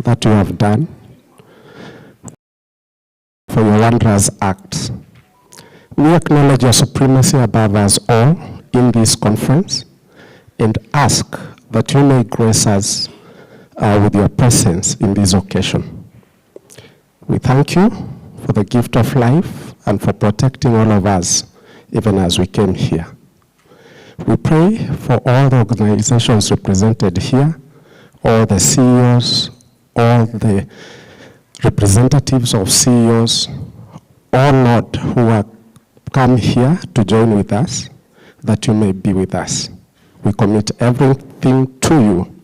that you have done, for your wondrous acts. We acknowledge your supremacy above us all in this conference and ask that you may grace us with your presence in this occasion. We thank you for the gift of life and for protecting all of us, even as we came here. We pray for all the organizations represented here, all the CEOs, all the representatives of CEOs, all, Lord, who have come here to join with us, that you may be with us. We commit everything to you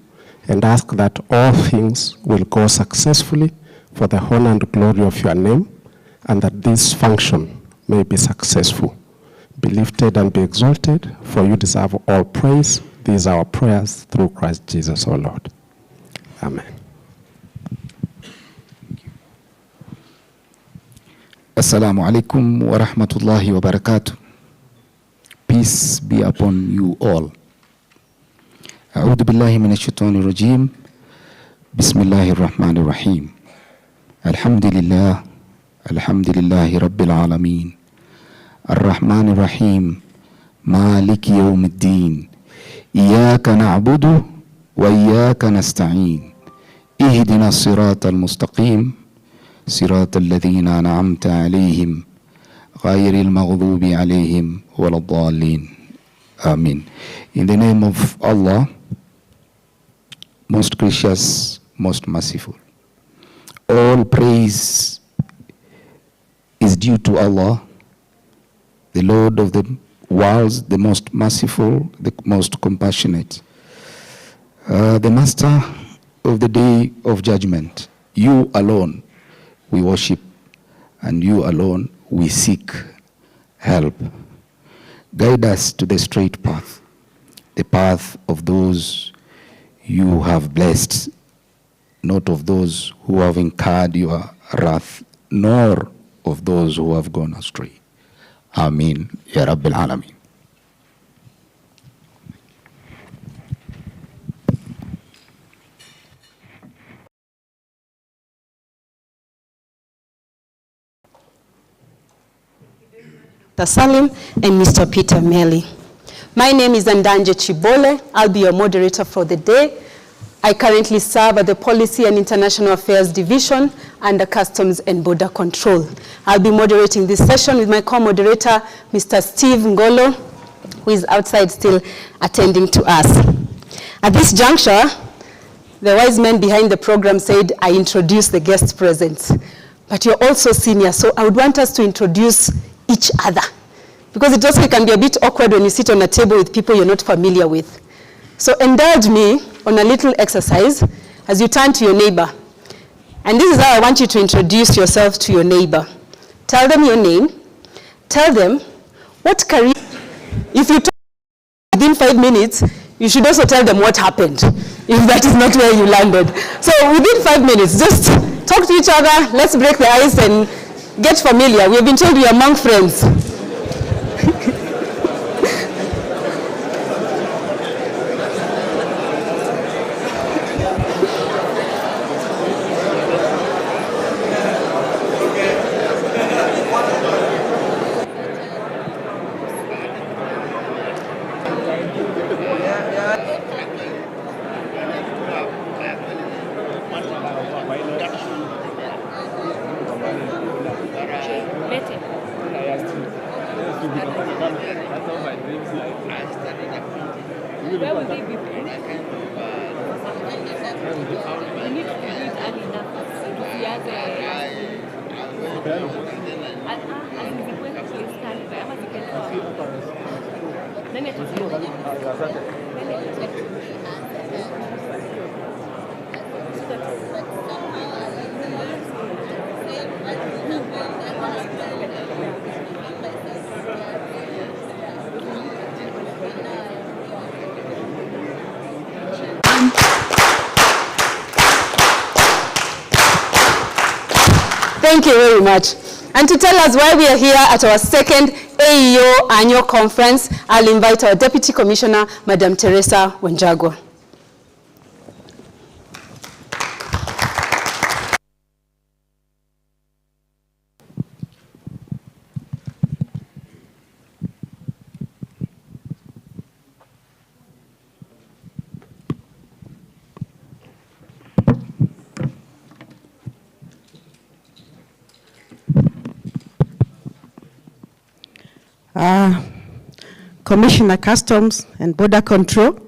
and ask that all things will go successfully for the honor and glory of your name, and that this function may be successful. Be lifted and be exalted, for you deserve all praise. These are our prayers through Christ Jesus, our Lord. Amen. Assalamu alaikum wa rahmatullahi wa barakatuh. Peace be upon you all. A'udhu billahi minash shaitani rajim. Bismillahir rahmanir rahim. Alhamdulillahi rabbil alameen. Ar-Rahmanir Rahim. Maliki yawmiddin. Iyaka na'budu wa iyaka nasta'in. Ihdina as-sirata al-mustaqim. صراط الذين أنعمت عليهم غير المغضوب عليهم ولا الضالين. Amen. In the name of Allah, most gracious, most merciful. All praise is due to Allah, the Lord of the worlds, the most merciful, the most compassionate, the Master of the day of judgment. You alone we worship, and you alone we seek help. Guide us to the straight path, the path of those you have blessed, not of those who have incurred your wrath, nor of those who have gone astray. Amin. Ya Rabbil Alameen. Mr. Salim and Mr. Peter Meli. My name is Andanje Chibole. I'll be your moderator for the day. I currently serve at the Policy and International Affairs Division under Customs and Border Control. I'll be moderating this session with my co-moderator, Mr. Steve Ngolo, who is outside still attending to us. At this juncture, the wise man behind the program said, I introduce the guest present. But you're also senior, so I would want us to introduce each other, because it also can be a bit awkward when you sit on a table with people you're not familiar with. So indulge me on a little exercise as you turn to your neighbor. And this is how I want you to introduce yourself to your neighbor. Tell them your name. Tell them what career. If you talk within 5 minutes, you should also tell them what happened, if that is not where you landed. So within 5 minutes, just talk to each other. Let's break the ice and get familiar. We have been told we are among friends. Thank you very much. And to tell us why we are here at our second AEO annual conference, I'll invite our Deputy Commissioner, Madam Teresa Wanjagwa. Commissioner Customs and Border Control,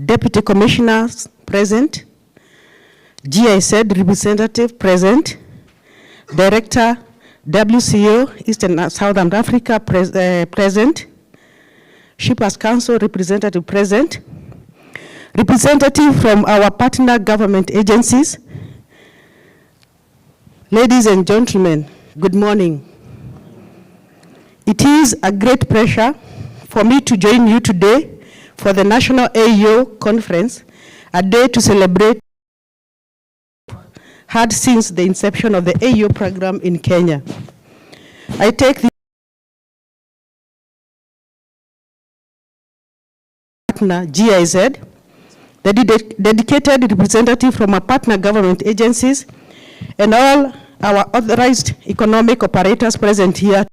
Deputy Commissioners present, GIZ representative present, Director WCO Eastern and Southern Africa present, Shippers Council representative present, representative from our partner government agencies. Ladies and gentlemen, good morning. It is a great pleasure for me to join you today for the National AEO Conference, a day to celebrate had since the inception of the AEO program in Kenya. I take the partner GIZ, the dedicated representative from our partner government agencies, and all our authorized economic operators present here.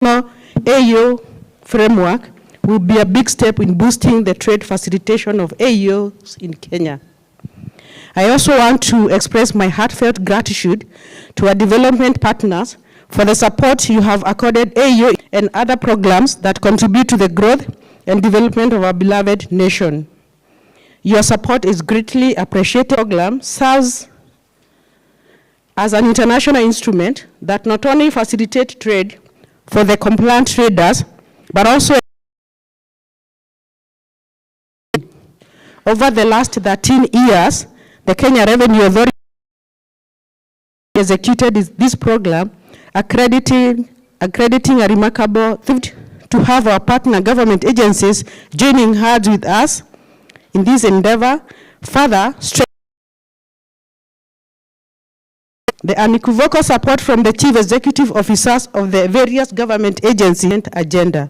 AEO framework will be a big step in boosting the trade facilitation of AEOs in Kenya. I also want to express my heartfelt gratitude to our development partners for the support you have accorded AEO and other programs that contribute to the growth and development of our beloved nation. Your support is greatly appreciated. The program serves as an international instrument that not only facilitates trade for the compliant traders, but also over the last 13 years, the Kenya Revenue Authority executed this program, accrediting a remarkable feat to have our partner government agencies joining hands with us in this endeavor, further strengthening the unequivocal support from the chief executive officers of the various government agencies agenda.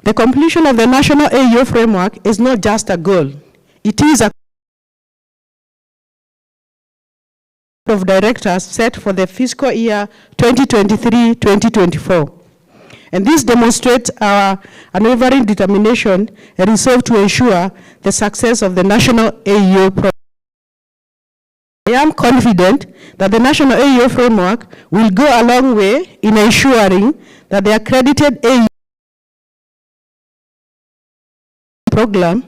The completion of the national AEO framework is not just a goal. It is a of directors set for the fiscal year 2023-2024. And this demonstrates our unwavering determination and resolve to ensure the success of the national AEO program. I am confident that the national AEO framework will go a long way in ensuring that the accredited AEO program,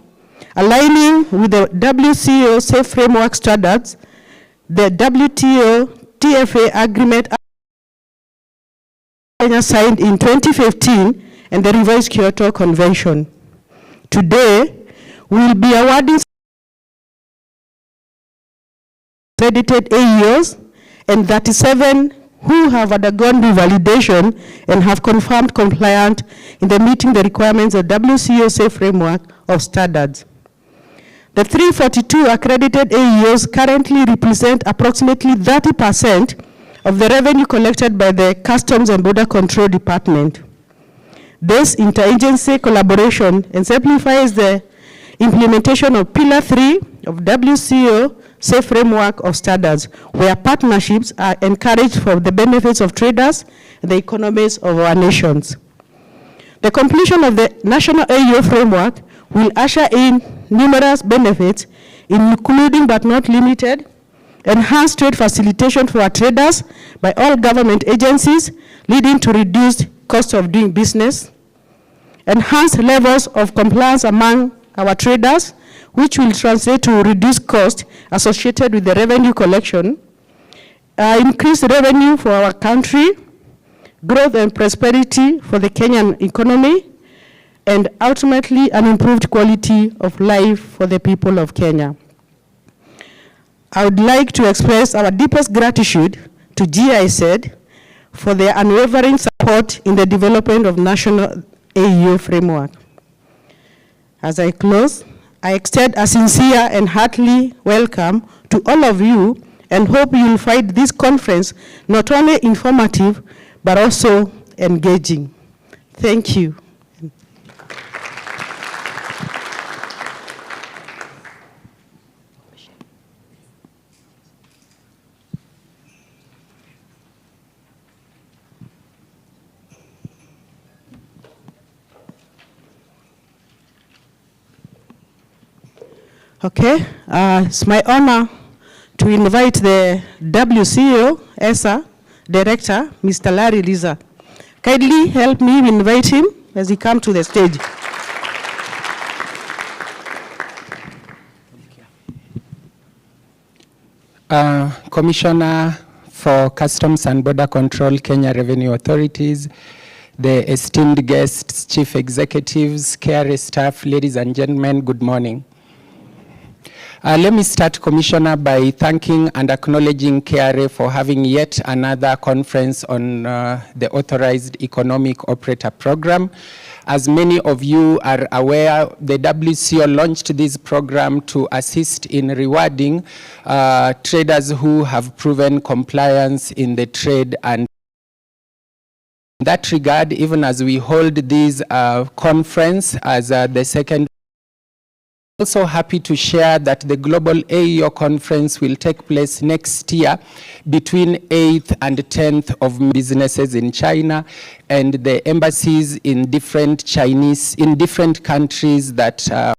aligning with the WCO Safe Framework Standards, the WTO TFA agreement signed in 2015, and the revised Kyoto Convention. Today, we will be awarding accredited AEOs and 37 who have undergone revalidation and have confirmed compliant in the meeting the requirements of WCO Safe Framework of Standards. The 342 accredited AEOs currently represent approximately 30% of the revenue collected by the Customs and Border Control Department. This interagency collaboration exemplifies the implementation of Pillar 3 of WCO Safe Framework of Standards, where partnerships are encouraged for the benefits of traders and the economies of our nations. The completion of the National AEO Framework will usher in numerous benefits, including but not limited, enhanced trade facilitation for our traders by all government agencies, leading to reduced cost of doing business, enhanced levels of compliance among our traders, which will translate to reduced cost associated with the revenue collection, increased revenue for our country, growth and prosperity for the Kenyan economy, and ultimately an improved quality of life for the people of Kenya. I would like to express our deepest gratitude to GIZ for their unwavering support in the development of national AEO framework. As I close, I extend a sincere and hearty welcome to all of you and hope you will find this conference not only informative, but also engaging. Thank you. Okay, it's my honor to invite the WCO, ESA, Director, Mr. Larry Liza. Kindly help me invite him as he comes to the stage. Commissioner for Customs and Border Control, Kenya Revenue Authorities, the esteemed guests, chief executives, KRA staff, ladies and gentlemen, good morning. Let me start, Commissioner, by thanking and acknowledging KRA for having yet another conference on the Authorized Economic Operator Program. As many of you are aware, the WCO launched this program to assist in rewarding traders who have proven compliance in the trade. And in that regard, even as we hold this conference as the second, also happy to share that the Global AEO conference will take place next year between 8th and 10th of businesses in China and the embassies in different countries that are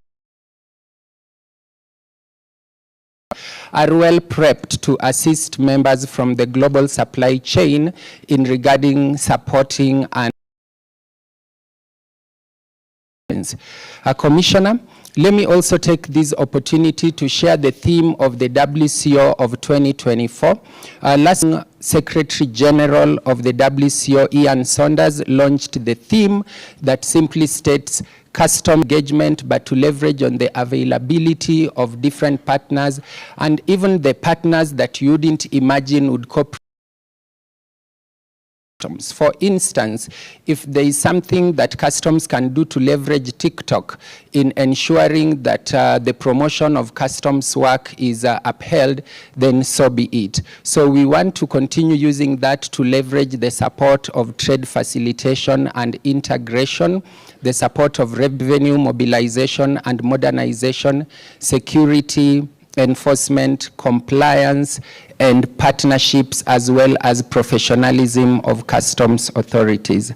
well prepped to assist members from the global supply chain in regarding supporting and Commissioner, let me also take this opportunity to share the theme of the WCO of 2024. Last Secretary General of the WCO, Ian Saunders, launched the theme that simply states custom engagement, but to leverage on the availability of different partners and even the partners that you wouldn't imagine would cooperate. For instance, if there is something that customs can do to leverage TikTok in ensuring that the promotion of customs work is upheld, then so be it. So we want to continue using that to leverage the support of trade facilitation and integration, the support of revenue mobilization and modernization, security, enforcement, compliance, and partnerships, as well as professionalism of customs authorities.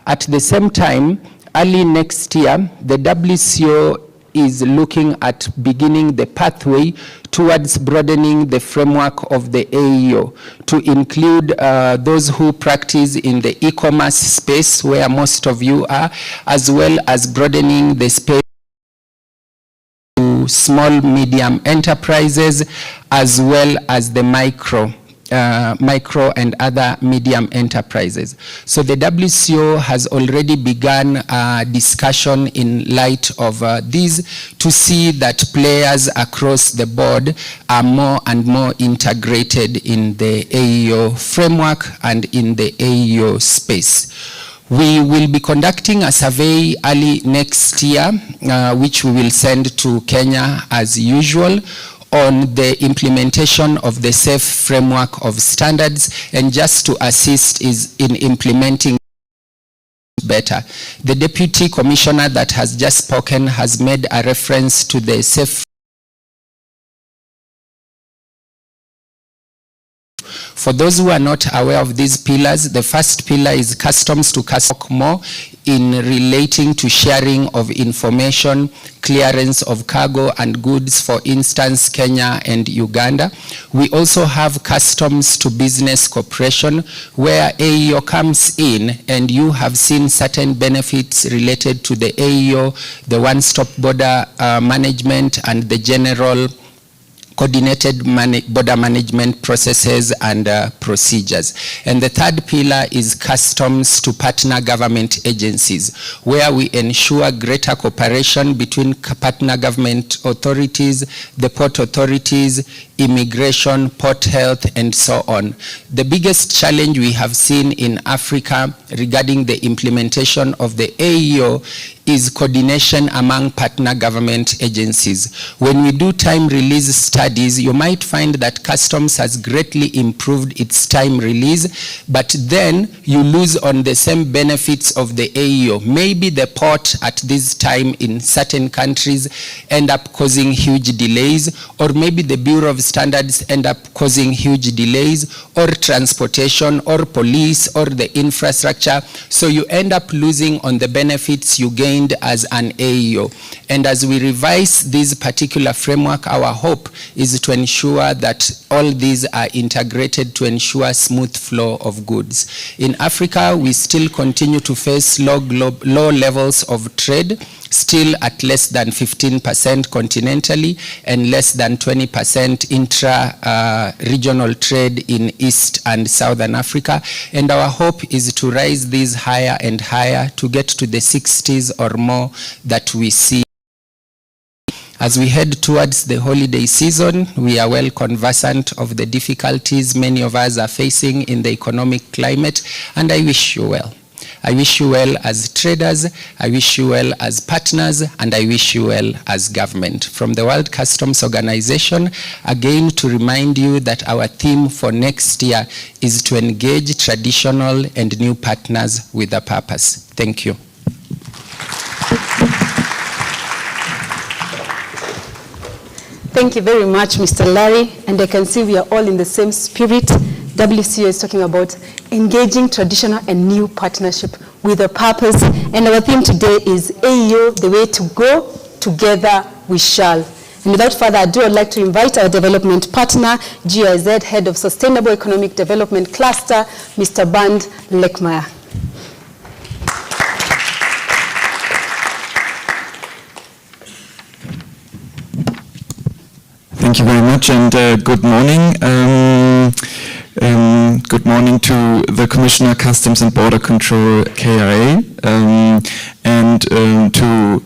At the same time, early next year, the WCO is looking at beginning the pathway towards broadening the framework of the AEO to include those who practice in the e-commerce space, where most of you are, as well as broadening the space small, medium enterprises, as well as the micro and other medium enterprises. So the WCO has already begun a discussion in light of this to see that players across the board are more and more integrated in the AEO framework and in the AEO space. We will be conducting a survey early next year, which we will send to Kenya as usual, on the implementation of the SAFE framework of standards, and just to assist is in implementing better. The Deputy Commissioner that has just spoken has made a reference to the SAFE. For those who are not aware of these pillars, the first pillar is customs to customs more in relating to sharing of information, clearance of cargo and goods, for instance, Kenya and Uganda. We also have customs to business cooperation, where AEO comes in, and you have seen certain benefits related to the AEO, the one-stop border management, and the general coordinated border management processes and procedures. And the third pillar is customs to partner government agencies, where we ensure greater cooperation between partner government authorities, the port authorities, immigration, port health, and so on. The biggest challenge we have seen in Africa regarding the implementation of the AEO is coordination among partner government agencies. When we do time release studies, you might find that customs has greatly improved its time release, but then you lose on the same benefits of the AEO. Maybe the port at this time in certain countries end up causing huge delays, or maybe the Bureau of Standards end up causing huge delays, or transportation, or police, or the infrastructure. So you end up losing on the benefits you gain remained as an AEO. And as we revise this particular framework, our hope is to ensure that all these are integrated to ensure smooth flow of goods. In Africa, we still continue to face low levels of trade, still at less than 15% continentally and less than 20% intra-regional trade in East and Southern Africa. And our hope is to raise these higher and higher to get to the 60s or more that we see. As we head towards the holiday season, we are well conversant of the difficulties many of us are facing in the economic climate, and I wish you well. I wish you well as traders, I wish you well as partners, and I wish you well as government. From the World Customs Organization, again to remind you that our theme for next year is to engage traditional and new partners with a purpose. Thank you. Thank you very much, Mr. Larry, and I can see we are all in the same spirit. WCO is talking about engaging traditional and new partnership with a purpose, and our theme today is AEO, the way to go, together we shall. And without further ado, I'd like to invite our development partner, GIZ Head of Sustainable Economic Development Cluster, Mr. Bernd Leckmeyer. Thank you very much, and good morning. Good morning to the Commissioner, Customs and Border Control, KRA, and to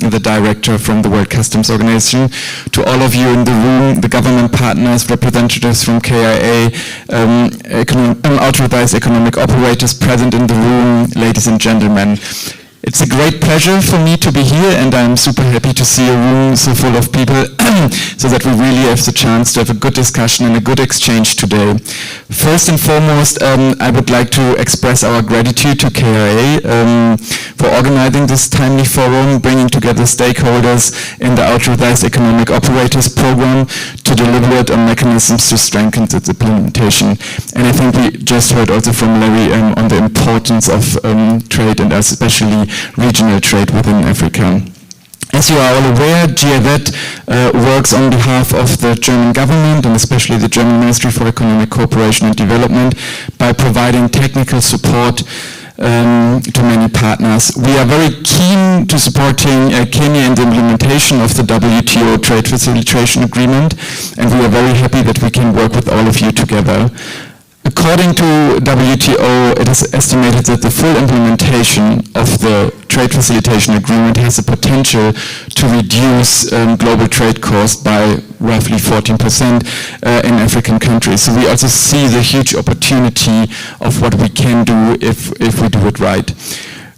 the Director from the World Customs Organization, to all of you in the room, the government partners, representatives from KRA, authorized economic operators present in the room, ladies and gentlemen. It's a great pleasure for me to be here, and I'm super happy to see a room so full of people so that we really have the chance to have a good discussion and a good exchange today. First and foremost, I would like to express our gratitude to KRA for organizing this timely forum, bringing together stakeholders in the Authorized Economic Operators Program to deliver it on mechanisms to strengthen its implementation. And I think we just heard also from Larry on the importance of trade, and especially regional trade within Africa. As you are all aware, GIZ works on behalf of the German government and especially the German Ministry for Economic Cooperation and Development by providing technical support to many partners. We are very keen to supporting Kenya in the implementation of the WTO Trade Facilitation Agreement, and we are very happy that we can work with all of you together. According to WTO, it is estimated that the full implementation of the Trade Facilitation Agreement has the potential to reduce global trade costs by roughly 14% in African countries. So we also see the huge opportunity of what we can do if we do it right.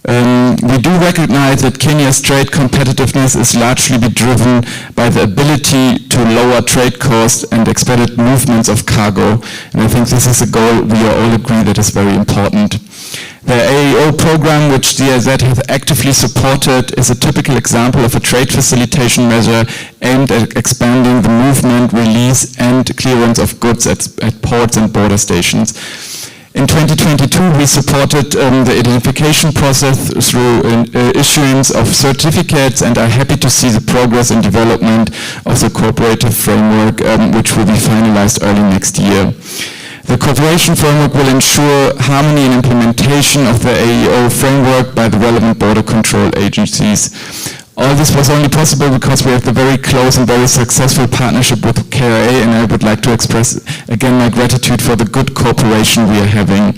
We do recognize that Kenya's trade competitiveness is largely driven by the ability to lower trade costs and expedited movements of cargo, and I think this is a goal we all agree that is very important. The AEO program, which GIZ has actively supported, is a typical example of a trade facilitation measure aimed at expanding the movement, release, and clearance of goods at ports and border stations. In 2022, we supported the identification process through issuance of certificates, and are happy to see the progress and development of the cooperative framework, which will be finalized early next year. The cooperation framework will ensure harmony and implementation of the AEO framework by the relevant border control agencies. All this was only possible because we have the very close and very successful partnership with KRA, and I would like to express again my gratitude for the good cooperation we are having.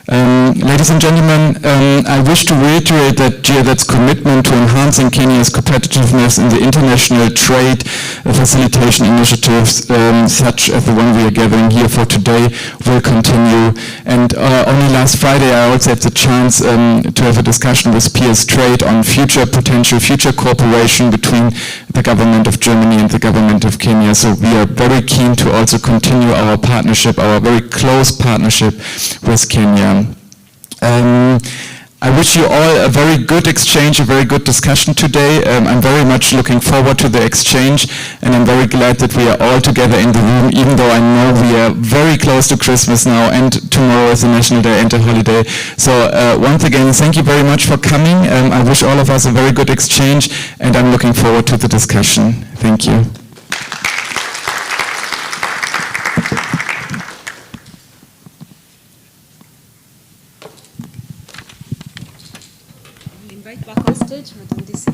Ladies and gentlemen, I wish to reiterate that GIZ's commitment to enhancing Kenya's competitiveness in the international trade facilitation initiatives, such as the one we are gathering here for today, will continue. And only last Friday I also had the chance to have a discussion with PS Trade on potential future cooperation between the government of Germany and the government of Kenya. So we are very keen to also continue our partnership, our very close partnership with Kenya. I wish you all a very good exchange, a very good discussion today. I'm very much looking forward to the exchange, and I'm very glad that we are all together in the room, even though I know we are very close to Christmas now, and tomorrow is a national day and a holiday. So once again, thank you very much for coming. I wish all of us a very good exchange, and I'm looking forward to the discussion. Thank you. Invite back on stage, Madam DC.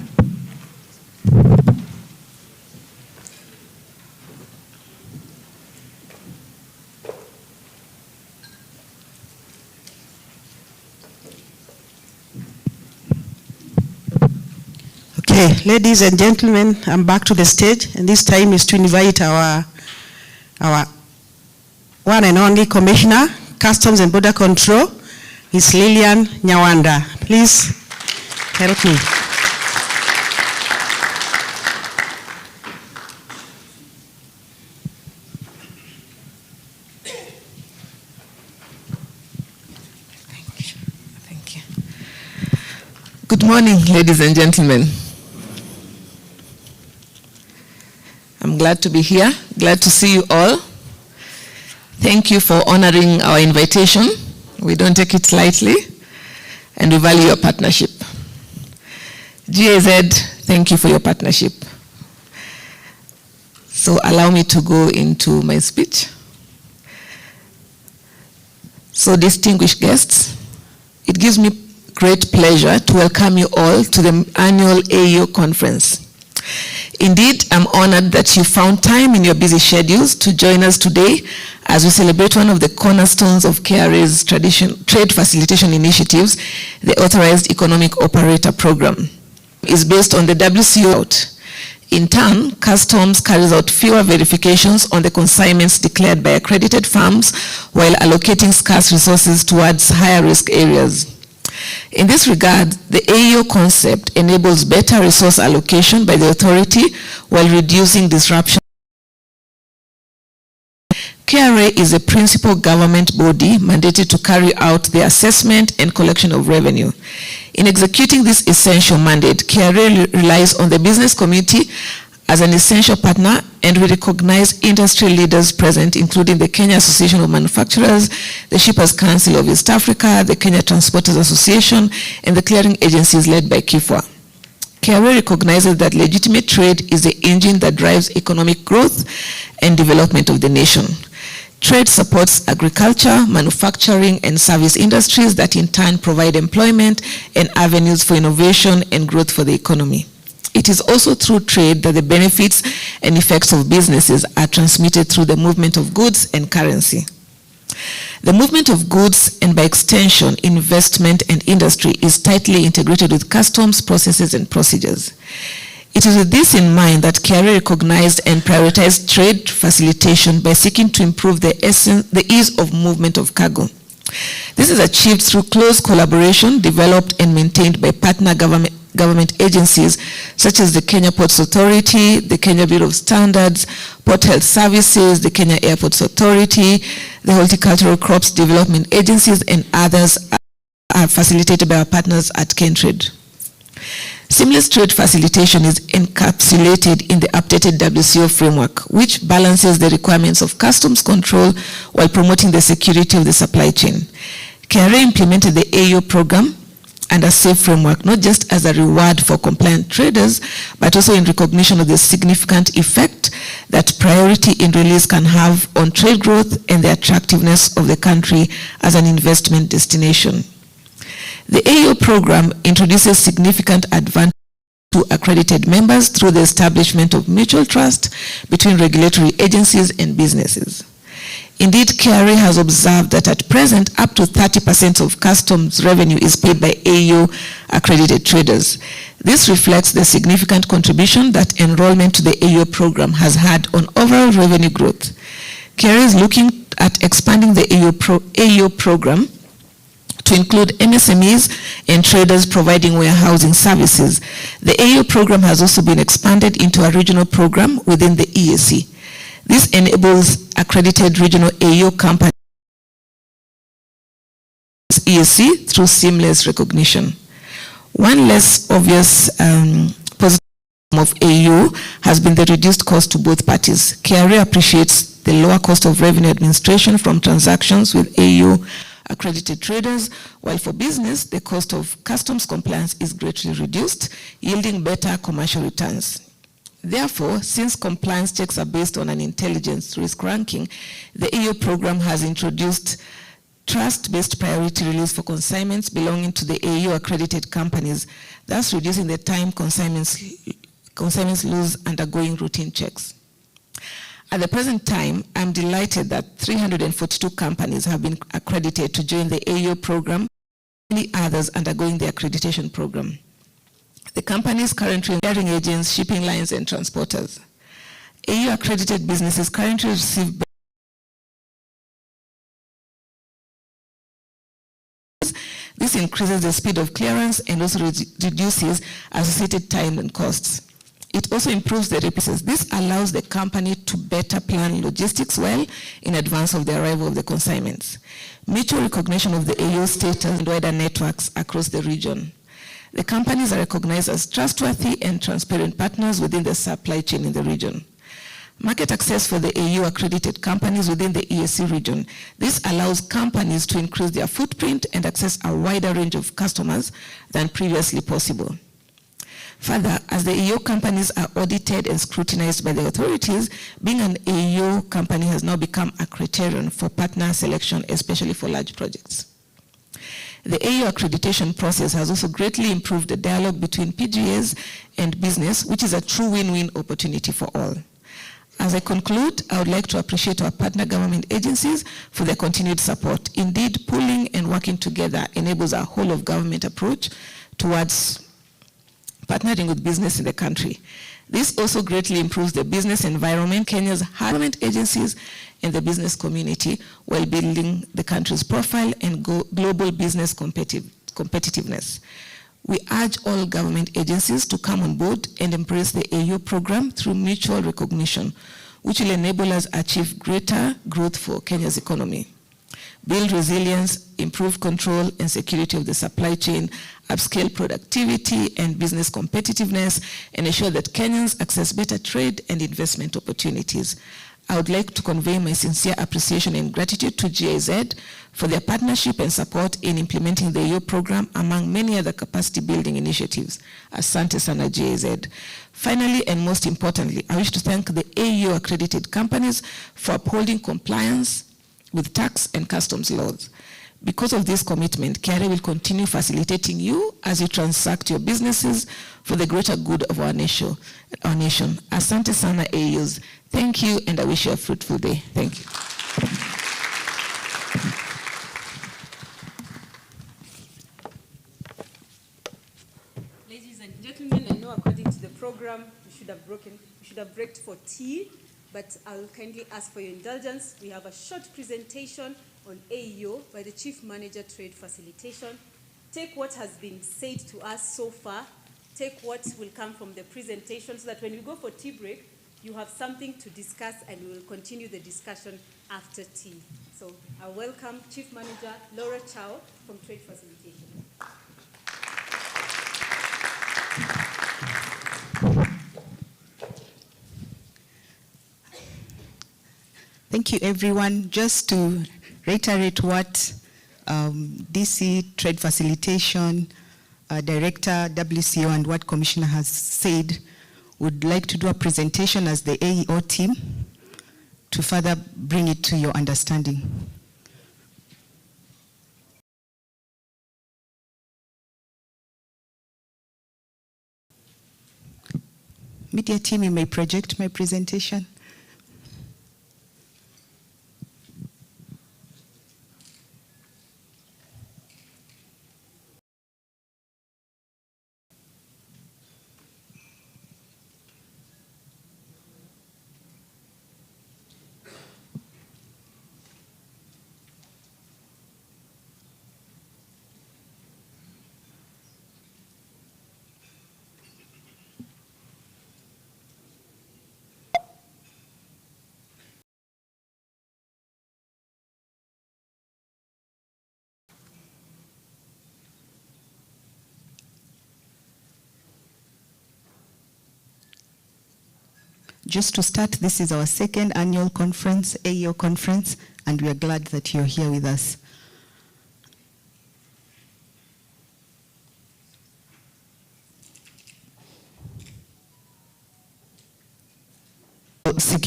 Okay, ladies and gentlemen, I'm back to the stage, and this time is to invite our one and only Commissioner, Customs and Border Control, Ms. Lillian Nyawanda. Please help me. Thank you. Good morning, ladies and gentlemen. I'm glad to be here, glad to see you all. Thank you for honoring our invitation. We don't take it lightly, and we value your partnership. GAZ, thank you for your partnership. So allow me to go into my speech. So distinguished guests, it gives me great pleasure to welcome you all to the annual AEO conference. Indeed, I'm honored that you found time in your busy schedules to join us today as we celebrate one of the cornerstones of KRA's trade facilitation initiatives, the Authorized Economic Operator Program. It's based on the WCO. In turn, Customs carries out fewer verifications on the consignments declared by accredited firms while allocating scarce resources towards higher risk areas. In this regard, the AEO concept enables better resource allocation by the authority while reducing disruption. KRA is a principal government body mandated to carry out the assessment and collection of revenue. In executing this essential mandate, KRA relies on the business community as an essential partner, and we recognize industry leaders present, including the Kenya Association of Manufacturers, the Shippers Council of East Africa, the Kenya Transporters Association, and the clearing agencies led by KIFWA. KRA recognizes that legitimate trade is the engine that drives economic growth and development of the nation. Trade supports agriculture, manufacturing, and service industries that in turn provide employment and avenues for innovation and growth for the economy. It is also through trade that the benefits and effects of businesses are transmitted through the movement of goods and currency. The movement of goods, and by extension, investment and industry, is tightly integrated with customs processes and procedures. It is with this in mind that KRA recognized and prioritized trade facilitation by seeking to improve the ease of movement of cargo. This is achieved through close collaboration developed and maintained by partner government agencies such as the Kenya Ports Authority, the Kenya Bureau of Standards, Port Health Services, the Kenya Airports Authority, the Horticultural Crops Development Agencies, and others are facilitated by our partners at KenTrade. Seamless trade facilitation is encapsulated in the updated WCO framework, which balances the requirements of customs control while promoting the security of the supply chain. KRA implemented the AEO program and a safe framework, not just as a reward for compliant traders, but also in recognition of the significant effect that priority in release can have on trade growth and the attractiveness of the country as an investment destination. The AEO program introduces significant advantage to accredited members through the establishment of mutual trust between regulatory agencies and businesses. Indeed, KRA has observed that at present, up to 30% of customs revenue is paid by AEO accredited traders. This reflects the significant contribution that enrollment to the AEO program has had on overall revenue growth. KRA is looking at expanding the AEO program to include MSMEs and traders providing warehousing services. The AEO program has also been expanded into a regional program within the EAC. This enables accredited regional AEO companies EAC through seamless recognition. One less obvious positive of AEO has been the reduced cost to both parties. KRA appreciates the lower cost of revenue administration from transactions with AEO accredited traders, while for business, the cost of customs compliance is greatly reduced, yielding better commercial returns. Therefore, since compliance checks are based on an intelligence risk ranking, the AEO program has introduced trust-based priority release for consignments belonging to the AEO accredited companies, thus reducing the time consignments lose undergoing routine checks. At the present time, I'm delighted that 342 companies have been accredited to join the AEO program, many others undergoing the accreditation program. The companies currently clearing agents, shipping lines, and transporters. AEO accredited businesses currently receive this increases the speed of clearance and also reduces associated time and costs. It also improves the represents. This allows the company to better plan logistics well in advance of the arrival of the consignments. Mutual recognition of the AEO status and wider networks across the region. The companies are recognized as trustworthy and transparent partners within the supply chain in the region. Market access for the AEO accredited companies within the EAC region. This allows companies to increase their footprint and access a wider range of customers than previously possible. Further, as the AEO companies are audited and scrutinized by the authorities, being an AEO company has now become a criterion for partner selection, especially for large projects. The AEO accreditation process has also greatly improved the dialogue between PGAs and business, which is a true win-win opportunity for all. As I conclude, I would like to appreciate our partner government agencies for their continued support. Indeed, pooling and working together enables a whole of government approach towards partnering with business in the country. This also greatly improves the business environment, Kenya's government agencies, and the business community while building the country's profile and global business competitiveness. We urge all government agencies to come on board and embrace the AEO program through mutual recognition, which will enable us achieve greater growth for Kenya's economy. Build resilience, improve control and security of the supply chain, upscale productivity and business competitiveness, and ensure that Kenyans access better trade and investment opportunities. I would like to convey my sincere appreciation and gratitude to GIZ for their partnership and support in implementing the AEO program among many other capacity building initiatives. Asante sana GIZ. Finally, and most importantly, I wish to thank the AEO accredited companies for upholding compliance with tax and customs laws. Because of this commitment, KRA will continue facilitating you as you transact your businesses for the greater good of our nation. Asante sana AEOs. Thank you, and I wish you a fruitful day. Thank you. Ladies and gentlemen, I know according to the program, we should have breaked for tea, but I'll kindly ask for your indulgence. We have a short presentation on AEO by the Chief Manager Trade Facilitation. Take what has been said to us so far, take what will come from the presentation so that when we go for tea break, you have something to discuss and we will continue the discussion after tea. So I welcome Chief Manager Laura Chow from Trade Facilitation. Thank you, everyone. Just to reiterate what DC Trade Facilitation Director, WCO, and what Commissioner has said, would like to do a presentation as the AEO team to further bring it to your understanding. Media team, you may project my presentation. just to start, this is our second annual conference, AEO conference, and we are glad that you're here with us.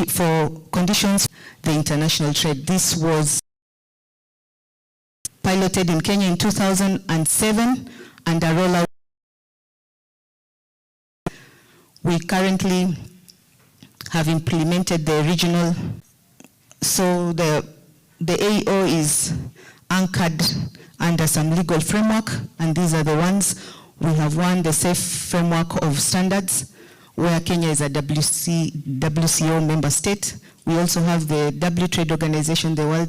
For conditions, the international trade. This was piloted in Kenya in 2007 and a rollout. We currently have implemented the regional, so the AEO is anchored under some legal framework, and these are the ones. We have one, the SAFE framework of standards, where Kenya is a WCO member state. We also have the W Trade Organization, the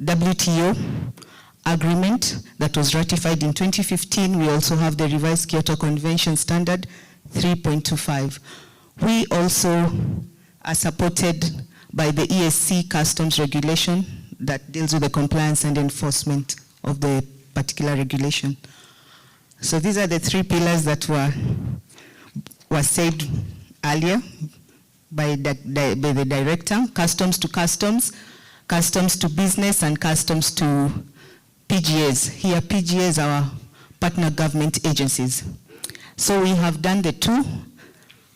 WTO agreement that was ratified in 2015. We also have the revised Kyoto Convention Standard 3.25. We also are supported by the ESC customs regulation that deals with the compliance and enforcement of the particular regulation. So these are the three pillars that were said earlier by the director: customs to customs, customs to business, and customs to PGAs. Here, PGAs are our partner government agencies. So we have done the two,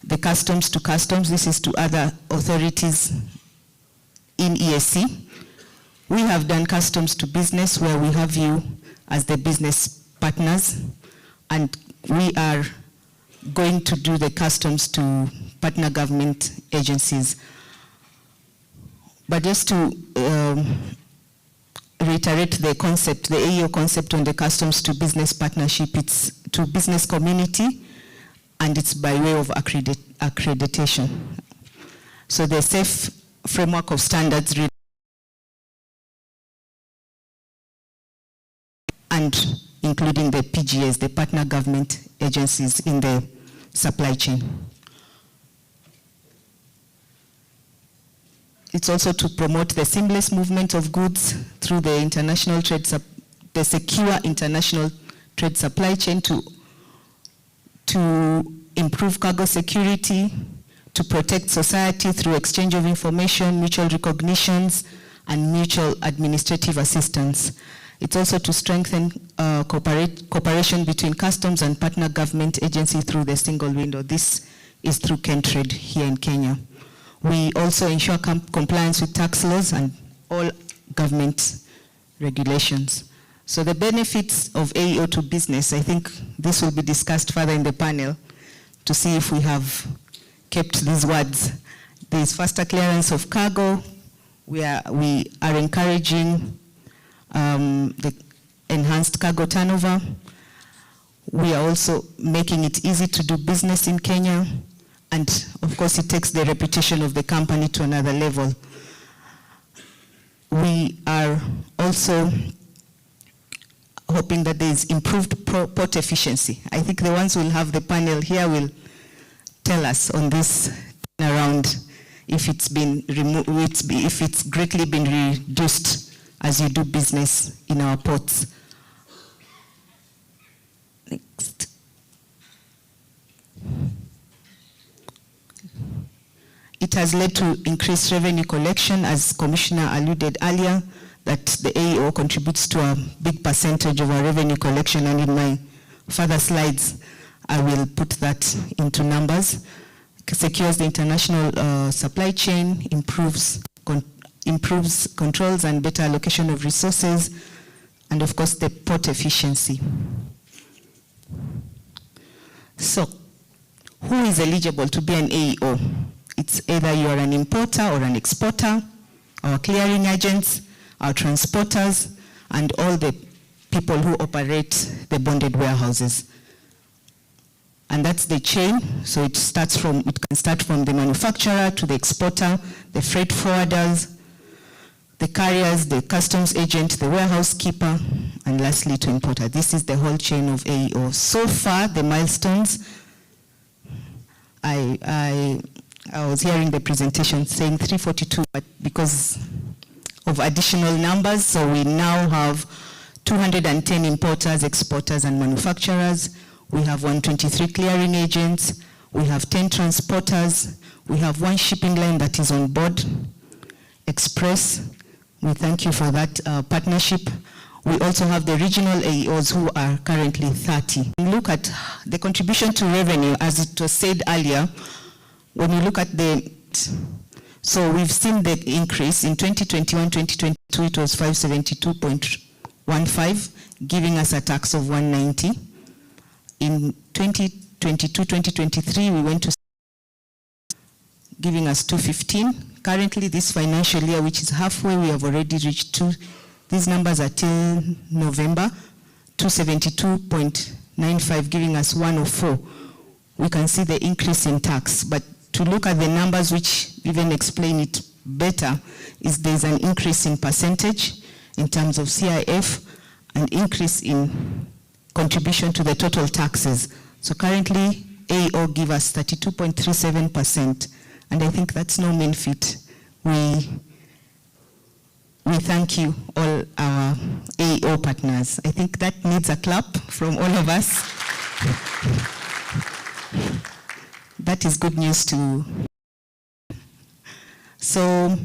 the customs to customs. This is to other authorities in ESC. We have done customs to business, where we have you as the business partners, and we are going to do the customs to partner government agencies. But just to reiterate the concept, the AEO concept on the customs to business partnership, it's to business community, and it's by way of accreditation. So the SAFE framework of standards and including the PGAs, the partner government agencies in the supply chain. It's also to promote the seamless movement of goods through the international trade, the secure international trade supply chain, to improve cargo security, to protect society through exchange of information, mutual recognitions, and mutual administrative assistance. It's also to strengthen cooperation between customs and partner government agency through the single window. This is through KenTrade here in Kenya. We also ensure compliance with tax laws and all government regulations. So the benefits of AEO to business, I think this will be discussed further in the panel to see if we have kept these words. There is faster clearance of cargo. We are encouraging the enhanced cargo turnover. We are also making it easy to do business in Kenya. And of course, it takes the reputation of the company to another level. We are also hoping that there is improved port efficiency. I think the ones who will have the panel here will tell us on this around if it's been removed, if it's greatly been reduced as you do business in our ports. Next. It has led to increased revenue collection, as Commissioner alluded earlier, that the AEO contributes to a big percentage of our revenue collection, and in my further slides, I will put that into numbers. Secures the international supply chain, improves controls and better allocation of resources, and of course the port efficiency. So, who is eligible to be an AEO? It's either you are an importer or an exporter, our clearing agents, our transporters, and all the people who operate the bonded warehouses. And that's the chain. So it can start from the manufacturer to the exporter, the freight forwarders, the carriers, the customs agent, the warehouse keeper, and lastly to importer. This is the whole chain of AEO. So far, the milestones, I was hearing the presentation saying 342, but because of additional numbers, so we now have 210 importers, exporters, and manufacturers. We have 123 clearing agents, We have 10 transporters. We have 1 shipping line that is on board, Express. We thank you for that partnership. We also have the regional AEOs who are currently 30. Look at the contribution to revenue, as it was said earlier. When you look at so we've seen the increase. In 2021-2022, it was 572.15, giving us a tax of 190. In 2022-2023, we went to giving us 215. Currently, this financial year, which is halfway, we have already reached these numbers are till November, 272.95, giving us 104. We can see the increase in tax, but to look at the numbers which even explain it better is there's an increase in percentage in terms of CIF, an increase in contribution to the total taxes. So currently, AEO give us 32.37%, and I think that's no mean feat. We thank you, all our AEO partners. I think that needs a clap from all of us. That is good news too. So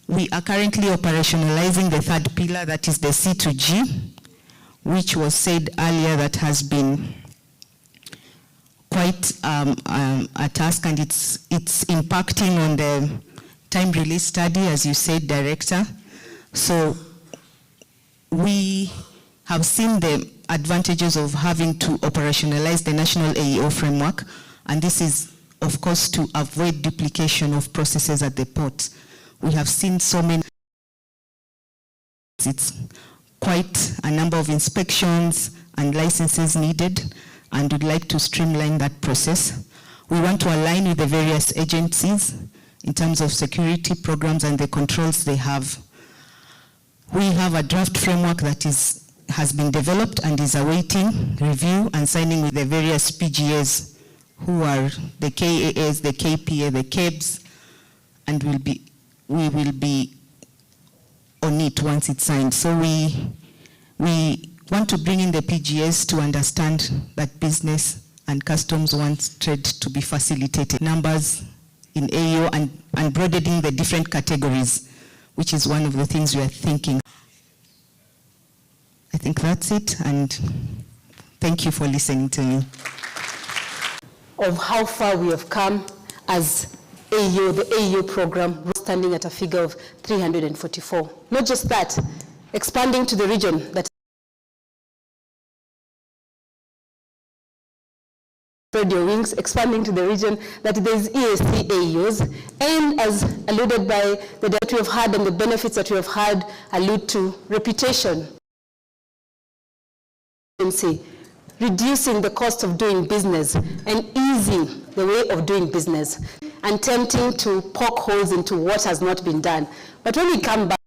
we are currently operationalizing the 3rd pillar, that is the C2G, which was said earlier that has been quite a task, and it's impacting on the time release study, as you said, Director. So we have seen the advantages of having to operationalize the national AEO framework, and this is, of course, to avoid duplication of processes at the port. We have seen so many, it's quite a number of inspections and licenses needed, and we'd like to streamline that process. We want to align with the various agencies in terms of security programs and the controls they have. We have a draft framework that has been developed and is awaiting review and signing with the various PGAs, who are the KAAs, the KPA, the KEBs, and we will be on it once it's signed. So we want to bring in the PGAs to understand that business and customs want trade to be facilitated. Numbers in AEO and broadening the different categories, which is one of the things we are thinking. I think that's it, and thank you for listening to me. Of how far we have come as AEO, the AEO program, standing at a figure of 344. Not just that, expanding to the region that spread your wings, expanding to the region that there's EAC AEOs, and as alluded by the data we have had and the benefits that we have had allude to reputation, reducing the cost of doing business and easing the way of doing business, and attempting to poke holes into what has not been done. But when we come back,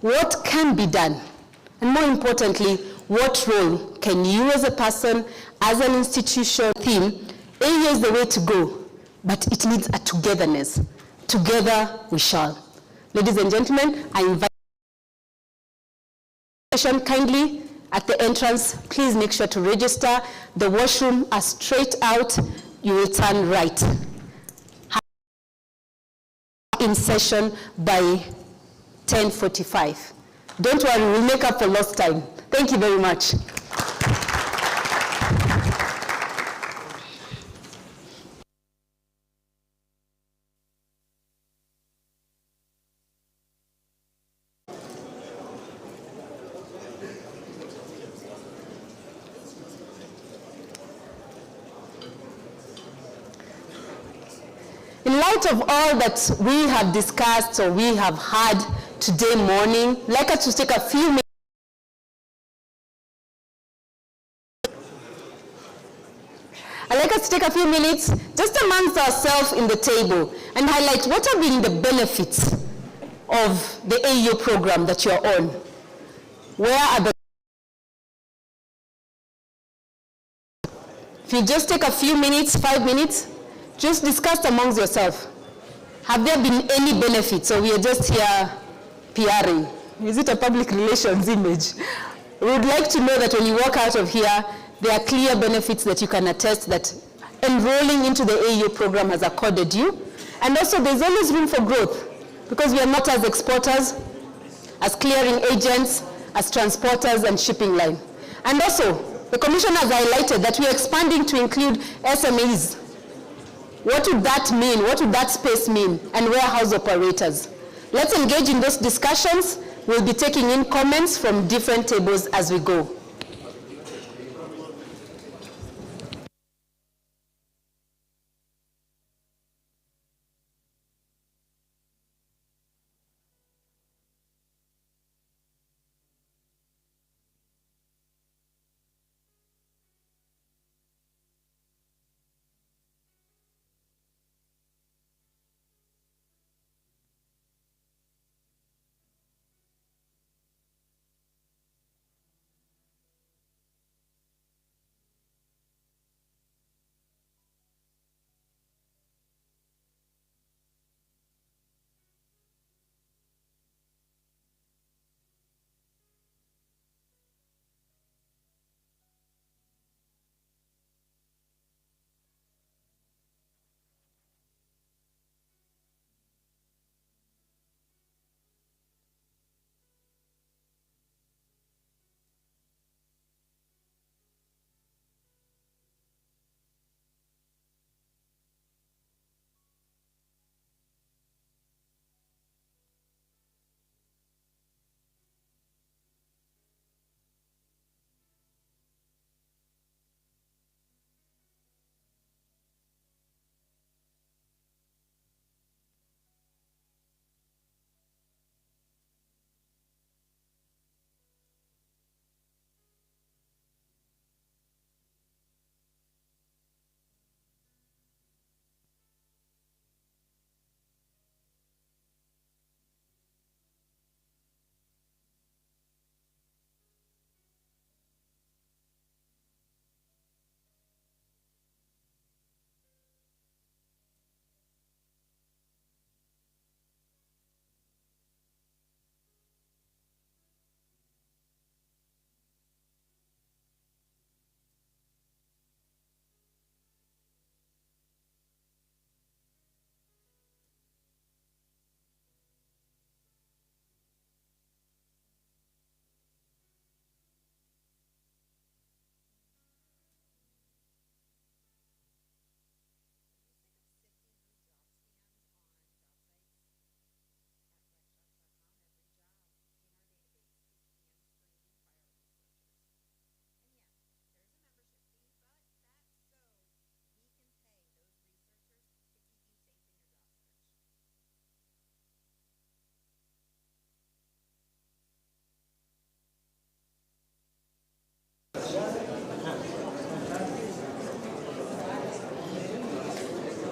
what can be done? And more importantly, what role can you as a person, as an institution, theme, AEO is the way to go, but it needs a togetherness. Together we shall. Ladies and gentlemen, I invite you kindly at the entrance. Please make sure to register. The washroom are straight out. You will turn right. In session by 10:45. Don't worry, we'll make up for lost time. Thank you very much. In light of all that we have discussed or we have had today morning, I'd like us to take a few minutes. I'd like us to take a few minutes just amongst ourselves in the table and highlight what have been the benefits of the AEO program that you're on. Where are the... If you just take a few minutes, 5 minutes, just discuss amongst yourself. Have there been any benefits, or we are just here PRing? Is it a public relations image? We would like to know that when you walk out of here, there are clear benefits that you can attest that enrolling into the AEO program has accorded you. And also there's always room for growth because we are not as exporters, as clearing agents, as transporters and shipping line. And also, the Commission has highlighted that we are expanding to include SMEs. What would that mean? What would that space mean? And warehouse operators. Let's engage in those discussions. We'll be taking in comments from different tables as we go.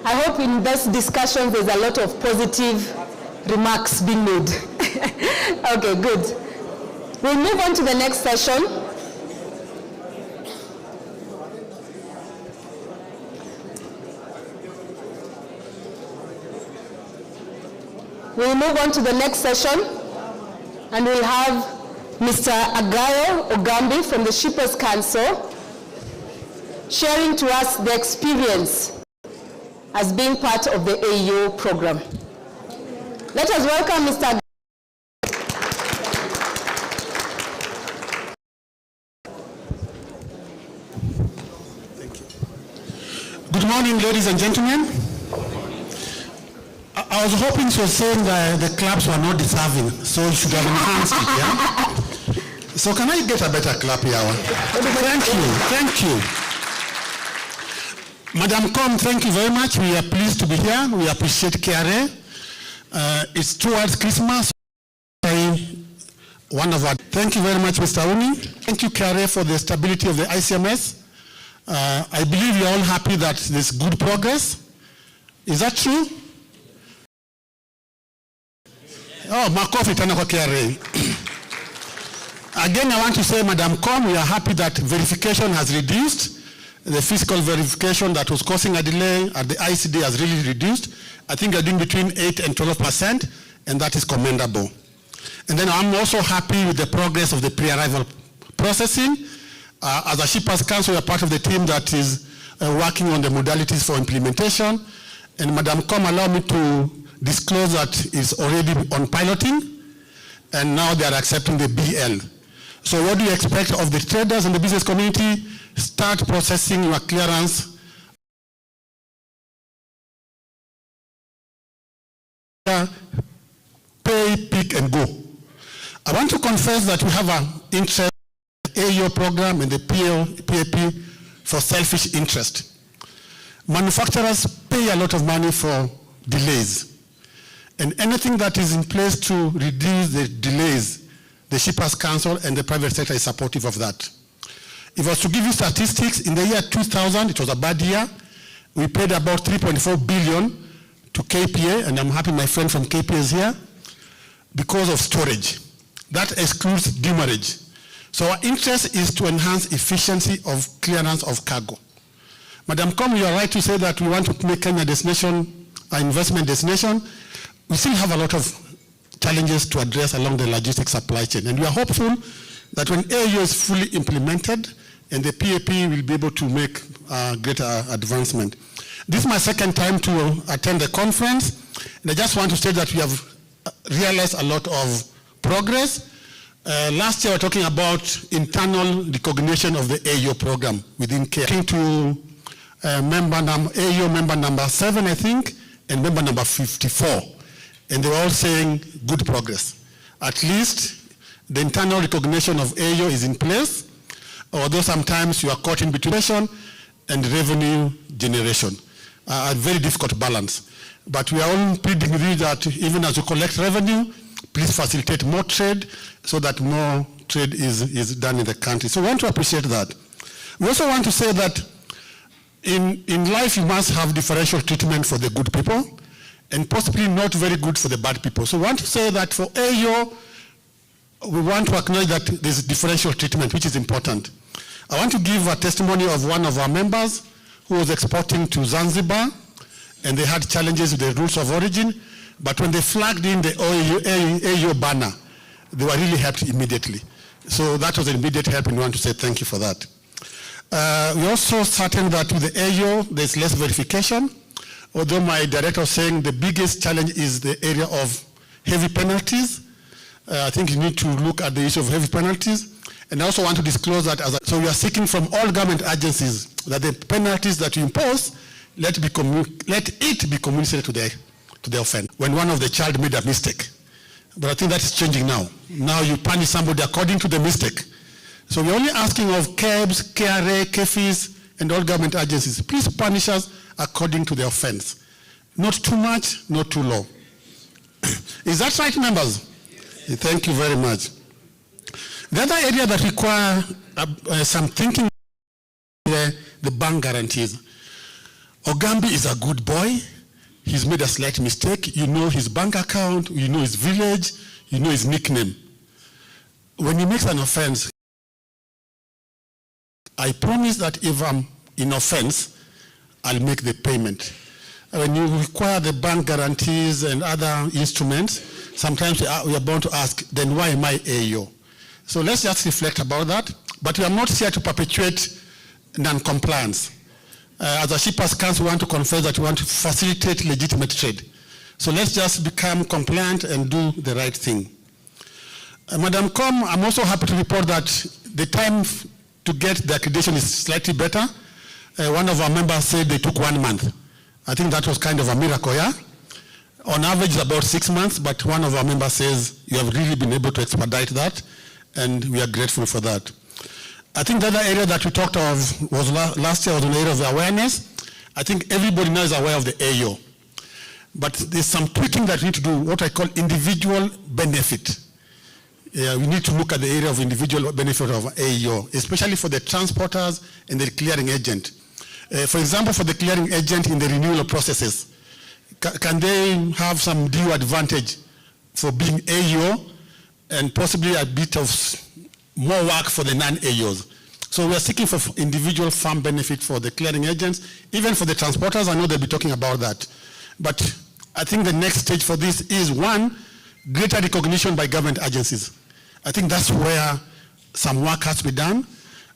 I hope in this discussion there's a lot of positive remarks being made. Okay, good. We'll move on to the next session. We'll move on to the next session, and we'll have Mr. Agayo Ogambi from the Shippers Council sharing to us the experience as being part of the AEO program. Let us welcome Mr. Agayo. Thank you. Good morning, ladies and gentlemen. I was hoping you were saying that the claps were not deserving, so you should have enhanced it, yeah? So can I get a better clap here? Thank you, thank you. Madam Com, thank you very much. We are pleased to be here. We appreciate KRA. It's towards Christmas. Thank you very much, Mr. Uni. Thank you, KRA, for the stability of the ICMS. I believe you're all happy that there's good progress. Is that true? Oh, makofi tena kwa KRA. Again, I want to say, Madam Com, we are happy that verification has reduced. The physical verification that was causing a delay at the ICD has really reduced. I think they're doing between 8 and 12%, and that is commendable. And then I'm also happy with the progress of the pre-arrival processing. As a Shippers Council, we are part of the team that is working on the modalities for implementation. And Madam Com, allow me to disclose that it's already on piloting, and now they are accepting the BL. So what do you expect of the traders and the business community? Start processing your clearance. Pay, pick, and go. I want to confess that we have an interest in the AEO program and the PAP for selfish interest. Manufacturers pay a lot of money for delays. And anything that is in place to reduce the delays, the Shippers Council and the private sector is supportive of that. If I was to give you statistics, in the year 2000, it was a bad year. We paid about 3.4 billion to KPA, and I'm happy my friend from KPA is here, because of storage. That excludes demurrage. So our interest is to enhance efficiency of clearance of cargo. Madam Com, you are right to say that we want to make Kenya destination, an investment destination. We still have a lot of challenges to address along the logistics supply chain, and we are hopeful that when AEO is fully implemented and the PAP will be able to make greater advancement. This is my second time to attend the conference, and I just want to say that we have realized a lot of progress. Last year we were talking about internal recognition of the AEO program within CARE. Talking to AEO member number 7, I think, and member number 54. And they were all saying good progress. At least the internal recognition of AEO is in place, although sometimes you are caught in between and revenue generation. A very difficult balance. But we are all pleading with you that even as you collect revenue, please facilitate more trade so that more trade is done in the country. So we want to appreciate that. We also want to say that in life you must have differential treatment for the good people and possibly not very good for the bad people. So we want to say that for AEO, we want to acknowledge that there's differential treatment, which is important. I want to give a testimony of one of our members who was exporting to Zanzibar, and they had challenges with the rules of origin, but when they flagged in the AEO banner, they were really helped immediately. So that was an immediate help, and we want to say thank you for that. We're also certain that with the AEO, there's less verification, although my director was saying the biggest challenge is the area of heavy penalties. I think you need to look at the issue of heavy penalties. And I also want to disclose that, so we are seeking from all government agencies that the penalties that you impose, let it be communicated to the offender. When one of the child made a mistake. But I think that is changing now. Now you punish somebody according to the mistake. So we're only asking of KEBS, KRA, KEFIS, and all government agencies, please punish us according to the offense. Not too much, not too low. Is that right, members? Yes. Thank you very much. The other area that require some thinking is the bank guarantees. Ogambi is a good boy. He's made a slight mistake. You know his bank account, you know his village, you know his nickname. When he makes an offense, I promise that if I'm in offense, I'll make the payment. When you require the bank guarantees and other instruments, sometimes we are bound to ask, then why am I AEO? So let's just reflect about that. But we are not here to perpetuate non-compliance. As a Shippers Council, we want to confess that we want to facilitate legitimate trade. So let's just become compliant and do the right thing. Madam Com, I'm also happy to report that the time to get the accreditation is slightly better. One of our members said they took 1 month. I think that was kind of a miracle, yeah? On average, it's about 6 months, but one of our members says you have really been able to expedite that, and we are grateful for that. I think the other area that we talked of was last year was an area of awareness. I think everybody now is aware of the AEO. But there's some tweaking that we need to do, what I call individual benefit. We need to look at the area of individual benefit of AEO, especially for the transporters and the clearing agent. For example, for the clearing agent in the renewal processes, can they have some due advantage for being AEO and possibly a bit of more work for the non-AEOs? So we are seeking for individual farm benefit for the clearing agents, even for the transporters. I know they'll be talking about that. But I think the next stage for this is, one, greater recognition by government agencies. I think that's where some work has to be done.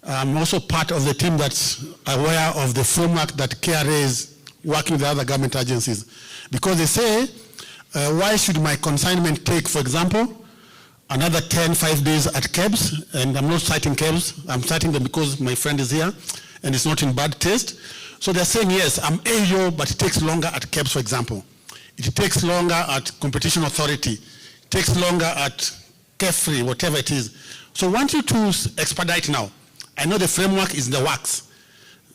I'm also part of the team that's aware of the framework that KRA is working with other government agencies. Because they say, why should my consignment take, for example, another 5 days at KEBS? And I'm not citing KEBS, I'm citing them because my friend is here, and it's not in bad taste. So they're saying, yes, I'm AEO, but it takes longer at KEBS, for example. It takes longer at Competition Authority. It takes longer at KEFRI, whatever it is. So I want you to expedite now. I know the framework is in the works,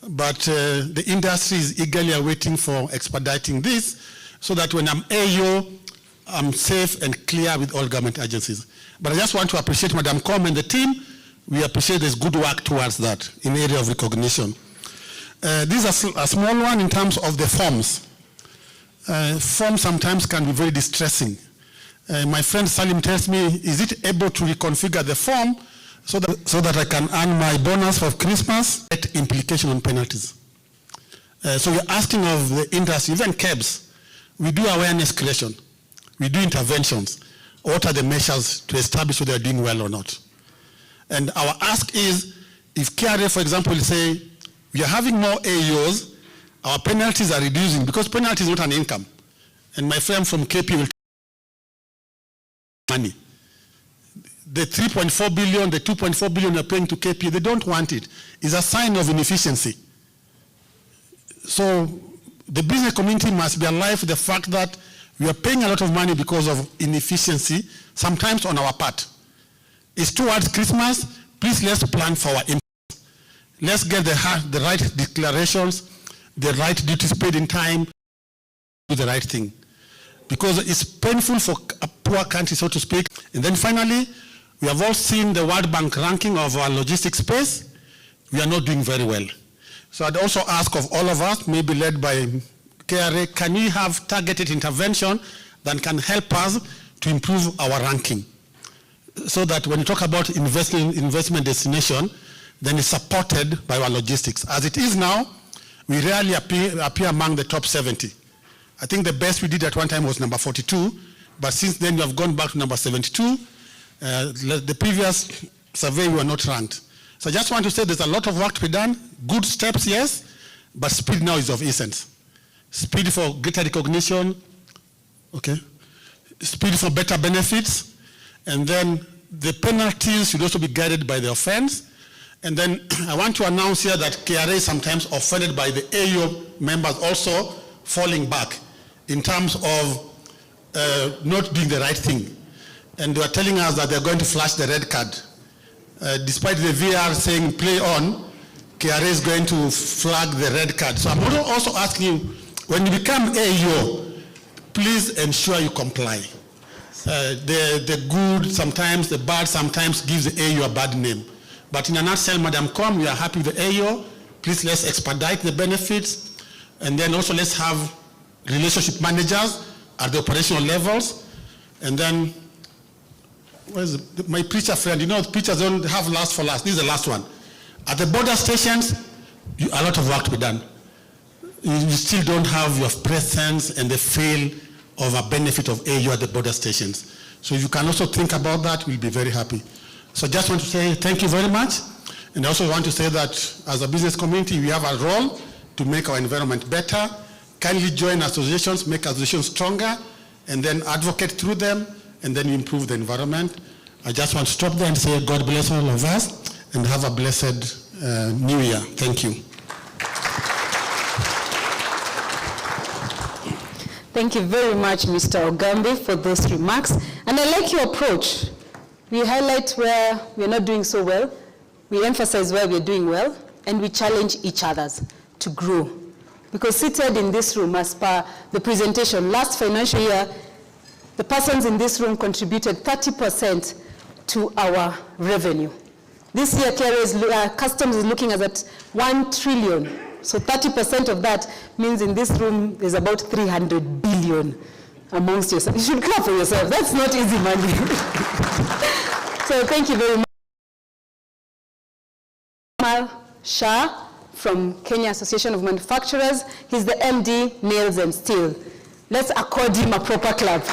but the industry is eagerly awaiting for expediting this so that when I'm AEO, I'm safe and clear with all government agencies. But I just want to appreciate Madam Com and the team. We appreciate there's good work towards that in the area of recognition. This is a small one in terms of the forms. Forms sometimes can be very distressing. My friend Salim tells me, is it able to reconfigure the form so that I can earn my bonus for Christmas at implication on penalties? So we're asking of the industry, even KEBS, we do awareness creation, we do interventions. What are the measures to establish whether they're doing well or not? And our ask is, if KRA, for example, will say, we are having more AEOs, our penalties are reducing, because penalty is not an income. And my friend from KP will money. The 3.4 billion, the 2.4 billion you're paying to KP, they don't want it. It's a sign of inefficiency. So the business community must be alive with the fact that we are paying a lot of money because of inefficiency, sometimes on our part. It's towards Christmas. Please let's plan for our impact. Let's get the right declarations, the right duties paid in time, do the right thing. Because it's painful for a poor country, so to speak. And then finally, we have all seen the World Bank ranking of our logistics space. We are not doing very well. So I'd also ask of all of us, maybe led by KRA, can we have targeted intervention that can help us to improve our ranking? So that when you talk about investment destination, then it's supported by our logistics. As it is now, we rarely appear among the top 70. I think the best we did at one time was number 42, but since then we have gone back to number 72. The previous survey we were not ranked. So I just want to say there's a lot of work to be done. Good steps, yes, but speed now is of essence. Speed for greater recognition, okay. Speed for better benefits, and then the penalties should also be guided by the offense. And then I want to announce here that KRA is sometimes offended by the AEO members also falling back in terms of not doing the right thing. And they are telling us that they're going to flash the red card. Despite the VR saying play on, KRA is going to flag the red card. So I'm also asking you, when you become AEO, please ensure you comply. The good sometimes, the bad sometimes gives the AEO a bad name. But in a nutshell, Madam Com, we are happy with the AEO. Please let's expedite the benefits. And then also let's have relationship managers at the operational levels. And then, where's my preacher friend? You know, preachers don't have last for last. This is the last one. At the border stations, a lot of work to be done. You still don't have your presence and the feel of a benefit of AEO at the border stations. So if you can also think about that, we'll be very happy. So I just want to say thank you very much. And I also want to say that as a business community, we have a role to make our environment better. Kindly join associations, make associations stronger, and then advocate through them, and then improve the environment. I just want to stop there and say God bless all of us, and have a blessed New Year. Thank you. Thank you very much, Mr. Ogambi, for those remarks. And I like your approach. We highlight where we're not doing so well, we emphasize where we're doing well, and we challenge each other to grow. Because seated in this room, as per the presentation, last financial year, the persons in this room contributed 30% to our revenue. This year, Customs is looking at 1 trillion. So 30% of that means in this room, there's about 300 billion amongst yourself. You should clap for yourself. That's not easy money. So thank you very much. Shah from Kenya Association of Manufacturers. He's the MD, Nails and Steel. Let's accord him a proper clap.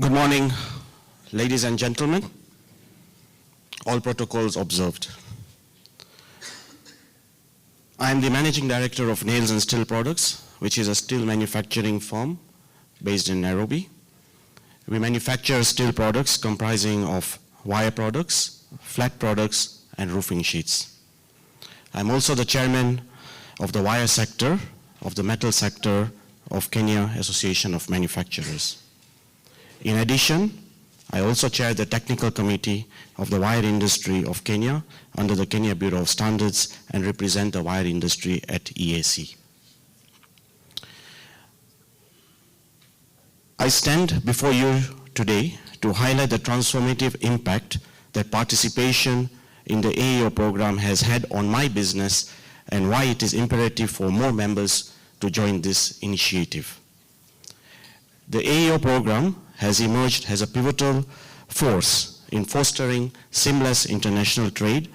Good morning, ladies and gentlemen. All protocols observed. I am the Managing Director of Nails and Steel Products, which is a steel manufacturing firm based in Nairobi. We manufacture steel products comprising of wire products, flat products, and roofing sheets. I'm also the chairman of the wire sector, of the metal sector of Kenya Association of Manufacturers. In addition, I also chair the technical committee of the wire industry of Kenya under the Kenya Bureau of Standards and represent the wire industry at EAC. I stand before you today to highlight the transformative impact that participation in the AEO program has had on my business and why it is imperative for more members to join this initiative. The AEO program has emerged as a pivotal force in fostering seamless international trade,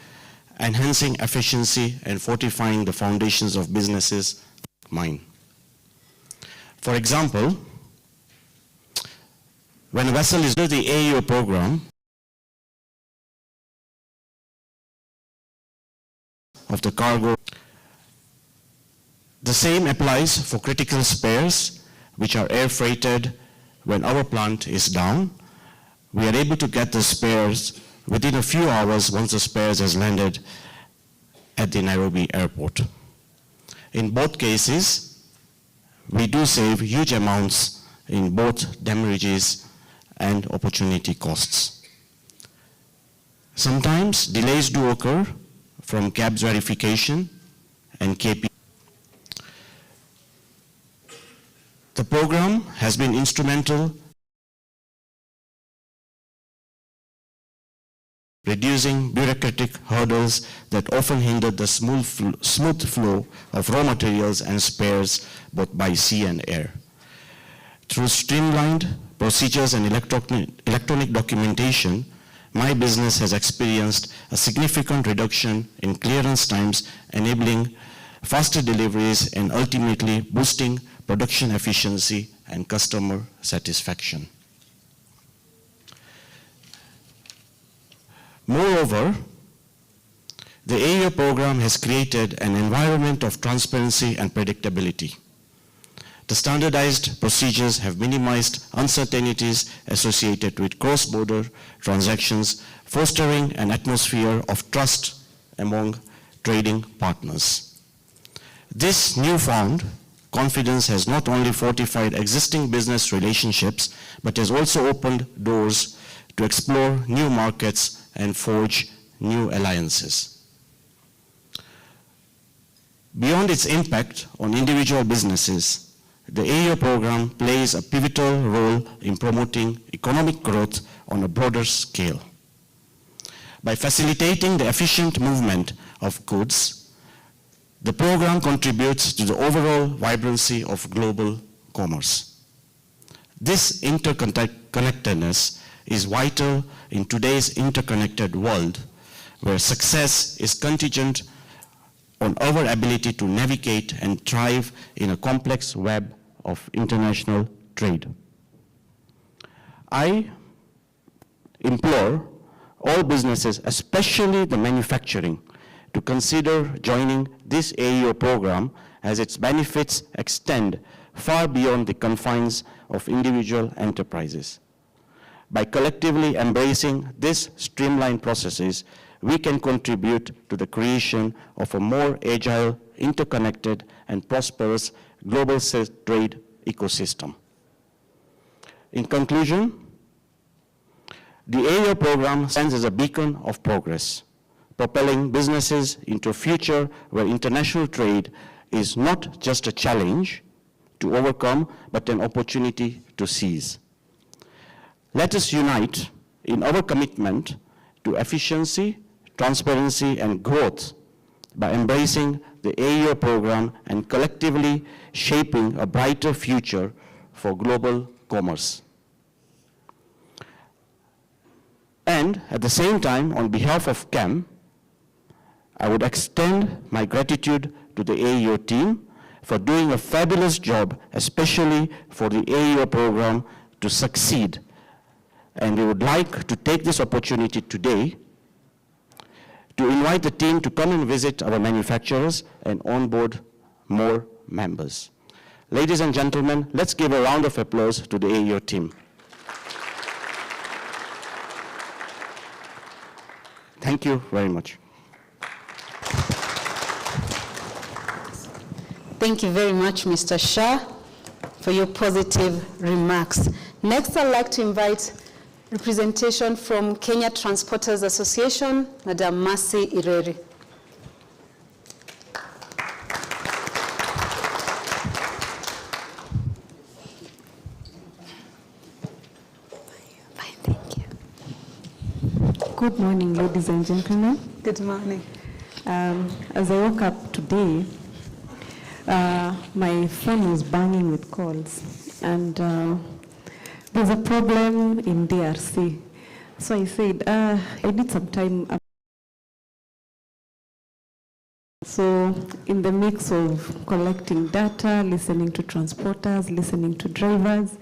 enhancing efficiency, and fortifying the foundations of businesses like mine. For example, when a vessel is under the AEO program of the cargo, the same applies for critical spares, which are air freighted when our plant is down. We are able to get the spares within a few hours once the spares has landed at the Nairobi airport. In both cases, we do save huge amounts in both damages and opportunity costs. Sometimes delays do occur from CAB's verification and KP. The program has been instrumental reducing bureaucratic hurdles that often hinder the smooth flow of raw materials and spares both by sea and air. Through streamlined procedures and electronic documentation, my business has experienced a significant reduction in clearance times, enabling faster deliveries and ultimately boosting production efficiency and customer satisfaction. Moreover, the AEO program has created an environment of transparency and predictability. The standardized procedures have minimized uncertainties associated with cross-border transactions, fostering an atmosphere of trust among trading partners. This newfound confidence has not only fortified existing business relationships, but has also opened doors to explore new markets and forge new alliances. Beyond its impact on individual businesses, the AEO program plays a pivotal role in promoting economic growth on a broader scale. By facilitating the efficient movement of goods, the program contributes to the overall vibrancy of global commerce. This interconnectedness is vital in today's interconnected world, where success is contingent on our ability to navigate and thrive in a complex web of international trade. I implore all businesses, especially the manufacturing, to consider joining this AEO program, as its benefits extend far beyond the confines of individual enterprises. By collectively embracing these streamlined processes, we can contribute to the creation of a more agile, interconnected, and prosperous global trade ecosystem. In conclusion, the AEO program stands as a beacon of progress, propelling businesses into a future where international trade is not just a challenge to overcome, but an opportunity to seize. Let us unite in our commitment to efficiency, transparency, and growth by embracing the AEO program and collectively shaping a brighter future for global commerce. And at the same time, on behalf of CAM, I would extend my gratitude to the AEO team for doing a fabulous job, especially for the AEO program to succeed And we would like to take this opportunity today to invite the team to come and visit our manufacturers and onboard more members. Ladies and gentlemen, let's give a round of applause to the AEO team. Thank you very much. Thank you very much, Mr. Shah, for your positive remarks. Next, I'd like to invite representation from Kenya Transporters Association, Madam Mercy Ireri. Fine, thank you. Good morning, ladies and gentlemen. Good morning. As I woke up today, my phone was banging with calls, and there's a problem in DRC. So I said, I need some time. So in the mix of collecting data, listening to transporters, listening to drivers,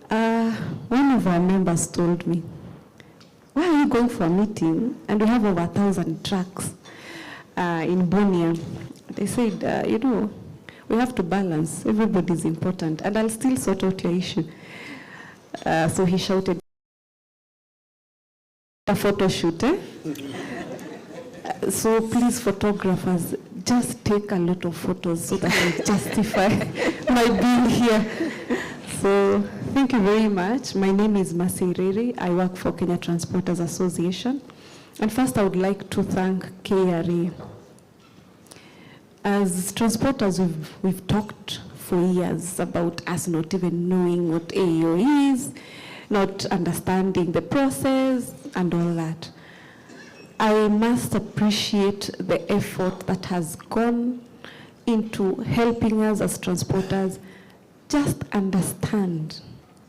one of our members told me, why are you going for a meeting and we have over 1,000 trucks in Bunia? They said, you know, we have to balance. Everybody's important, and I'll still sort out your issue. So he shouted, a photo shoot, eh? So please, photographers, just take a lot of photos so that I justify my being here. So thank you very much. My name is Mercy Ireri. I work for Kenya Transporters Association. And first, I would like to thank KRA. As transporters, we've talked for years about us not even knowing what AEO is, not understanding the process, and all that. I must appreciate the effort that has gone into helping us as transporters just understand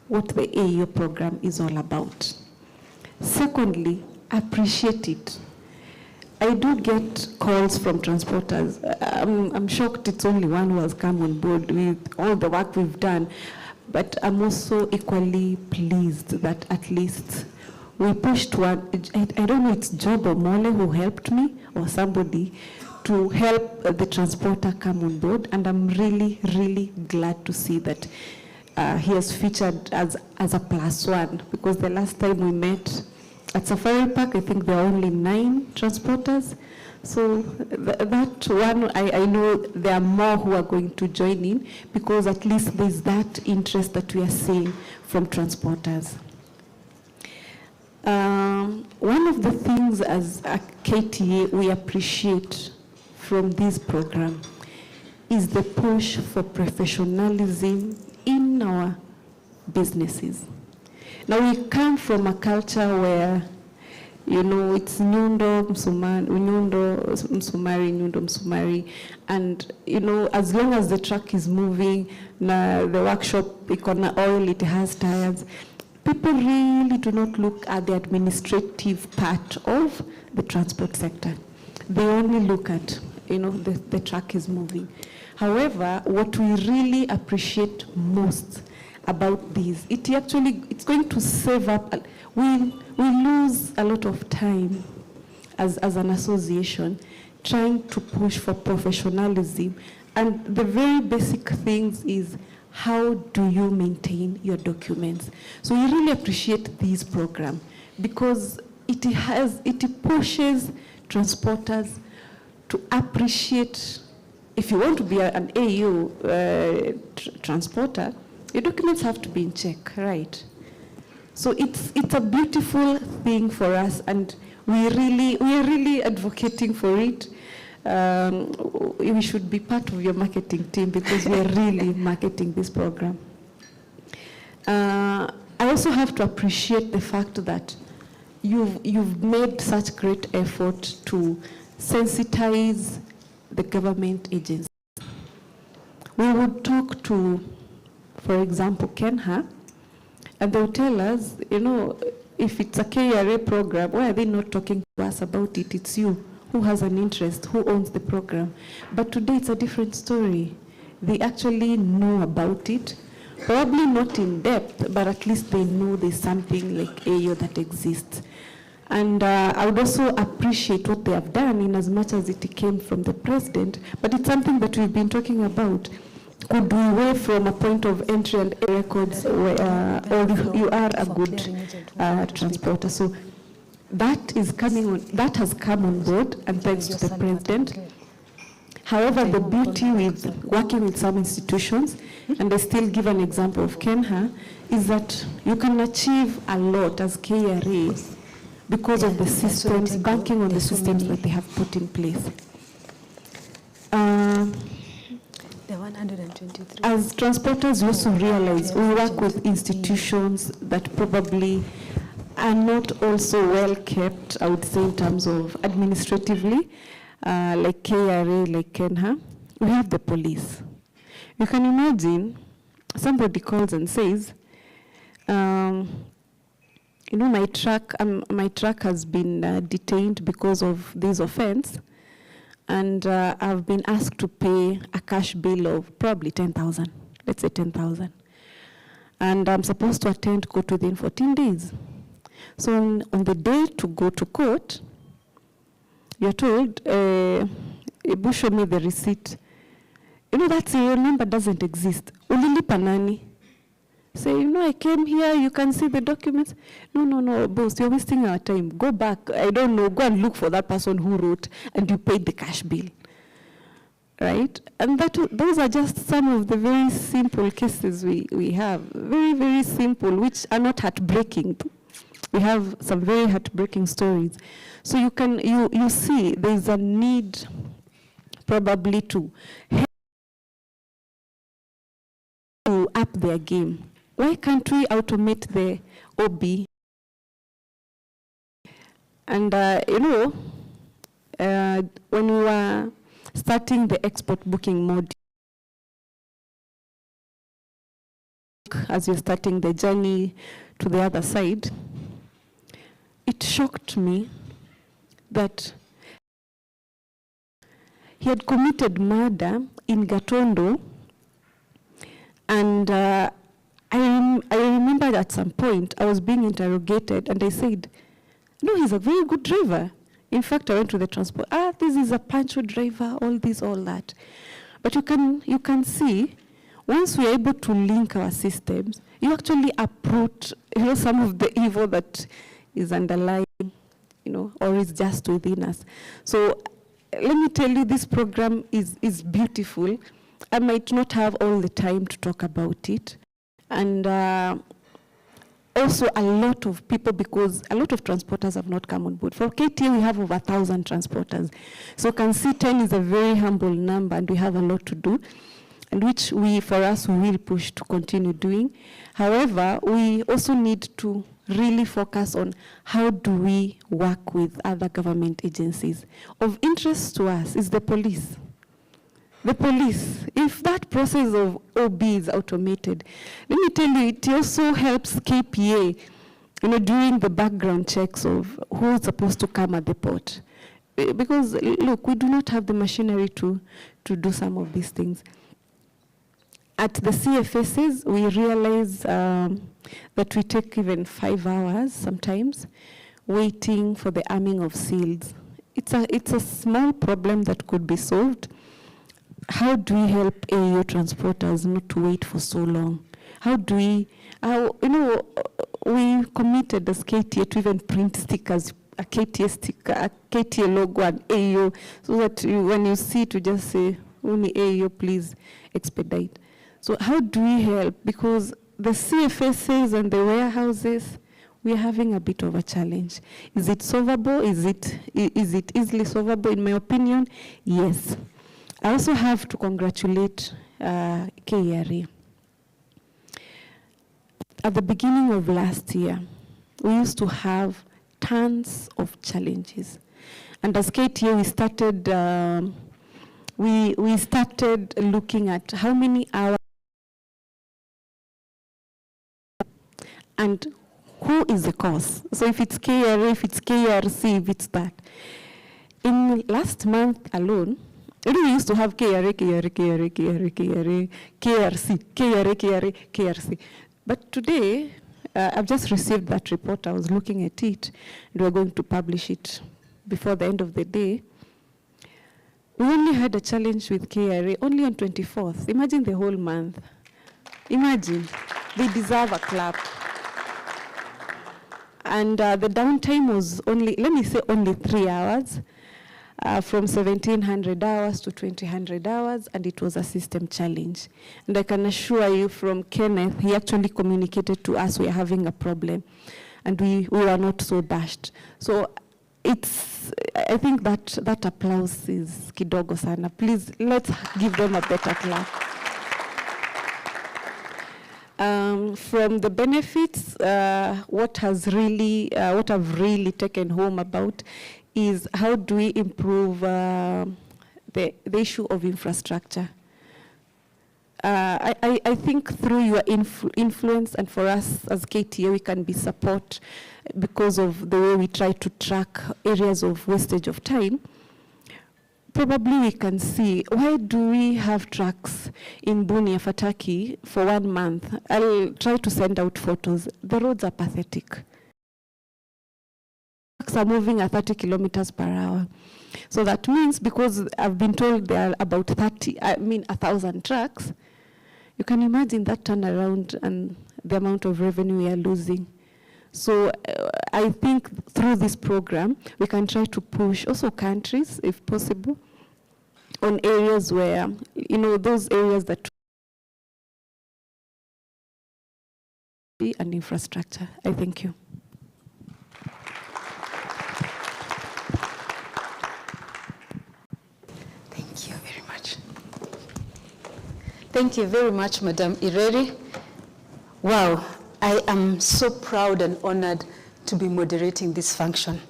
what the AEO program is all about. Secondly, appreciate it. I do get calls from transporters. I'm shocked it's only one who has come on board with all the work we've done, but I'm also equally pleased that at least we pushed one. I don't know, it's Job or Mole who helped me or somebody to help the transporter come on board, and I'm really, really glad to see that he has featured as a +1, because the last time we met at Safari Park, I think there are only 9 transporters. So that one, I know there are more who are going to join in, because at least there's that interest that we are seeing from transporters. One of the things as a KTA we appreciate from this program is the push for professionalism in our businesses. Now, we come from a culture where, you know, it's Nyundo, Msumari, and, you know, as long as the truck is moving, the workshop, ikona oil, it has tires, people really do not look at the administrative part of the transport sector. They only look at, you know, the truck is moving. However, what we really appreciate most about this, it's going to save up. We lose a lot of time as an association trying to push for professionalism, and the very basic things is, how do you maintain your documents? So we really appreciate this program because it pushes transporters to appreciate. If you want to be an AEO transporter, your documents have to be in check, right? So it's a beautiful thing for us, and we are really advocating for it. We should be part of your marketing team because we're really marketing this program. I also have to appreciate the fact that you've made such great effort to sensitize the government agencies. We would talk to, for example, Kenha, and they'll tell us, you know, if it's a KRA program, why are they not talking to us about it? It's you who has an interest, who owns the program. But today it's a different story. They actually know about it. Probably not in depth, but at least they know there's something like AEO that exists. And I would also appreciate what they have done in as much as it came from the president, but it's something that we've been talking about. Could we way from a point of entry and records where, or you are a good transporter? So that is coming on, that has come on board, and thanks to the president. However, the beauty with working with some institutions, and I still give an example of Kenha, is that you can achieve a lot as KRA because of the systems, banking on the systems that they have put in place. As transporters, we also realize we work with institutions that probably are not also well kept, I would say, in terms of administratively, like KRA, like Kenha. We have the police. You can imagine somebody calls and says, you know, my truck has been detained because of this offense, and I've been asked to pay a cash bill of probably 10,000, let's say 10,000. And I'm supposed to attend court within 14 days. So on the day to go to court, you're told, Ebu, show me the receipt. You know, that serial number doesn't exist. Ulilipa nani? Say, you know, I came here, you can see the documents. No, boss, you're wasting our time. Go back, I don't know, go and look for that person who wrote, and you paid the cash bill. Right? And those are just some of the very simple cases we have. Very, very simple, which are not heartbreaking. We have some very heartbreaking stories. So you see there's a need probably to up their game. Why can't we automate the OB? And you know, when we were starting the export booking module, as you're starting the journey to the other side, it shocked me that he had committed murder in Gatondo, and I remember at some point I was being interrogated, and I said, no, he's a very good driver. In fact, I went to the transport. This is a Pancho driver, all this, all that. But you can see, once we are able to link our systems, you actually uproot, you know, some of the evil that is underlying, you know, or is just within us. So let me tell you, this program is beautiful. I might not have all the time to talk about it. And also a lot of people, because a lot of transporters have not come on board. For KTA, we have over 1,000 transporters. So you can see 10 is a very humble number, and we have a lot to do, and which for us, we will push to continue doing. However, we also need to really focus on how do we work with other government agencies. Of interest to us is the police. The police, if that process of OB is automated, let me tell you, it also helps KPA, you know, doing the background checks of who's supposed to come at the port. Because, look, we do not have the machinery to do some of these things. At the CFSs, we realize that we take even 5 hours sometimes waiting for the arming of seals. It's a small problem that could be solved. How do we help AEO transporters not to wait for so long? How do we, you know, we committed as KTA to even print stickers, a KTA sticker, a KTA logo, and AEO, so that when you see to just say, only AEO, please expedite. So how do we help? Because the CFSs and the warehouses, we're having a bit of a challenge. Is it solvable? Is it easily solvable? In my opinion, yes. I also have to congratulate KRA. At the beginning of last year, we used to have tons of challenges. And as KTA, we started looking at how many hours and who is the cause. So if it's KRA, if it's KRC, if it's that. In last month alone, We used to have KRA, KRC. But today, I've just received that report. I was looking at it, and we're going to publish it before the end of the day. We only had a challenge with KRA only on 24th. Imagine the whole month. Imagine. They deserve a clap. And the downtime was only, let me say only 3 hours. From 1,700 hours to 2,000 hours, and it was a system challenge. And I can assure you from Kenneth, he actually communicated to us we are having a problem, and we were not so dashed. So I think that applause is kidogo sana. Please, let's give them a better clap. From the benefits, what I've really taken home about is how do we improve the issue of infrastructure. I think through your influence, and for us as KTA, we can be support because of the way we try to track areas of wastage of time. Probably we can see, why do we have trucks in Bunia, Fataki for 1 month? I'll try to send out photos. The roads are pathetic. Trucks are moving at 30 kilometers per hour. So that means, because I've been told there are about 1,000 trucks, you can imagine that turnaround and the amount of revenue we are losing. So I think through this program, we can try to push also countries, if possible, on areas where, those areas that and infrastructure. I thank you. Thank you very much. Thank you very much, Madam Ireri. Wow, I am so proud and honored to be moderating this function.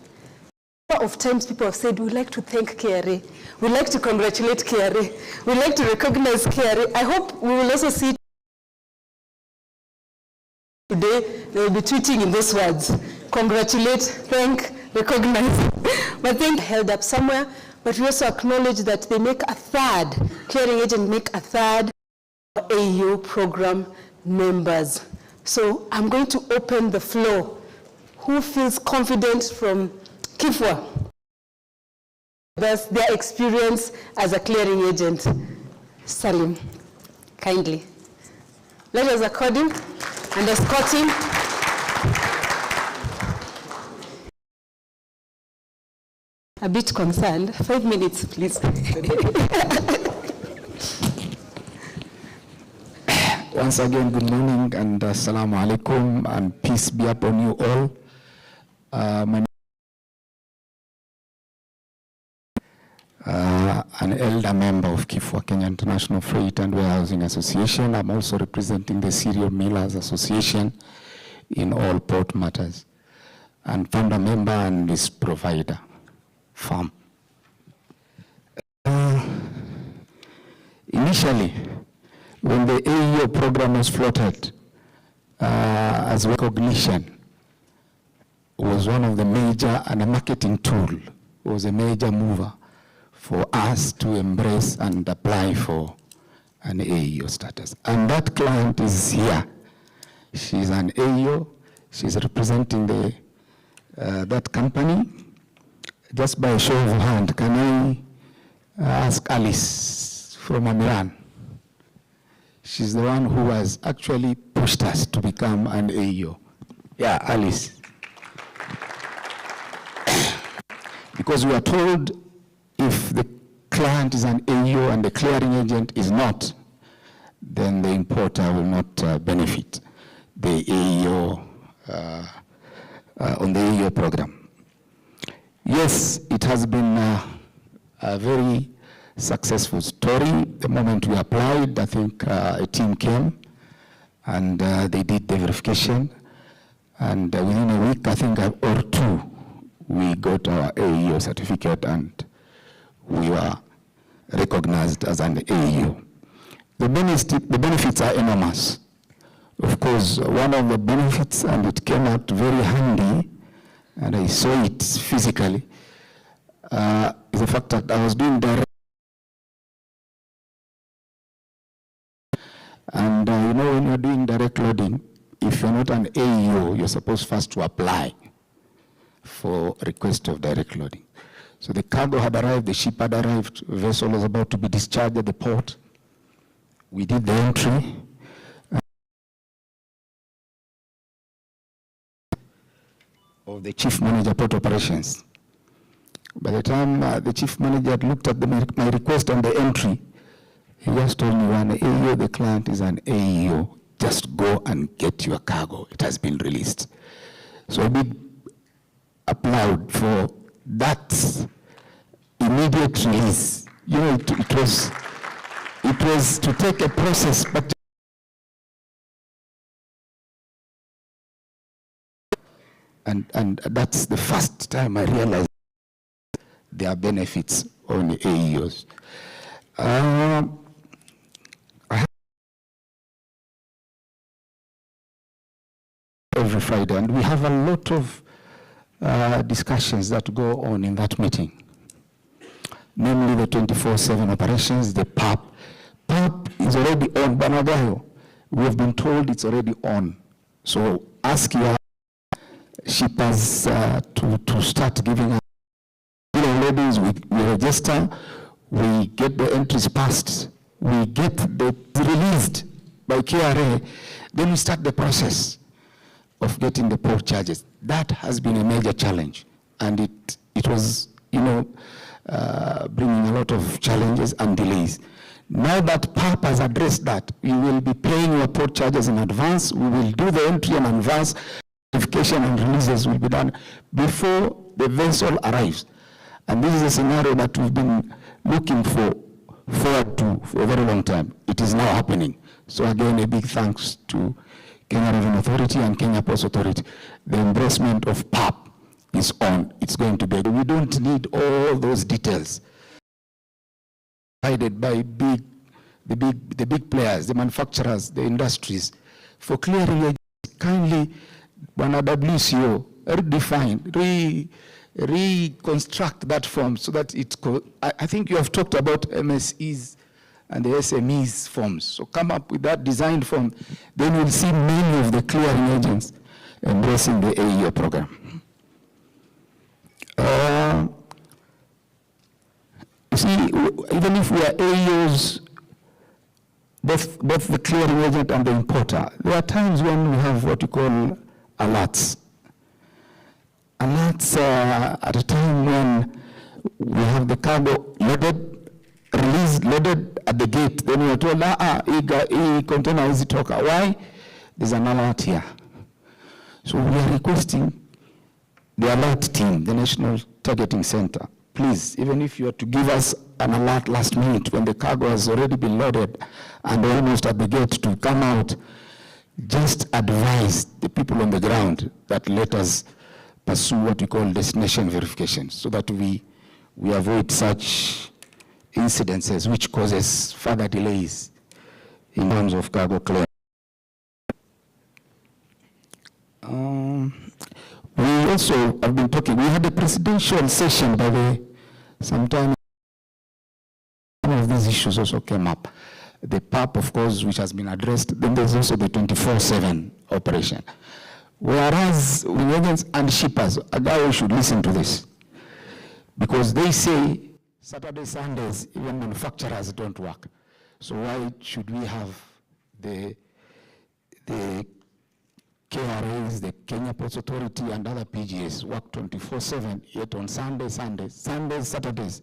A lot of times people have said, we'd like to thank KRA, we'd like to congratulate KRA, we'd like to recognize KRA. I hope we will also see today, they will be tweeting in those words. Congratulate, thank, recognize. But thank held up somewhere, but we also acknowledge that they make a third, clearing agent make a third AEO program members. So I'm going to open the floor. Who feels confident from Kifwa? That's their experience as a clearing agent. Salim, kindly. Let us accord him and escort him. A bit concerned. 5 minutes, please. Once again, good morning and assalamu alaikum, and peace be upon you all. My an elder member of KIFWA, Kenya International Freight and Warehousing Association. I'm also representing the Cereal Millers Association in all port matters, and founder member and list provider, farm. Initially, when the AEO program was floated as recognition, was one of the major, and a marketing tool, was a major mover for us to embrace and apply for an AEO status. And that client is here. She's an AEO. She's representing that company. Just by a show of hand, can I ask Alice from Amiran? She's the one who has actually pushed us to become an AEO. Yeah, Alice. Because we are told if the client is an AEO and the clearing agent is not, then the importer will not benefit the AEO on the AEO program. Yes, it has been a very successful story. The moment we applied, I think a team came and they did the verification, and within a week, I think, or two, we got our AEO certificate and we were recognized as an AEO. The benefits are enormous. Of course, one of the benefits, and it came out very handy, and I saw it physically, is the fact that I was doing direct And you know, when you're doing direct loading, if you're not an AEO, you're supposed first to apply for request of direct loading. So the cargo had arrived, the ship had arrived, vessel was about to be discharged at the port. We did the entry. Of the chief manager port operations. By the time the chief manager had looked at my request on the entry, he just told me, when AEO, the client is an AEO, just go and get your cargo. It has been released. So I did applaud for that immediate release. You know, it was to take a process, but and that's the first time I realized there are benefits on the AEOs. Every Friday, and we have a lot of discussions that go on in that meeting, namely the 24/7 operations, the PAP. PAP is already on Banagayo. We have been told it's already on. So ask your shippers to start giving us ladies. We register, we get the entries passed, we get the released by KRA, then we start the process of getting the port charges. That has been a major challenge, and it was, you know, bringing a lot of challenges and delays. Now that PAP has addressed that, we will be paying your port charges in advance. We will do the entry in advance. Verification and releases will be done before the vessel arrives. And this is a scenario that we've been looking forward to for a very long time. It is now happening. So again, a big thanks to Kenya Revenue Authority and Kenya Ports Authority. The embracement of PAP is on. It's going to be. We don't need all those details provided by the big players, the manufacturers, the industries. For clearing, kindly, when a WCO, redefine, reconstruct that form so that I think you have talked about MSEs and the SMEs forms. So come up with that designed form. Then you'll see many of the clearing agents embracing the AEO program. You see, even if we are AEOs, both the clearing agent and the importer, there are times when we have what you call alerts. Alerts at a time when we have the cargo loaded, released, loaded at the gate. Then we are told, container is toka. Why? There's an alert here. So we are requesting the alert team, the National Targeting Center, please, even if you are to give us an alert last minute when the cargo has already been loaded and almost at the gate to come out, just advise the people on the ground that let us pursue what we call destination verification so that we avoid such incidences which causes further delays in terms of cargo clearance. We also have been talking, we had a presidential session by the way, sometime some of these issues also came up. The PAP, of course, which has been addressed, then there's also the 24/7 operation. Whereas with agents and shippers, AGAO should listen to this. Because they say Saturday, Sundays, even manufacturers don't work. So why should we have the KRAs, the Kenya Ports Authority and other PGAs work 24/7, yet on Sundays, Saturdays,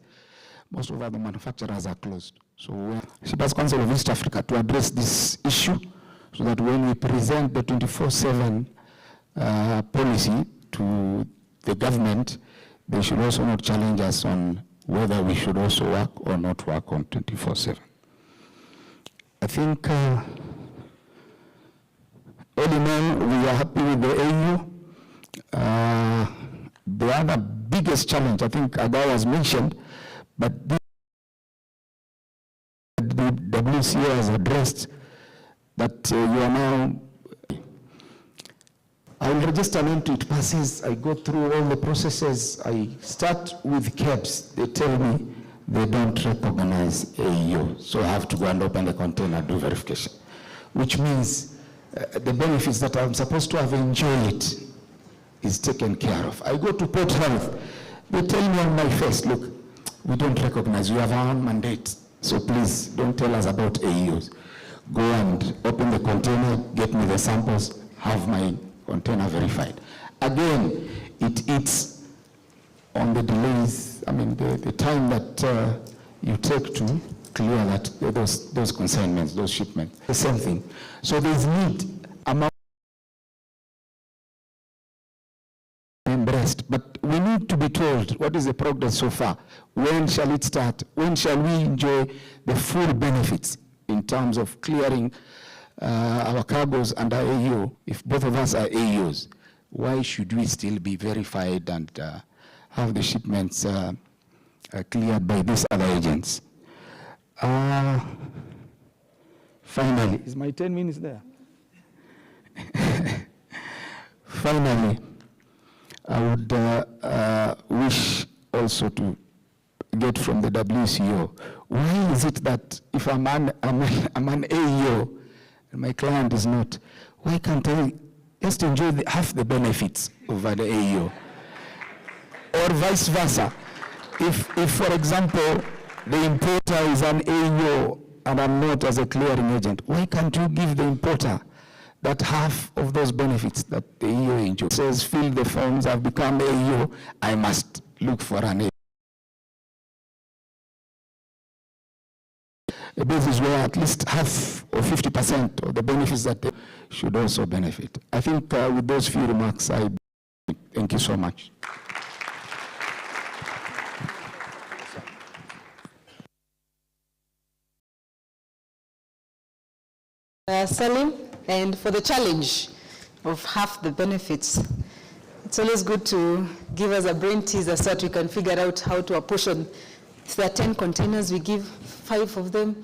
most of the manufacturers are closed. So Shippers Council of East Africa to address this issue so that when we present the 24/7 policy to the government, they should also not challenge us on whether we should also work or not work on 24/7. I think all in all, we are happy with the AEO. The other biggest challenge, I think Agao has mentioned, but the WCO has addressed that you are now, I will register an entry, it passes, I go through all the processes, I start with KEBS, they tell me they don't recognize AEO, so I have to go and open the container, do verification. which means the benefits that I'm supposed to have enjoyed is taken care of. I go to Port Health, they tell me on my face, look, we don't recognize, we have our own mandate, so please don't tell us about AEOs. Go and open the container, get me the samples, have my container verified. Again, it eats on the delays, I mean, the time that you take to clear that those consignments, those shipments, the same thing. So there's need among embraced, but we need to be told what is the progress so far. When shall it start? When shall we enjoy the full benefits in terms of clearing our cargoes under AEO? If both of us are AEOs, why should we still be verified and have the shipments cleared by these other agents? Finally, is my 10 minutes there? Finally, I would wish also to get from the WCO, why is it that if I'm an AEO and my client is not, why can't I just enjoy half the benefits of the AEO? Or vice versa. If for example, the importer is an AEO and I'm not as a clearing agent, why can't you give the importer that half of those benefits that the AEO enjoys? It says, fill the forms, I've become AEO, I must look for an AEO. A basis where at least half or 50% of the benefits that they should also benefit. I think with those few remarks, I thank you so much. Salim, and for the challenge of half the benefits, it's always good to give us a brain teaser so that we can figure out how to apportion. If there are 10 containers, we give 5 of them,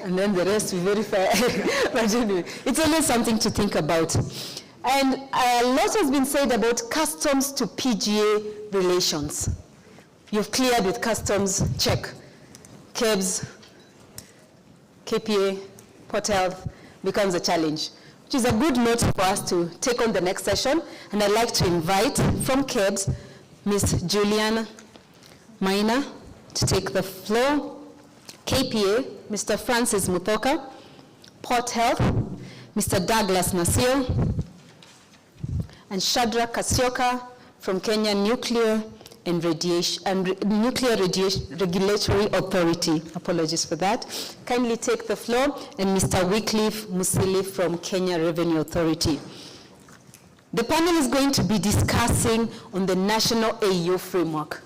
and then the rest we verify. But anyway, it's always something to think about. And a lot has been said about customs to PGA relations. You've cleared with customs, check. KEBS, KPA, Port Health becomes a challenge, which is a good note for us to take on the next session. And I'd like to invite from KEBS, Ms. Juliana Maina to take the floor. KPA, Mr. Francis Muthoka. Port Health, Mr. Douglas Nasir. And Shadrach Kasioka from Kenya Nuclear and Nuclear Regulatory Authority. Apologies for that. Kindly take the floor, and Mr. Wycliffe Musili from Kenya Revenue Authority. The panel is going to be discussing on the national AEO framework.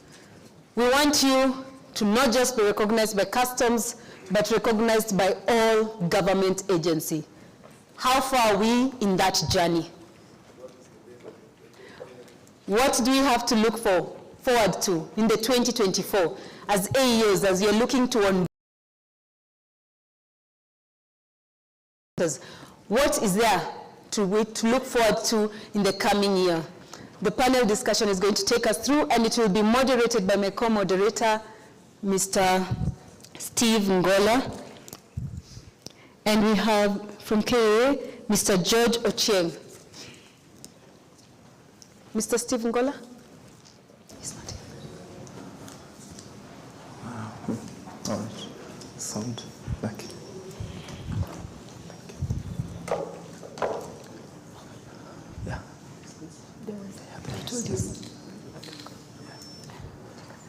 We want you to not just be recognized by customs, but recognized by all government agencies. How far are we in that journey? What do we have to look forward to in the 2024 as AEOs, as you're looking to on? What is there to look forward to in the coming year? The panel discussion is going to take us through, and it will be moderated by my co-moderator, Mr. Steve Ngola. And we have from KA, Mr. George Ochieng. Mr. Steve Ngola? He's not here. All right. Sound back. Yeah. I told you. Yeah. I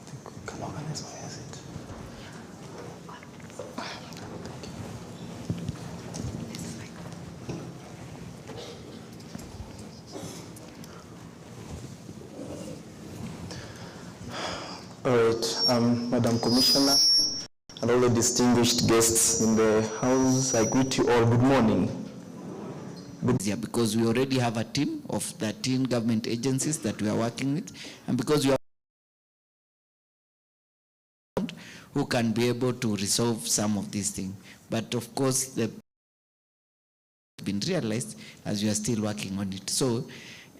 think we can organize or is it? All right, Madam Commissioner, and all the distinguished guests in the house, I greet you all. Good morning. Because we already have a team of 13 government agencies that we are working with, and because we are who can be able to resolve some of these things. But of course, they've been realized as we are still working on it. So,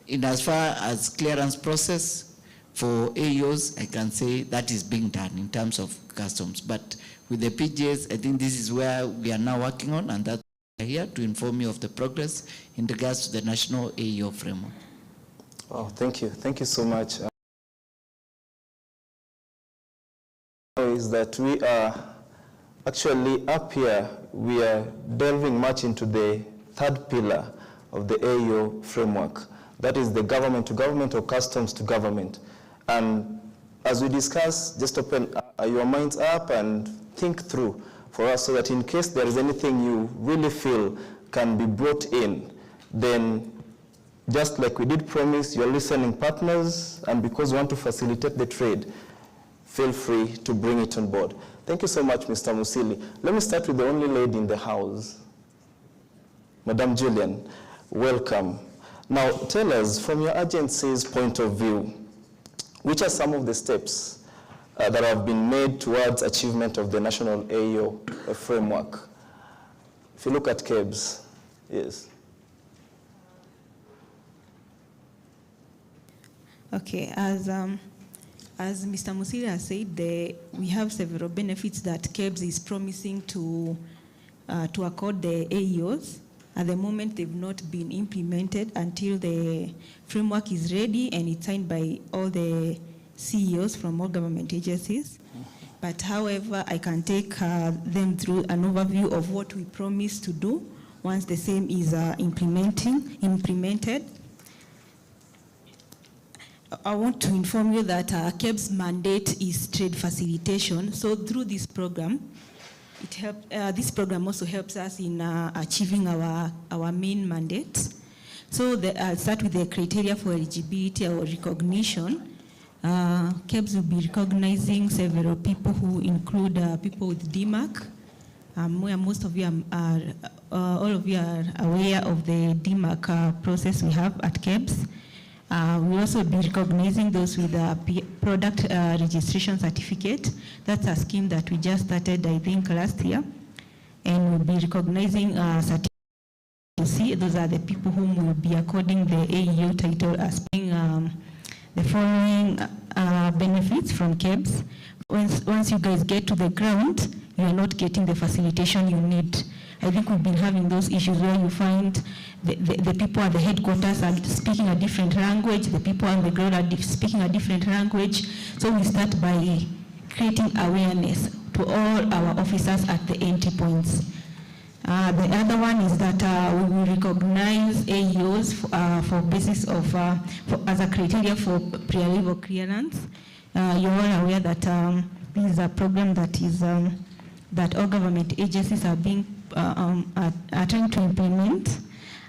in as far as clearance process, for AEOs, I can say that is being done in terms of customs. But with the PGAs, I think this is where we are now working on, and that here to inform you of the progress in regards to the national AEO framework. Oh, thank you. Thank you so much. Is that we are actually up here, we are delving much into the third pillar of the AEO framework. That is the government to government or customs to government. And as we discuss, just open your minds up and think through for us so that in case there is anything you really feel can be brought in, then just like we did promise your listening partners, and because we want to facilitate the trade, feel free to bring it on board. Thank you so much, Mr. Musili. Let me start with the only lady in the house, Madam Julian. Welcome. Now, tell us, from your agency's point of view, which are some of the steps that have been made towards achievement of the national AEO framework? If you look at KEBS, yes. Okay, as Mr. Musili has said, we have several benefits that KEBS is promising to accord the AEOs. At the moment, they've not been implemented until the framework is ready and it's signed by all the CEOs from all government agencies. But however, I can take them through an overview of what we promise to do once the same is implemented. I want to inform you that KEBS mandate is trade facilitation. So through this program, this program also helps us in achieving our main mandate. So I'll start with the criteria for eligibility or recognition. KEBS will be recognizing several people who include people with DMARC. Where most of you are, all of you are aware of the DMARC process we have at KEBS. We'll also be recognizing those with a product registration certificate. That's a scheme that we just started, I think, last year. And we'll be recognizing certificates. Those are the people whom will be according the AEO title as being the following benefits from KEBS. Once you guys get to the ground, you are not getting the facilitation you need. I think we've been having those issues where you find the people at the headquarters are speaking a different language, the people on the ground are speaking a different language. So we start by creating awareness to all our officers at the entry points. The other one is that we will recognize AEOs for basis of, as a criteria for pre-arrival clearance. You're all aware that this is a program that is that all government agencies are being are trying to implement.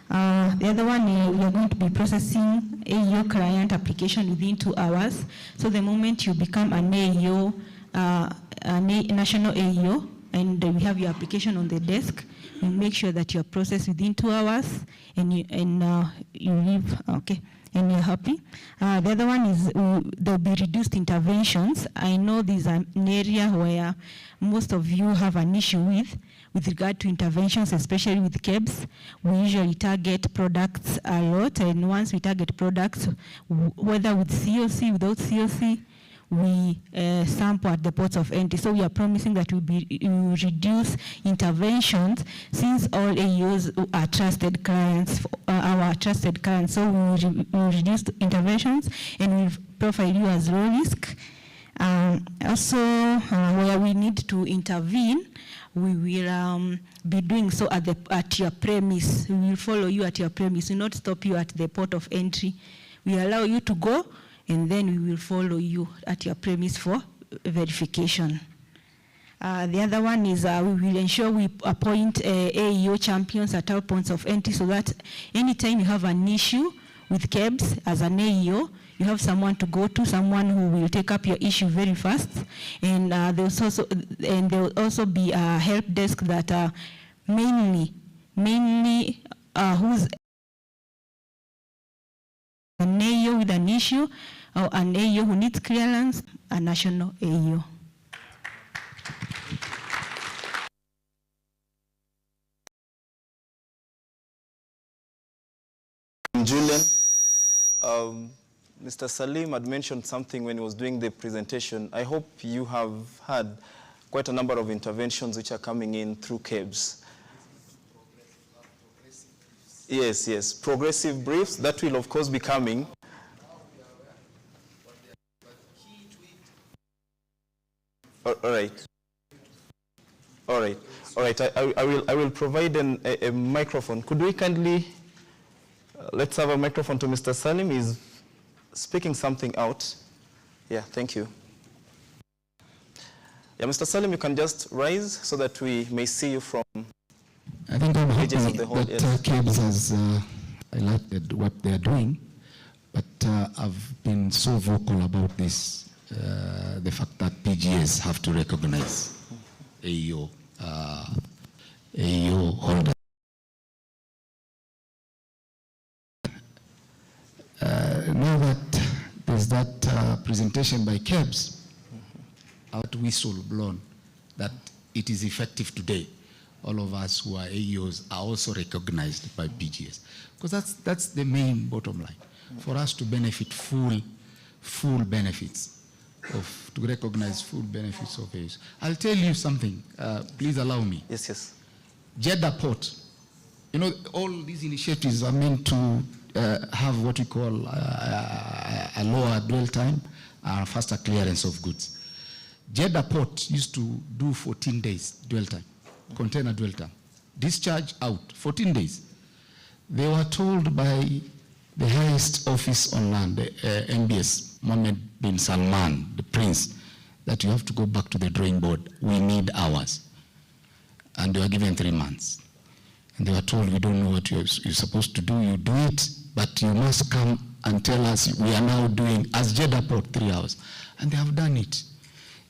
The other one, we are going to be processing AEO client application within 2 hours. So the moment you become an AEO, national AEO, and we have your application on the desk, we make sure that you are processed within 2 hours, and you leave, okay, and you're happy. The other one is there'll be reduced interventions. I know this is an area where most of you have an issue with regard to interventions, especially with KEBS. We usually target products a lot, and once we target products, whether with COC, without COC, we sample at the ports of entry. So we are promising that we will reduce interventions, since all AEOs are trusted clients, our trusted clients. So we will reduce interventions and we will profile you as low risk. Also, where we need to intervene, we will be doing so at your premise. We will follow you at your premise. We will not stop you at the port of entry. We allow you to go, and then we will follow you at your premise for verification. The other one is we will ensure we appoint AEO champions at all points of entry, so that anytime you have an issue with KEBS as an AEO, you have someone to go to, someone who will take up your issue very fast. And there will also be a help desk that mainly who's an AEO with an issue, or an AEO who needs clearance, a national AEO. Julian, Mr. Salim had mentioned something when he was doing the presentation. I hope you have had quite a number of interventions which are coming in through KEBS. Yes. Progressive briefs, that will of course be coming. All right. I will provide a microphone. Could we kindly, let's have a microphone to Mr. Salim. He's speaking something out. Yeah, thank you. Yeah, Mr. Salim, you can just rise so that we may see you from I think I'm happy of the hall. that KEBS has highlighted what they're doing, but I've been so vocal about this, the fact that PGAs have to recognize AEO holders. Now that there's that presentation by KEBS, out whistle blown that it is effective today. All of us who are AEOs are also recognized by PGAs, because that's the main bottom line, for us to benefit full benefits to recognize full benefits of AEOs. I'll tell you something. Please allow me. Yes. Jeddah Port. You know, all these initiatives are meant to have what we call a lower dwell time, faster clearance of goods. Jeddah Port used to do 14 days dwell time, container dwell time. Discharge out, 14 days. They were told by the highest office on land, MBS, Mohammed bin Salman, the prince, that you have to go back to the drawing board. We need hours. And they were given 3 months. And they were told, we don't know what you're supposed to do. You do it, but you must come and tell us we are now doing, as Jeddah Port, 3 hours. And they have done it.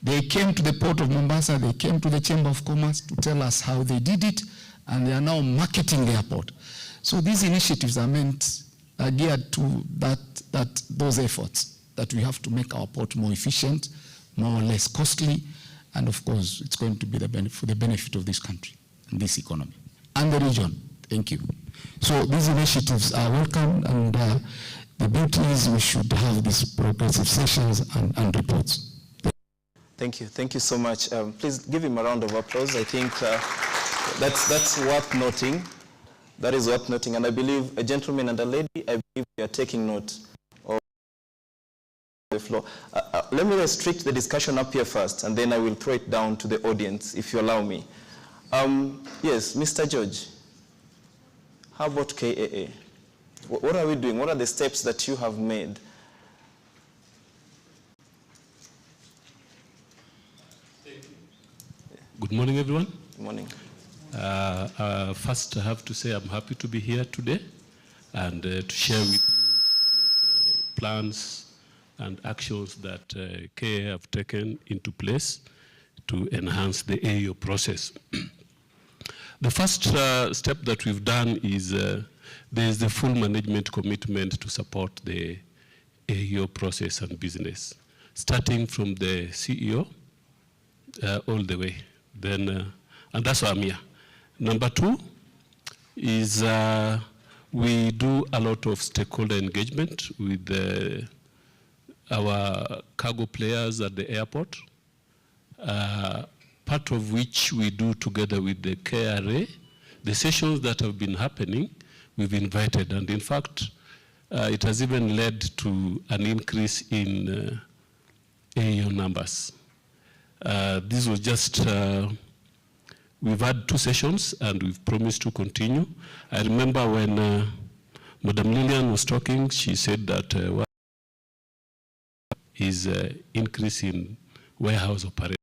They came to the port of Mombasa, they came to the Chamber of Commerce to tell us how they did it, and they are now marketing the airport. So these initiatives are geared to those efforts, that we have to make our port more efficient, more or less costly, and of course, it's going to be for the benefit of this country and this economy and the region. Thank you. So these initiatives are welcome, and the beauty is we should have these progressive sessions and reports. Thank you so much. Please give him a round of applause. I think that's worth noting. That is worth noting, and I believe a gentleman and a lady, I believe you are taking note of the floor. Let me restrict the discussion up here first, and then I will throw it down to the audience, if you allow me. Yes, Mr. George, how about KAA? What are we doing? What are the steps that you have made? Good morning, everyone. Good morning. First, I have to say I'm happy to be here today and to share with you some of the plans and actions that KA have taken into place to enhance the AEO process. The first step that we've done is there is the full management commitment to support the AEO process and business, starting from the CEO all the way. Then, and that's why I'm here. Number 2 is we do a lot of stakeholder engagement with our cargo players at the airport, part of which we do together with the KRA. The sessions that have been happening, we've invited, and in fact, it has even led to an increase in AEO numbers. This was just, we've had 2 sessions and we've promised to continue. I remember when Madam Lillian was talking, she said that is increase in warehouse operation.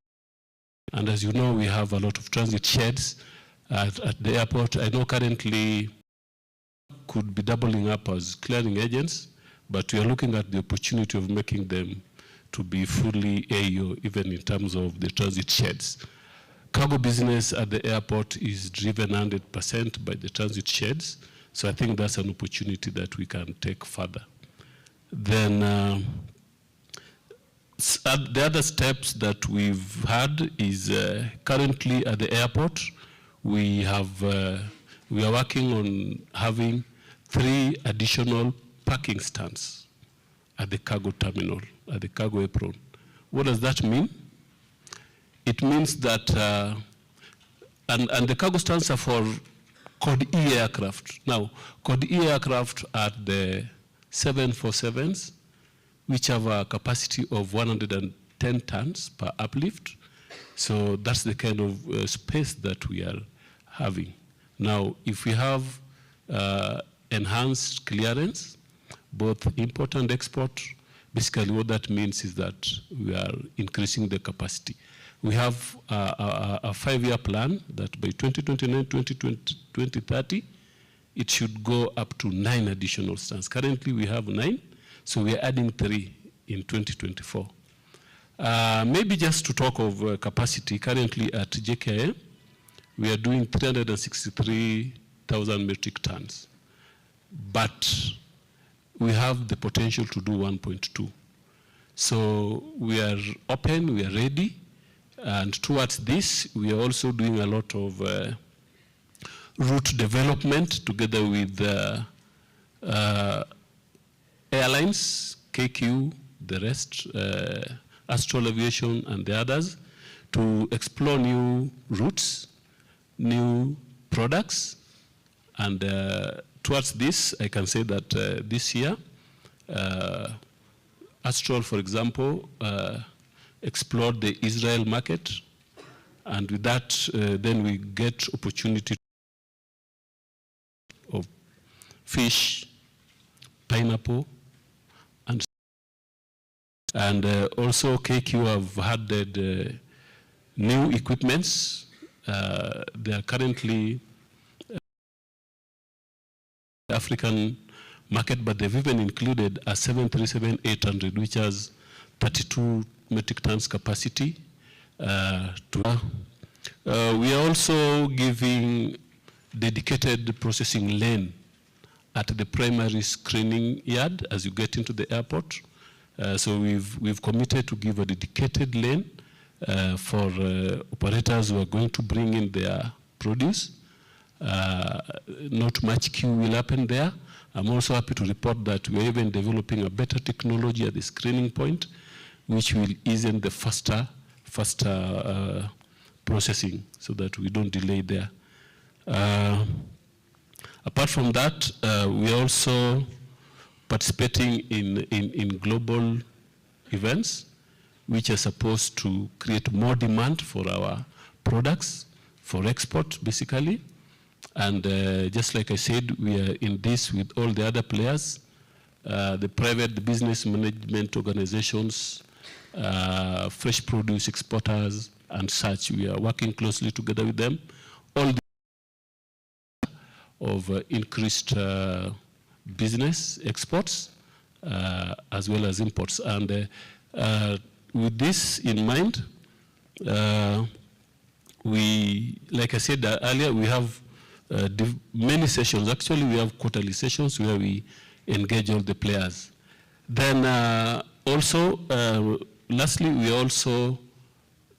And as you know, we have a lot of transit sheds at the airport. I know currently could be doubling up as clearing agents, but we are looking at the opportunity of making them to be fully AEO, even in terms of the transit sheds. Cargo business at the airport is driven 100% by the transit sheds, so I think that's an opportunity that we can take further. Then the other steps that we've had is currently at the airport, we are working on having 3 additional parking stands at the cargo terminal, at the cargo apron. What does that mean? It means that, and the cargo stands are for Code E aircraft. Now, Code E aircraft are the 747s, which have a capacity of 110 tons per uplift. So that's the kind of space that we are having. Now, if we have enhanced clearance, both import and export, basically what that means is that we are increasing the capacity. We have a 5-year plan that by 2029, 2030, it should go up to 9 additional stands. Currently we have 9, so we are adding 3 in 2024. Maybe just to talk of capacity, currently at JKIA, we are doing 363,000 metric tons. But we have the potential to do 1.2. So we are open, we are ready, and towards this, we are also doing a lot of route development together with airlines, KQ, the rest, Astral Aviation and the others, to explore new routes, new products, and towards this, I can say that this year, Astral, for example, explored the Israel market, and with that, then we get opportunity of fish, pineapple, and also KQ have added new equipments. They are currently African market, but they've even included a 737-800, which has 32 metric tons capacity. We are also giving dedicated processing lane at the primary screening yard as you get into the airport. So we've committed to give a dedicated lane for operators who are going to bring in their produce. Not much queue will happen there. I'm also happy to report that we're even developing a better technology at the screening point, which will ease in the faster processing so that we don't delay there. Apart from that, we are also participating in global events, which are supposed to create more demand for our products, for export, basically. And just like I said, we are in this with all the other players, the private, the business management organizations, fresh produce exporters, and such. We are working closely together with them. All the of increased business exports as well as imports. And with this in mind, we, like I said earlier, we have many sessions. Actually, we have quarterly sessions where we engage all the players. Then also, lastly, we are also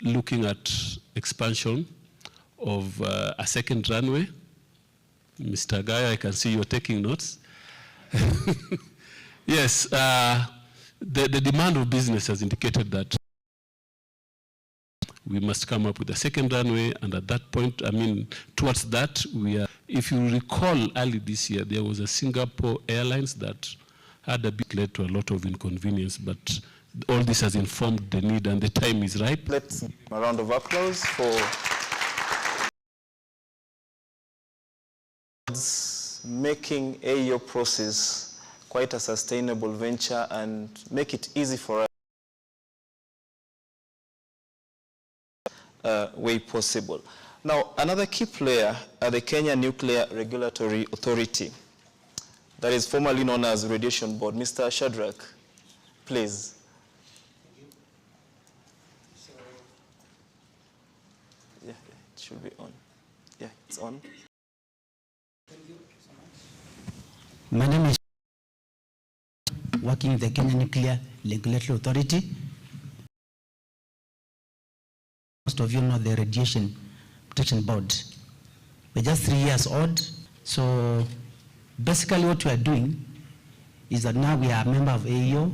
looking at expansion of a second runway. Mr. Guy, I can see you're taking notes. Yes, the demand of business has indicated that we must come up with a second runway, and at that point, I mean, towards that, we are, if you recall early this year, there was a Singapore Airlines that had a bit led to a lot of inconvenience, but all this has informed the need and the time is ripe. Let's give a round of applause for making AEO process quite a sustainable venture and make it easy for us way possible. Now, another key player are the Kenya Nuclear Regulatory Authority, that is formerly known as Radiation Board. Mr. Shadrach, please. Yeah, it should be on. Yeah, it's on. My name is working with the Kenya Nuclear Regulatory Authority. Most of you know the Radiation Protection Board. We're just 3 years old. So basically what we are doing is that now we are a member of AEO.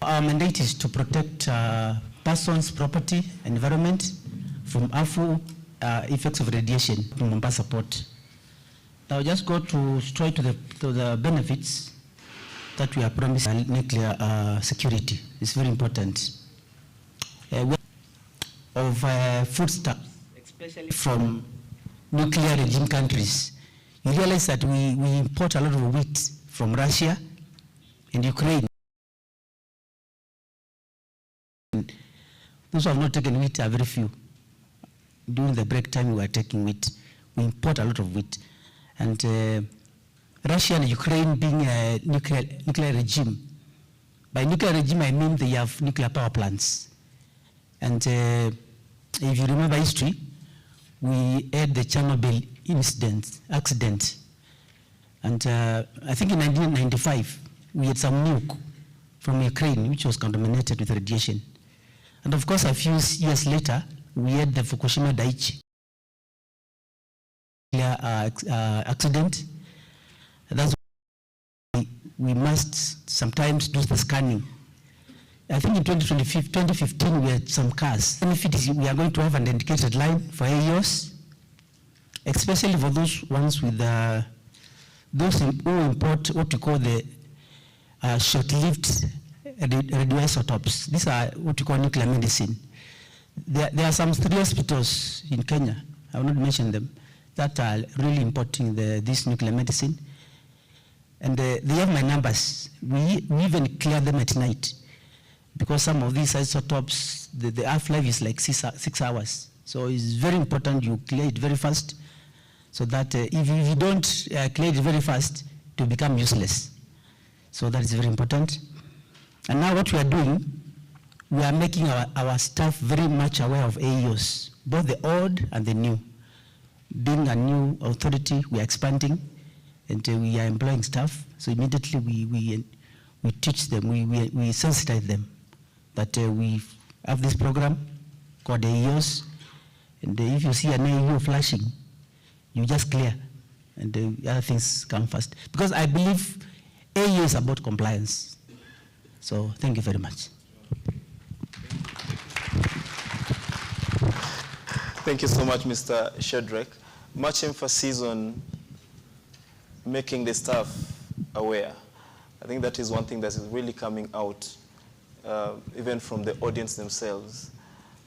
Our mandate is to protect persons, property, environment from harmful effects of radiation from Mombasa Port. I'll just go straight to the benefits that we are promising. Nuclear security is very important. Of foodstuffs, especially from nuclear regime countries. You realize that we import a lot of wheat from Russia and Ukraine. Those who have not taken wheat are very few. During the break time, we were taking wheat. We import a lot of wheat. And Russia and Ukraine being a nuclear regime. By nuclear regime, I mean they have nuclear power plants. And if you remember history, we had the Chernobyl accident. And I think in 1995, we had some nuke from Ukraine, which was contaminated with radiation. And of course, a few years later, we had the Fukushima Daiichi accident. That's why we must sometimes do the scanning. I think in 2015, we had some cars. The benefit is we are going to have an dedicated line for AEOs, especially for those ones with those who import what we call the short-lived radioisotopes. These are what we call nuclear medicine. There are some 3 hospitals in Kenya, I will not mention them, that are really importing this nuclear medicine. And they have my numbers. We even clear them at night, because some of these isotopes, the half-life is like 6 hours. So it's very important you clear it very fast, so that if you don't clear it very fast, it will become useless. So that is very important. And now what we are doing, we are making our staff very much aware of AEOs, both the old and the new. Being a new authority, we are expanding, and we are employing staff. So immediately we teach them, we sensitize them that we have this program called AEOs, and if you see an AEO flashing, you just clear, and the other things come first. Because I believe AEO is about compliance. So thank you very much. Thank you so much, Mr. Shedrack. Much emphasis on making the staff aware. I think that is one thing that is really coming out, even from the audience themselves,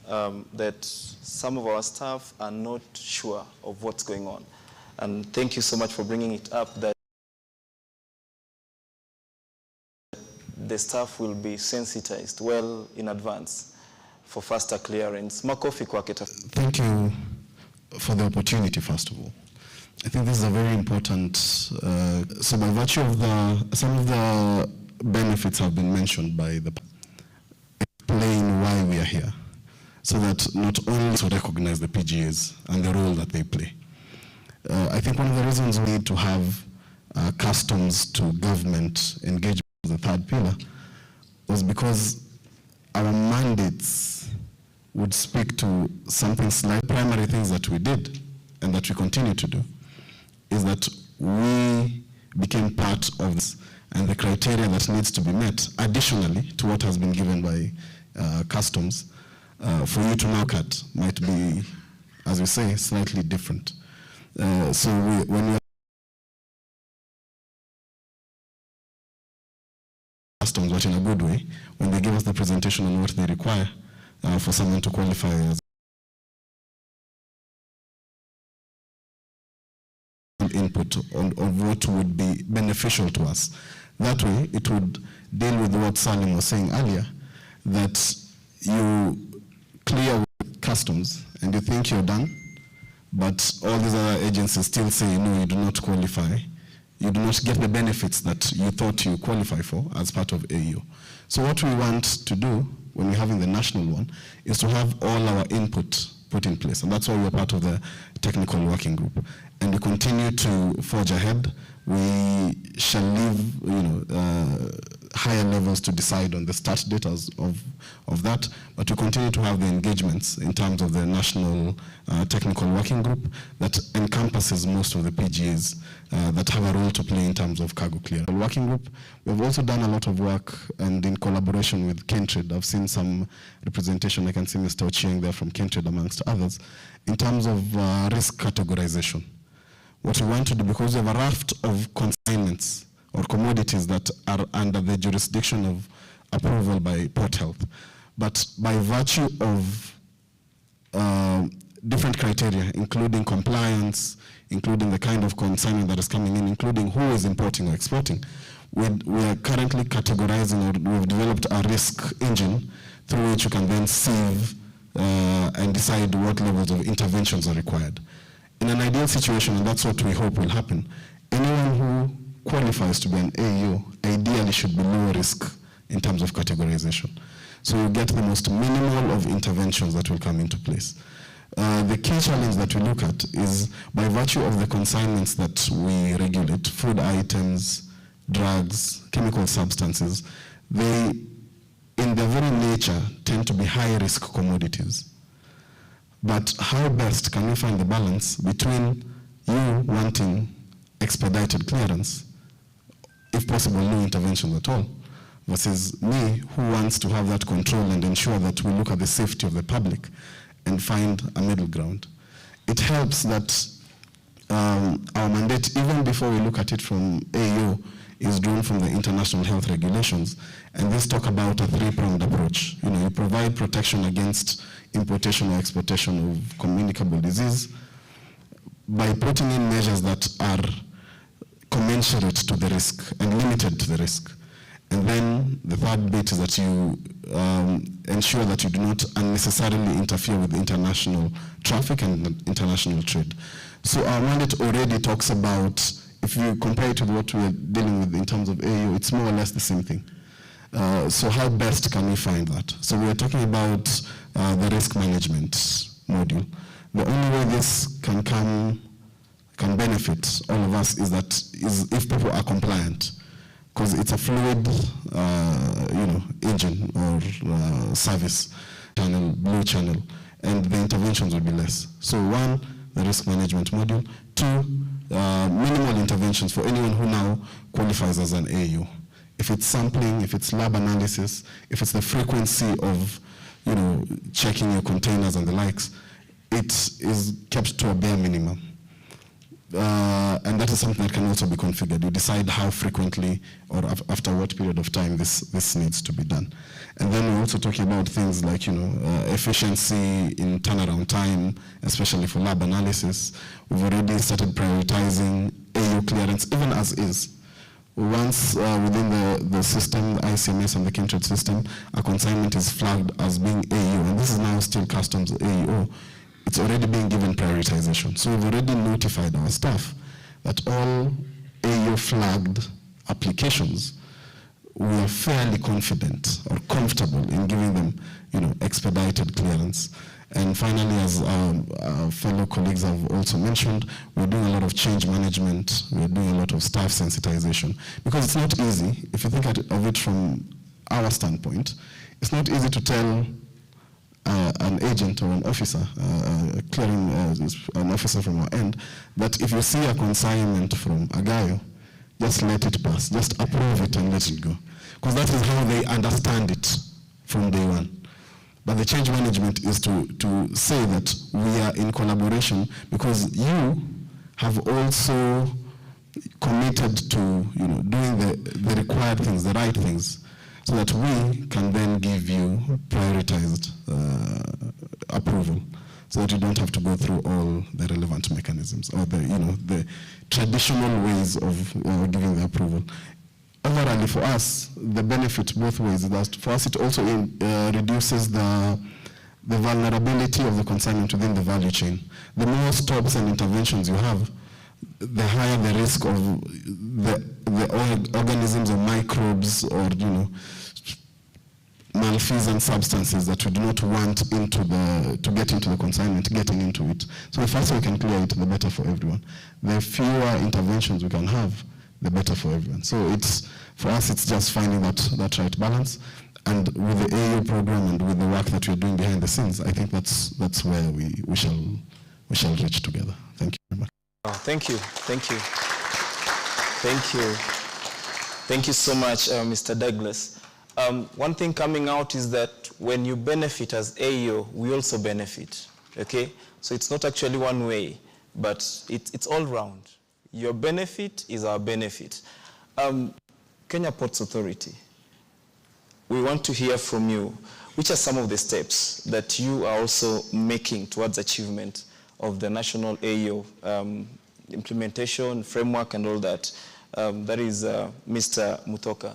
that some of our staff are not sure of what's going on. And thank you so much for bringing it up, that the staff will be sensitized well in advance for faster clearance. Thank you for the opportunity, first of all. I think this is a very important, so by virtue of some of the benefits have been mentioned by the, explain why we are here, so that not only to recognize the PGAs and the role that they play. I think one of the reasons we need to have customs to government engagement as the third pillar was because our mandates would speak to something slightly. Primary things that we did and that we continue to do is that we became part of this and the criteria that needs to be met, additionally to what has been given by customs, for you to now cut might be, as we say, slightly different. So when we customs, but in a good way, when they give us the presentation on what they require for someone to qualify as input on what would be beneficial to us. That way, it would deal with what Salim was saying earlier, that you clear with customs and you think you're done, but all these other agencies still say, no, you do not qualify. You do not get the benefits that you thought you qualify for as part of AEO. So what we want to do when we're having the national one is to have all our input put in place. And that's why we're part of the technical working group. And we continue to forge ahead. We shall leave, higher levels to decide on the start date of that, but we continue to have the engagements in terms of the national technical working group that encompasses most of the PGAs that have a role to play in terms of cargo clearance. The working group, we've also done a lot of work and in collaboration with Kentrade. I've seen some representation, I can see Mr. Ochieng there from Kentrade amongst others, in terms of risk categorization. What we want to do, because we have a raft of consignments or commodities that are under the jurisdiction of approval by Port Health, but by virtue of different criteria, including compliance, including the kind of consignment that is coming in, including who is importing or exporting, we are currently categorizing, or we've developed a risk engine through which you can then sieve and decide what levels of interventions are required. In an ideal situation, and that's what we hope will happen, anyone who qualifies to be an AEO ideally should be low risk in terms of categorization. So you get the most minimal of interventions that will come into place. The key challenge that we look at is, by virtue of the consignments that we regulate, food items, drugs, chemical substances, they, in their very nature, tend to be high-risk commodities. But how best can we find the balance between you wanting expedited clearance, if possible, no intervention at all, versus me, who wants to have that control and ensure that we look at the safety of the public and find a middle ground. It helps that our mandate, even before we look at it from AEO, is drawn from the international health regulations. And these talk about a three-pronged approach. You know, you provide protection against importation or exportation of communicable disease by putting in measures that are commensurate to the risk and limited to the risk. And then the third bit is that you ensure that you do not unnecessarily interfere with international traffic and international trade. So our mandate already talks about, if you compare it with what we're dealing with in terms of AEO, it's more or less the same thing. So how best can we find that? So we are talking about the risk management module. The only way this can benefit all of us is if people are compliant, because it's a fluid, engine or service channel, blue channel, and the interventions will be less. So one, the risk management module. Two, minimal interventions for anyone who now qualifies as an AEO. If it's sampling, if it's lab analysis, if it's the frequency of, checking your containers and the likes, it is kept to a bare minimum. And that is something that can also be configured. You decide how frequently or after what period of time this needs to be done. And then we're also talking about things like, efficiency in turnaround time, especially for lab analysis. We've already started prioritizing AEO clearance, even as is. Once within the system, the ICMS and the Kindred system, a consignment is flagged as being AEO, and this is now still customs AEO, it's already being given prioritization. So we've already notified our staff that all AEO flagged applications, we are fairly confident or comfortable in giving them, expedited clearance. And finally, as our fellow colleagues have also mentioned, we're doing a lot of change management, we're doing a lot of staff sensitization, because it's not easy. If you think of it from our standpoint, it's not easy to tell an agent or an officer, clearing an officer from our end, that if you see a consignment from Agayo, just let it pass, just approve it and let it go. Because that is how they understand it from day one. But the change management is to say that we are in collaboration, because you have also committed to doing the required things, the right things, so that we can then give you prioritized approval, so that you don't have to go through all the relevant mechanisms or the traditional ways of giving the approval. Overall, for us, the benefit both ways is that for us it also reduces the vulnerability of the consignment within the value chain. The more stops and interventions you have, the higher the risk of the organisms or microbes or malfeasant substances that we do not want to get into the consignment getting into it. So the faster we can clear it, the better for everyone. The fewer interventions we can have, the better for everyone. So for us, it's just finding that right balance. And with the AEO program and with the work that we're doing behind the scenes, I think that's where we shall reach together. Thank you very much. Oh, thank you. Thank you so much, Mr. Douglas. One thing coming out is that when you benefit as AEO, we also benefit, okay? So it's not actually one way, but it's all round. Your benefit is our benefit. Kenya Ports Authority, we want to hear from you. Which are some of the steps that you are also making towards achievement of the national AEO implementation framework and all that? That is Mr. Mutoka.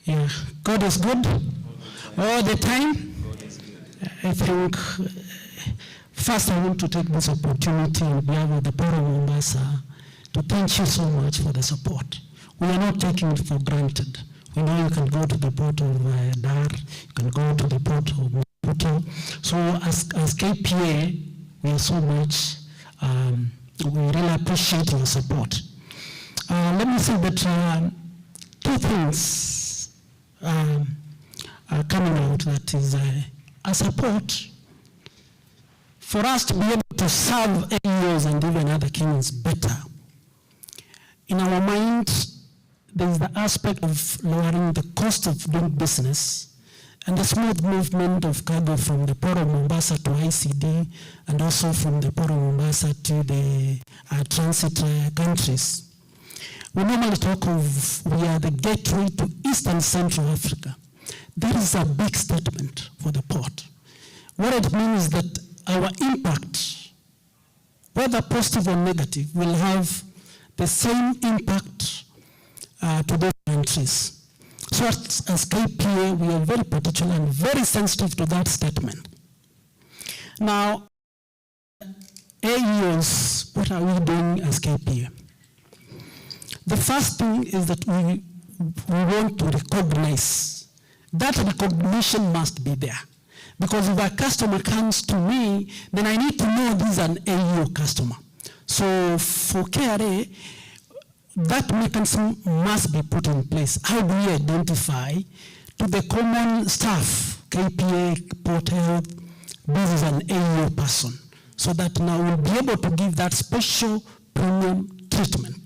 Yeah, God is good all the time. I think first I want to take this opportunity on behalf of the Port of Mombasa to thank you so much for the support. We are not taking it for granted. We know you can go to the port of Dar, you can go to the port of Maputo. So as KPA, we are so much, we really appreciate your support. Let me say that two things are coming out, that is a support for us to be able to serve AEOs and even other Kenyans better. In our minds, there is the aspect of lowering the cost of doing business and the smooth movement of cargo from the Port of Mombasa to ICD and also from the Port of Mombasa to the transit countries. We normally talk of we are the gateway to East and Central Africa. That is a big statement for the port. What it means is that our impact, whether positive or negative, will have the same impact to those countries. So as KPA, we are very particular and very sensitive to that statement. Now, AEOs, what are we doing as KPA? The first thing is that we want to recognize. That recognition must be there. Because if a customer comes to me, then I need to know this is an AEO customer. So for KRA, that mechanism must be put in place. How do we identify to the common staff, KPA, Port Health, this is an AEO person, so that now we'll be able to give that special premium treatment.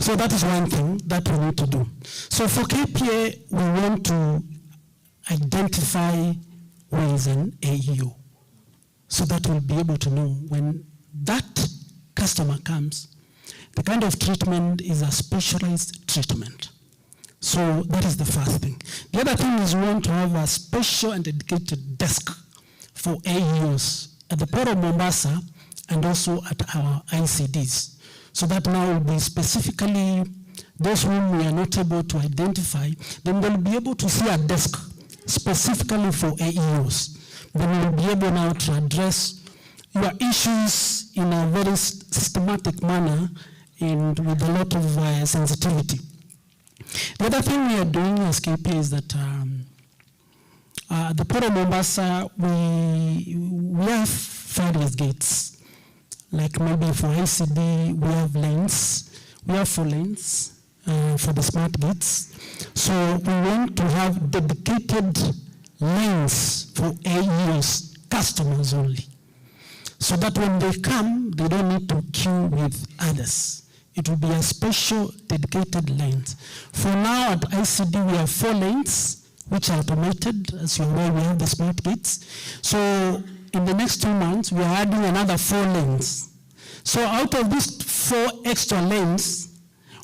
So that is one thing that we need to do. So for KPA, we want to identify who is an AEO, so that we'll be able to know when that customer comes, the kind of treatment is a specialized treatment. So that is the first thing. The other thing is we want to have a special and dedicated desk for AEOs at the Port of Mombasa and also at our ICDs. So that now will be specifically those whom we are not able to identify, then they'll be able to see a desk specifically for AEOs. Then we'll be able now to address your issues in a very systematic manner and with a lot of sensitivity. The other thing we are doing as KPA is that the Port of Mombasa, we have various gates. Like maybe for ICD, we have lanes. We have 4 lanes for the smart gates. So we want to have dedicated lanes for AEOs, customers only. So that when they come, they don't need to queue with others. It will be a special dedicated lanes. For now at ICD, we have 4 lanes, which are automated. As you're aware, we have the smart gates. So in the next 2 months, we are adding another 4 lanes. So out of these 4 extra lanes,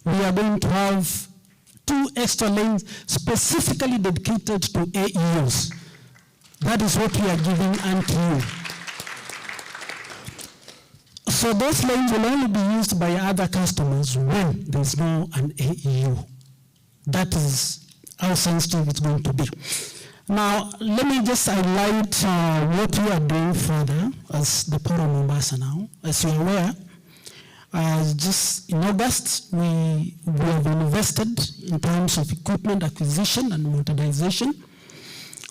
we are going to have 2 extra lanes specifically dedicated to AEOs. That is what we are giving unto you. So those lanes will only be used by other customers when there's no an AEO. That is how sensitive it's going to be. Now, let me just highlight what we are doing further as the Port of Mombasa now. As you're aware, just in August, we have invested in terms of equipment acquisition and modernization.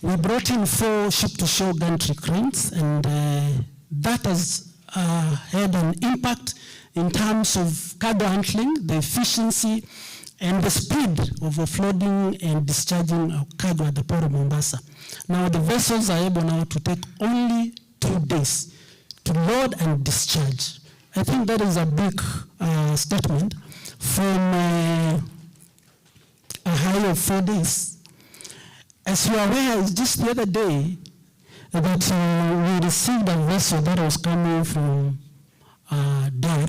We brought in 4 ship-to-shore gantry cranes, and that has had an impact in terms of cargo handling, the efficiency, and the speed of offloading and discharging of cargo at the Port of Mombasa. Now the vessels are able now to take only 2 days to load and discharge. I think that is a big statement from a high of 4 days. As you are aware, just the other day that we received a vessel that was coming from Dar.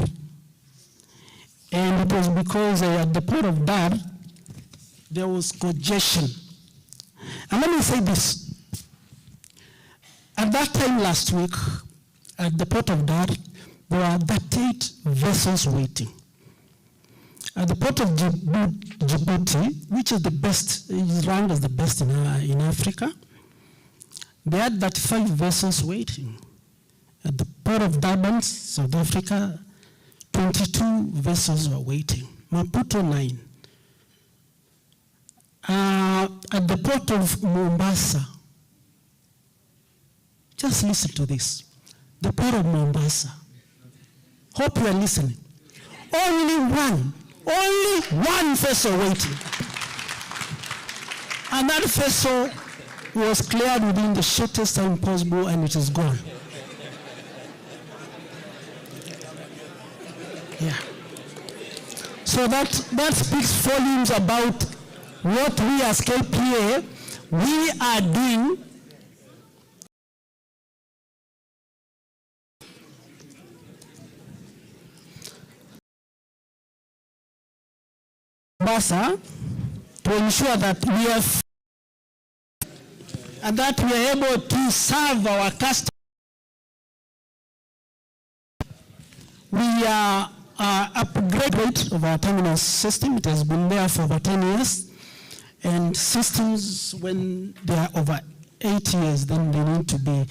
And it was because at the port of Dar, there was congestion. And let me say this. At that time last week, at the port of Dar, there were 38 vessels waiting. At the port of Djibouti, which is the best, is ranked as the best in Africa, they had 35 vessels waiting. At the port of Durban, South Africa, 22 vessels were waiting. Maputo, 9. At the port of Mombasa, just listen to this. The port of Mombasa. Hope you are listening. Only one vessel waiting. And that vessel was cleared within the shortest time possible, and it is gone. Yeah. So that speaks volumes about what we as KPA, we are doing to ensure that we have and that we are able to serve our customers. We are upgraded of our terminal system. It has been there for over 10 years. And systems, when they are over 8 years, then they need to be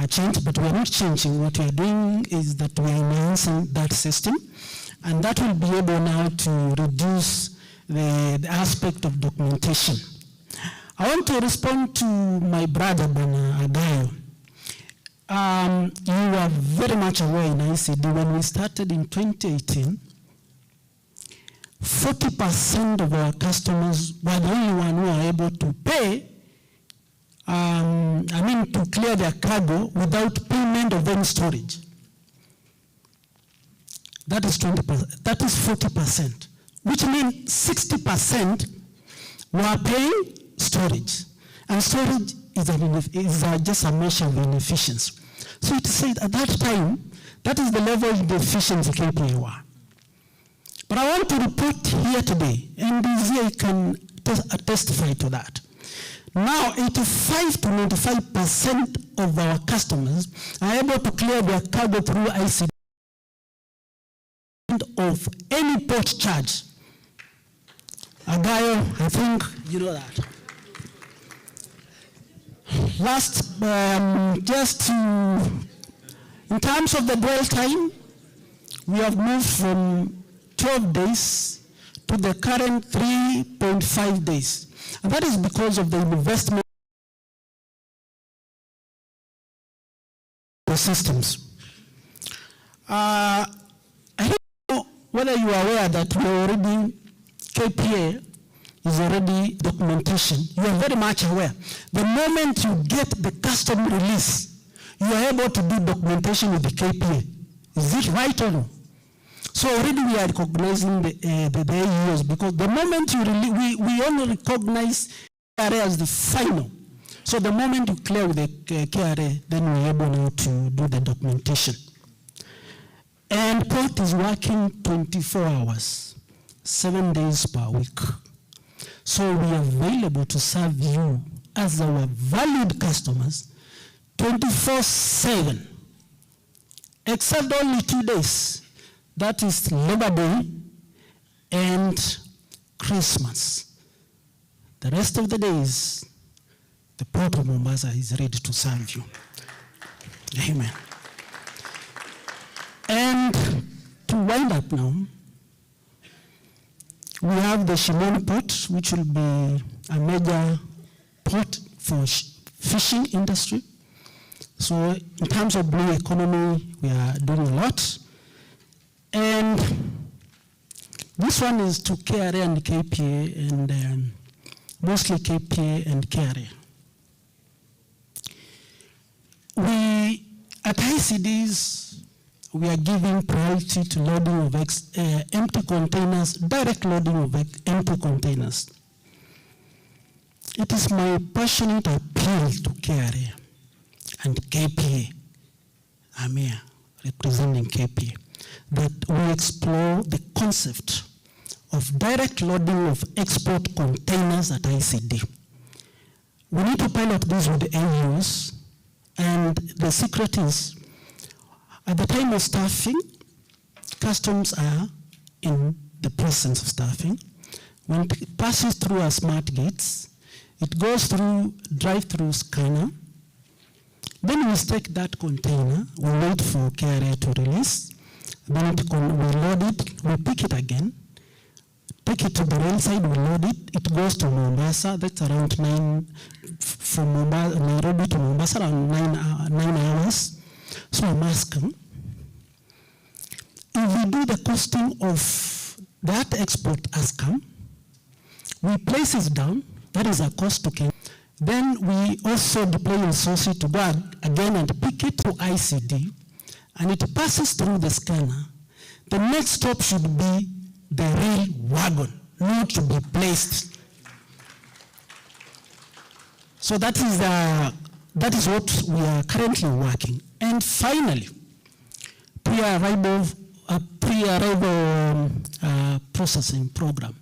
changed. But we are not changing. What we are doing is that we are enhancing that system. And that will be able now to reduce the aspect of documentation. I want to respond to my brother, Bana Agayo. You are very much aware in ICD, when we started in 2018, 40% of our customers were the only one who are able to pay, to clear their cargo without payment of any storage. That is 20%. That is 40%, which means 60% were paying storage. And storage is just a measure of inefficiency. So it said at that time, that is the level of the efficiency KPA were. But I want to report here today, and DZA can testify to that. Now, 85 to 95% of our customers are able to clear their cargo through ICD of any port charge. Agayo, I think you know that. Last, in terms of the dwell time, we have moved from 12 days to the current 3.5 days. And that is because of the investment in the systems. I don't know whether you are aware that we already, KPA is already documentation. You are very much aware. The moment you get the custom release, you are able to do documentation with the KPA. Is it right or no? So already we are recognizing the AEOs, because the moment you release, we only recognize KRA as the final. So the moment you clear with the KRA, then we're able now to do the documentation. And port is working 24 hours, 7 days per week. So we are available to serve you as our valued customers 24/7, except only 2 days. That is Labor Day and Christmas. The rest of the days, the Port of Mombasa is ready to serve you. Amen. And to wind up now, we have the Shimoni Port, which will be a major port for fishing industry. So in terms of blue economy, we are doing a lot. And this one is to KRA and KPA, and mostly KPA and KRA. We, at ICDs, we are giving priority to loading of empty containers, direct loading of empty containers. It is my passionate appeal to KRA and KPA I'm here representing KPA, that we explore the concept of direct loading of export containers at ICD. We need to pilot this with the AEOs, and the secret is, at the time of staffing, customs are in the presence of staffing. When it passes through our smart gates, it goes through drive-through scanner. Then we take that container, we wait for KRA to release, then we load it, we pick it again, take it to the rail side, we load it, it goes to Mombasa, that's around 9, from Nairobi to Mombasa, around 9 hours. So I'm asking, if we do the costing of that export as come, we place it down, that is our cost to Kenya. Then we also deploy resources to go again and pick it to ICD, and it passes through the scanner. The next stop should be the rail wagon, not to be placed. So that is what we are currently working. And finally, pre-arrival processing program.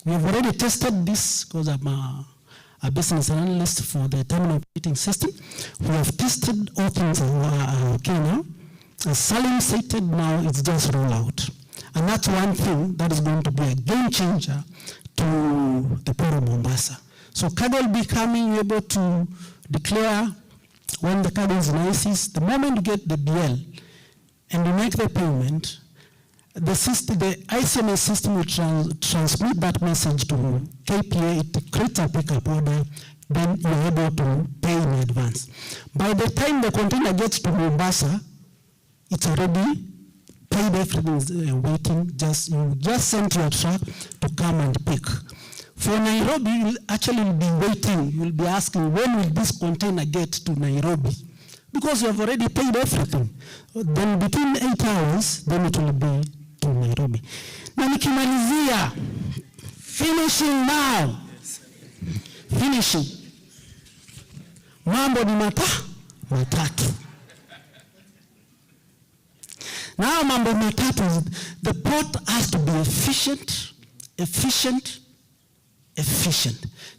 We have already tested this because I'm a business analyst for the terminal operating system. We have tested all things okay now. As Salim stated, now it's just roll out. And that's one thing that is going to be a game changer to the Port of Mombasa. So cargo will be coming, able to declare when the cargo is in ICs. The moment you get the BL and you make the payment, the ICMS system will transmit that message to KPA, it creates a pickup order, then you're able to pay in advance. By the time the container gets to Mombasa, it's already paid, everything's waiting, you just send your truck to come and pick. For Nairobi, you'll actually be waiting, you'll be asking, when will this container get to Nairobi? Because you have already paid everything. Then between 8 hours, then it will be to Nairobi. Na nikimalizia, finishing now. Finishing. Mambo ni matatu. Now mambo matatu is the port has to be efficient.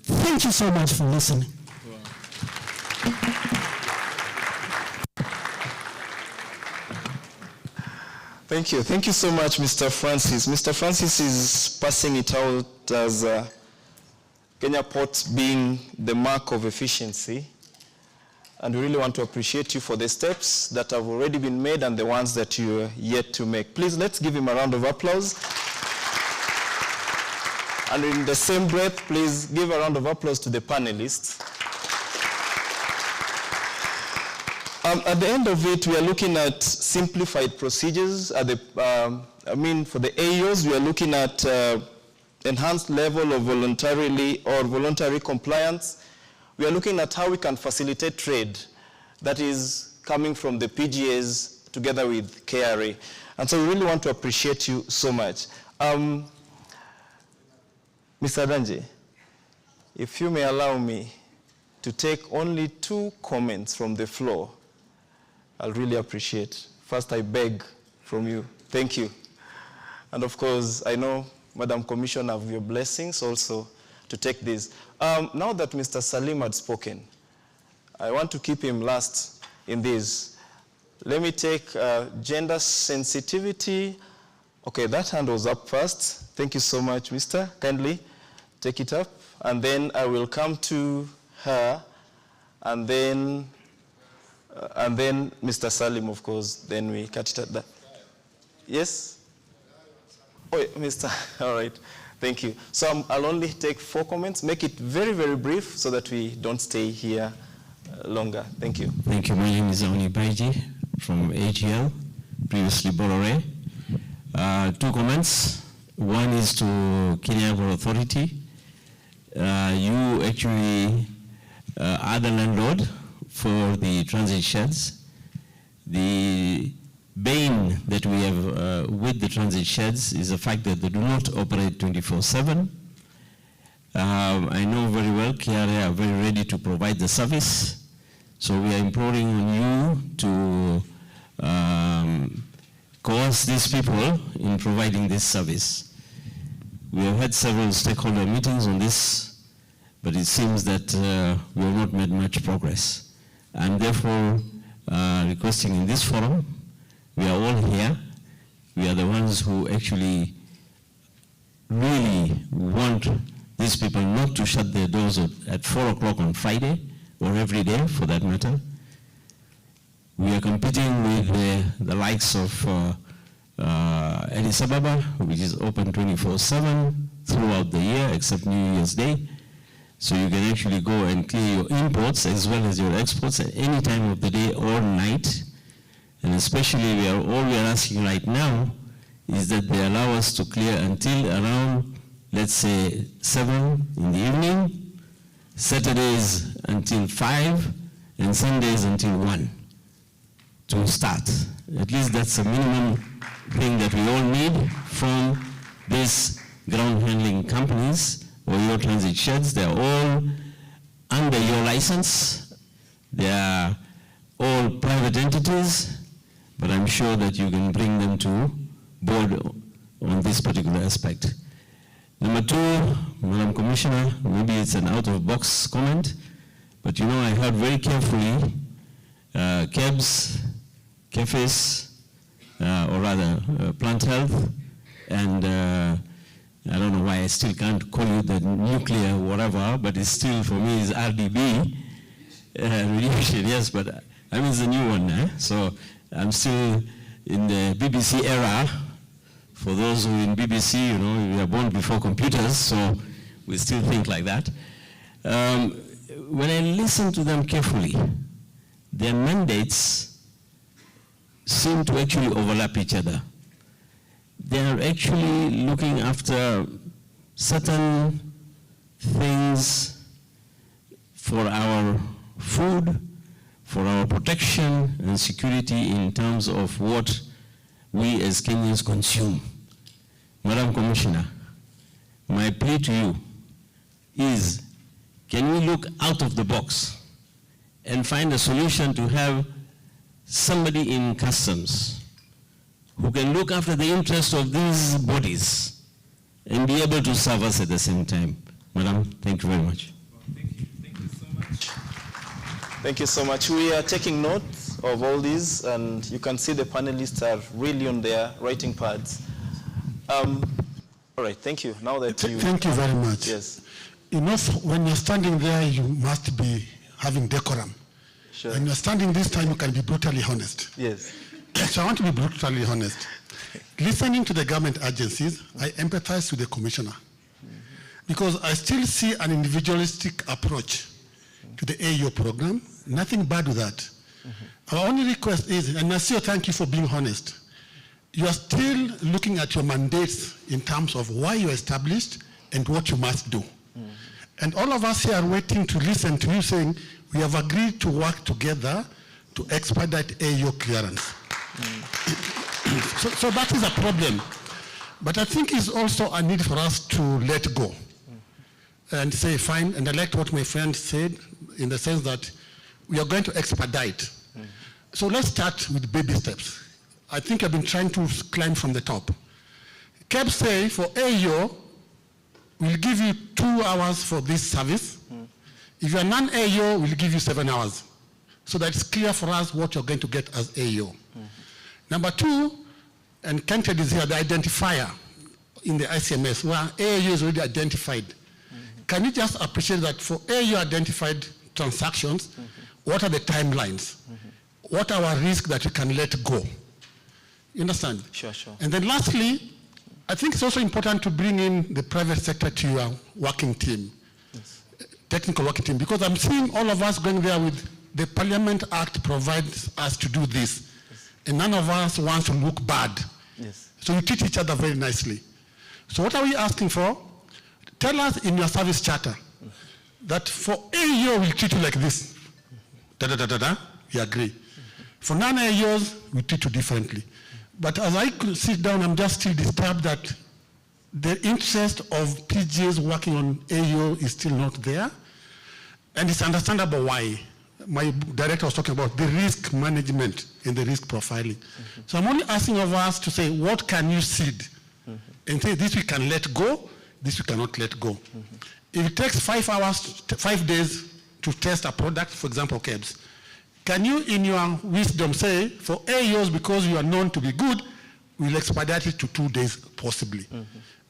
Thank you so much for listening. Thank you. Thank you so much, Mr. Francis. Mr. Francis is passing it out as Kenya Ports being the mark of efficiency. And we really want to appreciate you for the steps that have already been made and the ones that you are yet to make. Please, let's give him a round of applause. And in the same breath, please give a round of applause to the panelists. At the end of it, we are looking at simplified procedures. For the AEOs, we are looking at enhanced level of voluntary compliance. We are looking at how we can facilitate trade that is coming from the PGAs together with KRA. And so we really want to appreciate you so much. Mr. Danje, if you may allow me to take only 2 comments from the floor, I'll really appreciate. First, I beg from you. Thank you. And of course, I know, Madam Commissioner, of your blessings also to take this. Now that Mr. Salim had spoken, I want to keep him last in this. Let me take gender sensitivity. Okay, that hand was up first. Thank you so much, Mr. Kindly take it up. And then I will come to her, and then Mr. Salim, of course, then we cut it at that. Yes? Oh, yeah, Mr. All right. Thank you. So I'll only take 4 comments. Make it very, very brief so that we don't stay here longer. Thank you. Thank you. My name is Oni Baiji from AGL, previously Borore. 2 comments. One is to Kenya Airport Authority. You actually are the landlord for the transit sheds. The bane that we have with the transit sheds is the fact that they do not operate 24/7. I know very well KRA are very ready to provide the service. So we are imploring on you to coerce these people in providing this service. We have had several stakeholder meetings on this, but it seems that we have not made much progress. I'm therefore requesting in this forum, we are all here, we are the ones who actually really want these people not to shut their doors at 4 o'clock on Friday, or every day for that matter. We are competing with the likes of Addis Ababa, which is open 24/7 throughout the year, except New Year's Day. So you can actually go and clear your imports as well as your exports at any time of the day or night. And especially all we are asking right now is that they allow us to clear until around, let's say, 7 in the evening, Saturdays until 5, and Sundays until 1 to start. At least that's a minimum thing that we all need from these ground handling companies or your transit sheds. They're all under your license. They are all private entities, but I'm sure that you can bring them to board on this particular aspect. Number 2, Madam Commissioner, maybe it's an out-of-box comment, but you know, I heard very carefully KEBS, KEFIS, or rather plant health, and I don't know why I still can't call you the nuclear whatever, but it's still, for me, is RDB, radiation, yes, but I mean it's a new one, so I'm still in the BBC era. For those who in BBC, you know, we are born before computers, so we still think like that. When I listen to them carefully, their mandates seem to actually overlap each other. They are actually looking after certain things for our food, for our protection and security in terms of what we as Kenyans consume. Madam Commissioner, my plea to you is, can we look out of the box and find a solution to have somebody in customs who can look after the interests of these bodies and be able to serve us at the same time? Madam, thank you very much. Thank you so much. Thank you so much. We are taking note of all these, and you can see the panelists are really on their writing pads. All right, thank you. Now that you... Thank you very much. Yes. You know, when you're standing there, you must be having decorum. Sure. When you're standing this time, you can be brutally honest. Yes. So I want to be brutally honest. Listening to the government agencies, I empathize with the commissioner, because I still see an individualistic approach to the AEO program. Nothing bad with that. Our only request is, and Nasir, thank you for being honest, you are still looking at your mandates in terms of why you are established and what you must do. And all of us here are waiting to listen to you saying, we have agreed to work together to expedite AEO clearance. So that is a problem. But I think it's also a need for us to let go and say, fine, and I liked what my friend said in the sense that we are going to expedite. So let's start with baby steps. I think I've been trying to climb from the top. KEBS say for AEO, we'll give you 2 hours for this service. If you're non-AEO, we'll give you 7 hours. So that it's clear for us what you're going to get as AEO. Number 2, and Kented is here, the identifier in the ICMS, where AEO is already identified. Can you just appreciate that for AEO identified transactions, what are the timelines? What are our risks that we can let go? You understand? Sure, sure. And then lastly, I think it's also important to bring in the private sector to your working team, technical working team, because I'm seeing all of us going there with the Parliament Act provides us to do this, and none of us wants to look bad. Yes. So you treat each other very nicely. So what are we asking for? Tell us in your service charter that for AEO we'll treat you like this. We agree. For non-AEOs, we treat you differently. But as I could sit down, I'm just still disturbed that the interest of PGAs working on AEO is still not there. And it's understandable why. my director was talking about the risk management and the risk profiling. So I'm only asking of us to say, what can you seed? And say, this we can let go, this we cannot let go. If it takes 5 days to test a product, for example, KEBS, can you, in your wisdom, say, for AEOs, because you are known to be good, we'll expedite it to 2 days, possibly.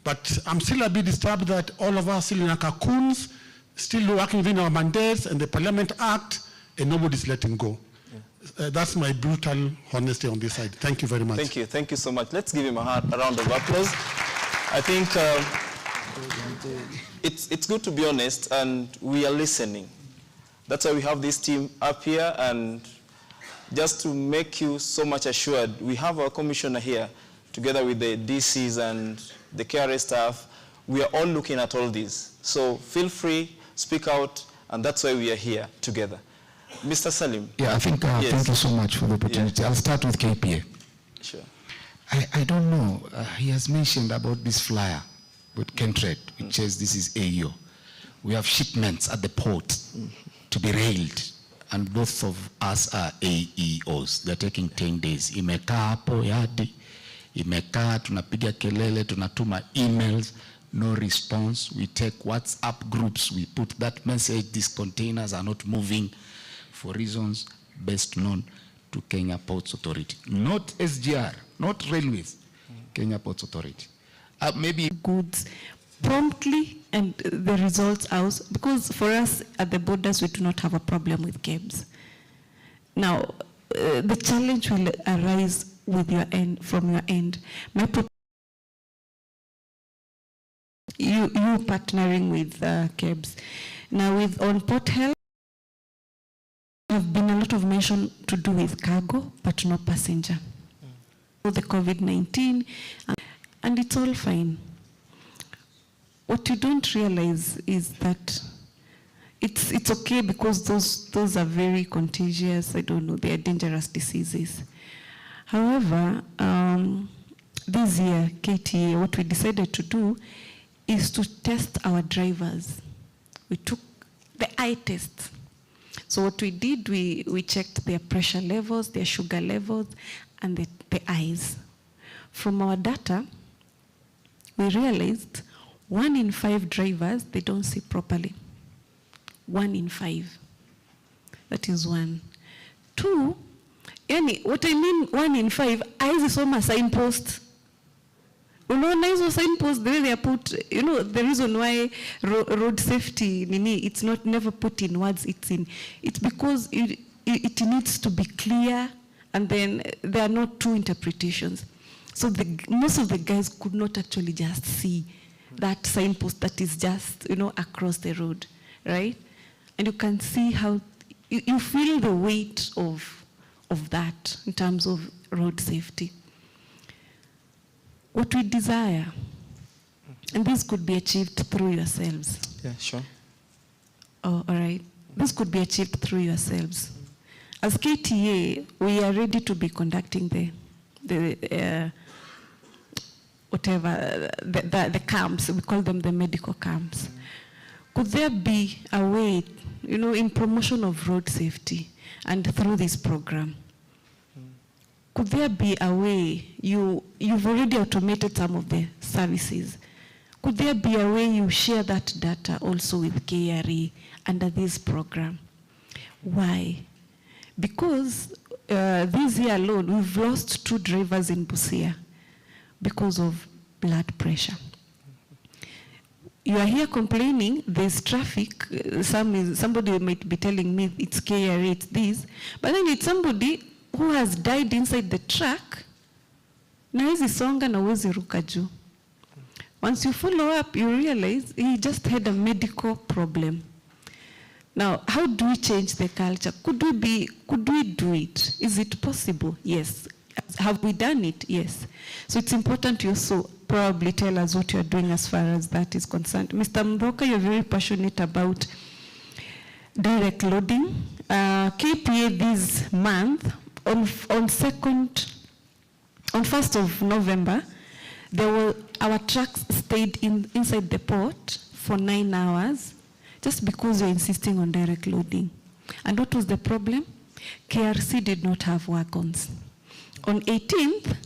But I'm still a bit disturbed that all of us still in our cocoons, still working within our mandates and the Parliament Act, and nobody's letting go. That's my brutal honesty on this side. Thank you very much. Thank you. Thank you so much. Let's give him a round of applause. I think it's good to be honest, and we are listening. That's why we have this team up here, and just to make you so much assured, we have our commissioner here, together with the DCs and the KRA staff. We are all looking at all these. So feel free, speak out, and that's why we are here together. Mr. Salim. Yeah, I think, yes. Thank you so much for the opportunity. I'll start with KPA. Sure. I don't know, he has mentioned about this flyer with Kentrade, which says this is AEO. We have shipments at the port to be railed, and both of us are AEOs. They're taking 10 days. Imekaa hapo yadi, imekaa, tunapiga kelele, tunatuma emails, no response. We take WhatsApp groups, we put that message, these containers are not moving for reasons best known to Kenya Ports Authority. Not SGR, not railways, Kenya Ports Authority. Maybe goods promptly and the results out, because for us at the borders we do not have a problem with KEBS. Now, the challenge will arise with your end, from your end. You partnering with KEBS. Now with on Port Health, there have been a lot of mention to do with cargo, but no passenger. The COVID-19, and it's all fine. What you don't realize is that it's okay because those are very contagious. I don't know, they are dangerous diseases. However, this year, KTA, what we decided to do is to test our drivers. We took the eye test. So what we did, we checked their pressure levels, their sugar levels, and the eyes. From our data, we realized 1 in 5 drivers, they don't see properly. 1 in 5. That is 1. 2, what I mean 1 in 5, eyes is on a signpost. Unaona hizo signposts, the way they are put, the reason why road safety, it's not never put in words, it's because it needs to be clear, and then there are not two interpretations. So most of the guys could not actually just see that signpost that is just, across the road, right? And you can see how, you feel the weight of that in terms of road safety. What we desire, and this could be achieved through yourselves. Yeah, sure. Oh, all right. This could be achieved through yourselves. As KTA, we are ready to be conducting the camps. We call them the medical camps. Could there be a way, in promotion of road safety and through this program? Could there be a way, you've already automated some of the services. Could there be a way you share that data also with KRA under this program? Why? Because this year alone, we've lost 2 drivers in Busia because of blood pressure. You are here complaining, there's traffic, somebody might be telling me it's KRA, it's this, but then it's somebody who has died inside the truck, na hizi songa na huwezi ruka juu. Once you follow up, you realize he just had a medical problem. Now, how do we change the culture? Could we do it? Is it possible? Yes. Have we done it? Yes. So it's important you also probably tell us what you're doing as far as that is concerned. Mr. Mboka, you're very passionate about direct loading. KPA this month, on 1st of November, our trucks stayed inside the port for 9 hours just because you're insisting on direct loading. And what was the problem? KRC did not have wagons. On 18th,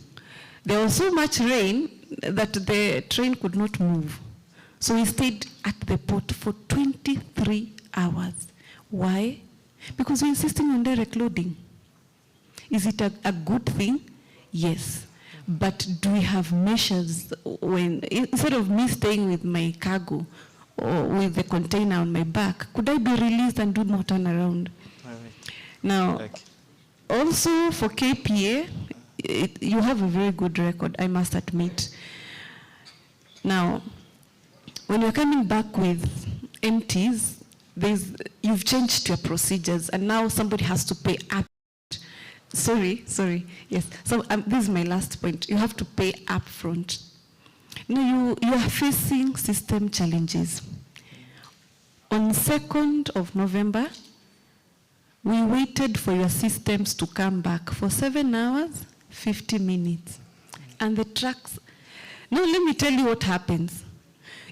there was so much rain that the train could not move. So we stayed at the port for 23 hours. Why? Because we're insisting on direct loading. Is it a good thing? Yes. But do we have measures when, instead of me staying with my cargo or with the container on my back, could I be released and do more turnaround? Now, also for KPA, you have a very good record, I must admit. Now, when you're coming back with empties, you've changed your procedures, and now somebody has to pay up. Sorry, yes. So this is my last point. You have to pay up front. Now you are facing system challenges. On 2nd of November, we waited for your systems to come back for 7 hours, 50 minutes. And the trucks, now let me tell you what happens.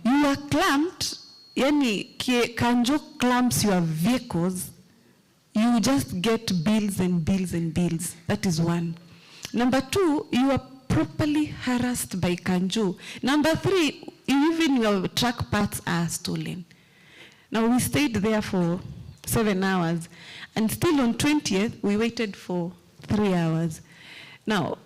You are clamped, yani Kanjo clamps your vehicles, you just get bills and bills and bills. That is one. Number 2, you are properly harassed by Kanjo. Number 3, even your truck parts are stolen. Now we stayed there for 7 hours, and still on 20th, we waited for 3 hours. Now,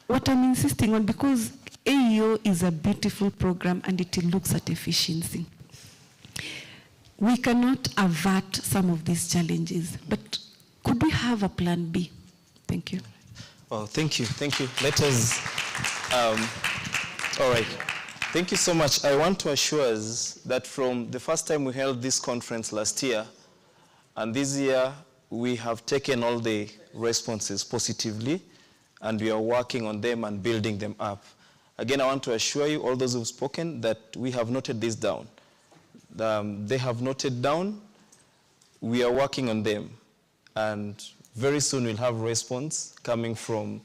what I'm insisting on, because AEO is a beautiful program and it looks at efficiency. We cannot avert some of these challenges, but could we have a plan B? Thank you. Well, thank you. Let us, all right. Thank you so much. I want to assure us that from the first time we held this conference last year, and this year, we have taken all the responses positively, and we are working on them and building them up. Again, I want to assure you, all those who've spoken, that we have noted this down. They have noted down, we are working on them, and very soon we'll have response coming from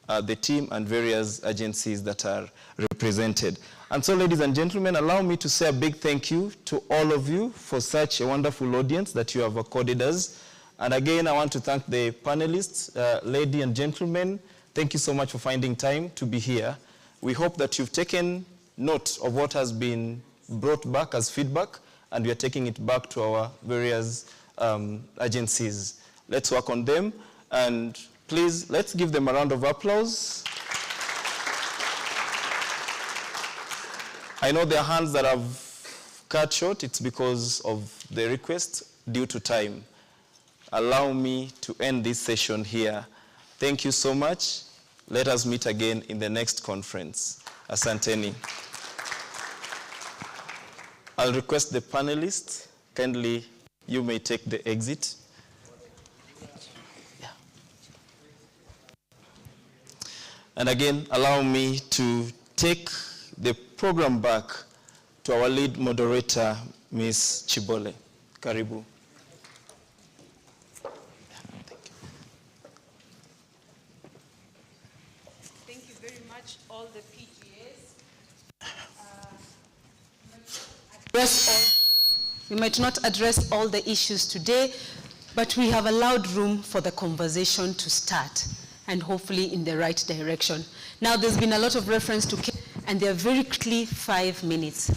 the team and various agencies that are represented. And so, ladies and gentlemen, allow me to say a big thank you to all of you for such a wonderful audience that you have accorded us. And again, I want to thank the panelists, ladies and gentlemen. Thank you so much for finding time to be here. We hope that you've taken note of what has been brought back as feedback, and we are taking it back to our various agencies. Let's work on them, and please, let's give them a round of applause. I know there are hands that have cut short. It's because of the request due to time. Allow me to end this session here. Thank you so much. Let us meet again in the next conference. Asanteni. I'll request the panelists, kindly, you may take the exit. Yeah. And again, allow me to take the program back to our lead moderator, Ms. Chibole. Karibu. Thank you very much, all the PGAs. We might not address all the issues today, but we have allowed room for the conversation to start, and hopefully in the right direction. Now, there's been a lot of reference to, and they're very quickly 5 minutes.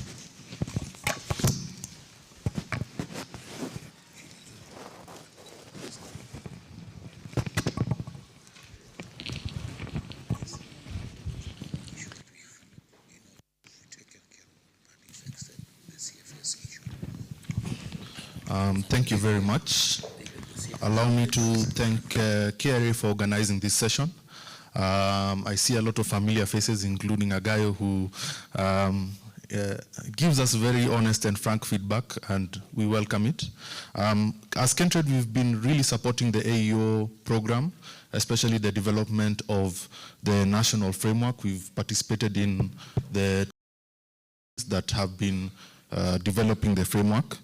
Thank you very much. Allow me to thank KRA for organizing this session. I see a lot of familiar faces, including a guy who gives us very honest and frank feedback, and we welcome it. As Kentrade, we've been really supporting the AEO program, especially the development of the national framework. We've participated in the that have been developing the framework.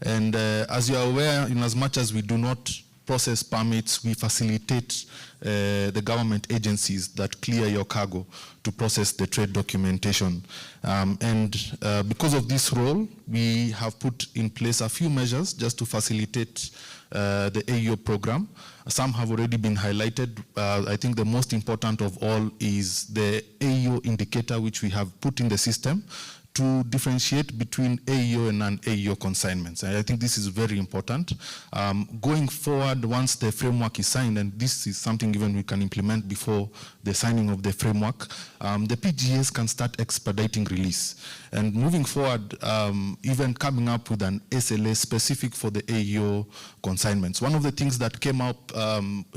And as you are aware, in as much as we do not process permits, we facilitate the government agencies that clear your cargo to process the trade documentation. Because of this role, we have put in place a few measures just to facilitate the AEO program. Some have already been highlighted. I think the most important of all is the AEO indicator, which we have put in the system to differentiate between AEO and non-AEO consignments. And I think this is very important. Going forward, once the framework is signed, and this is something even we can implement before the signing of the framework, the PGAs can start expediting release. And moving forward, even coming up with an SLA specific for the AEO consignments. One of the things that came up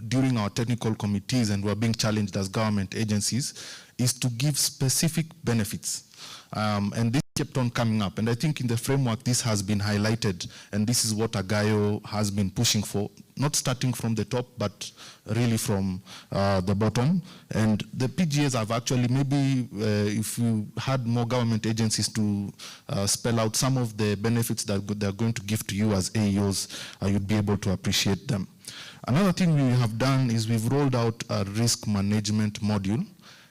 during our technical committees and were being challenged as government agencies is to give specific benefits. And this kept on coming up. And I think in the framework, this has been highlighted. And this is what AGAIO has been pushing for, not starting from the top, but really from the bottom. And the PGAs have actually, maybe if you had more government agencies to spell out some of the benefits that they're going to give to you as AEOs, you'd be able to appreciate them. Another thing we have done is we've rolled out a risk management module.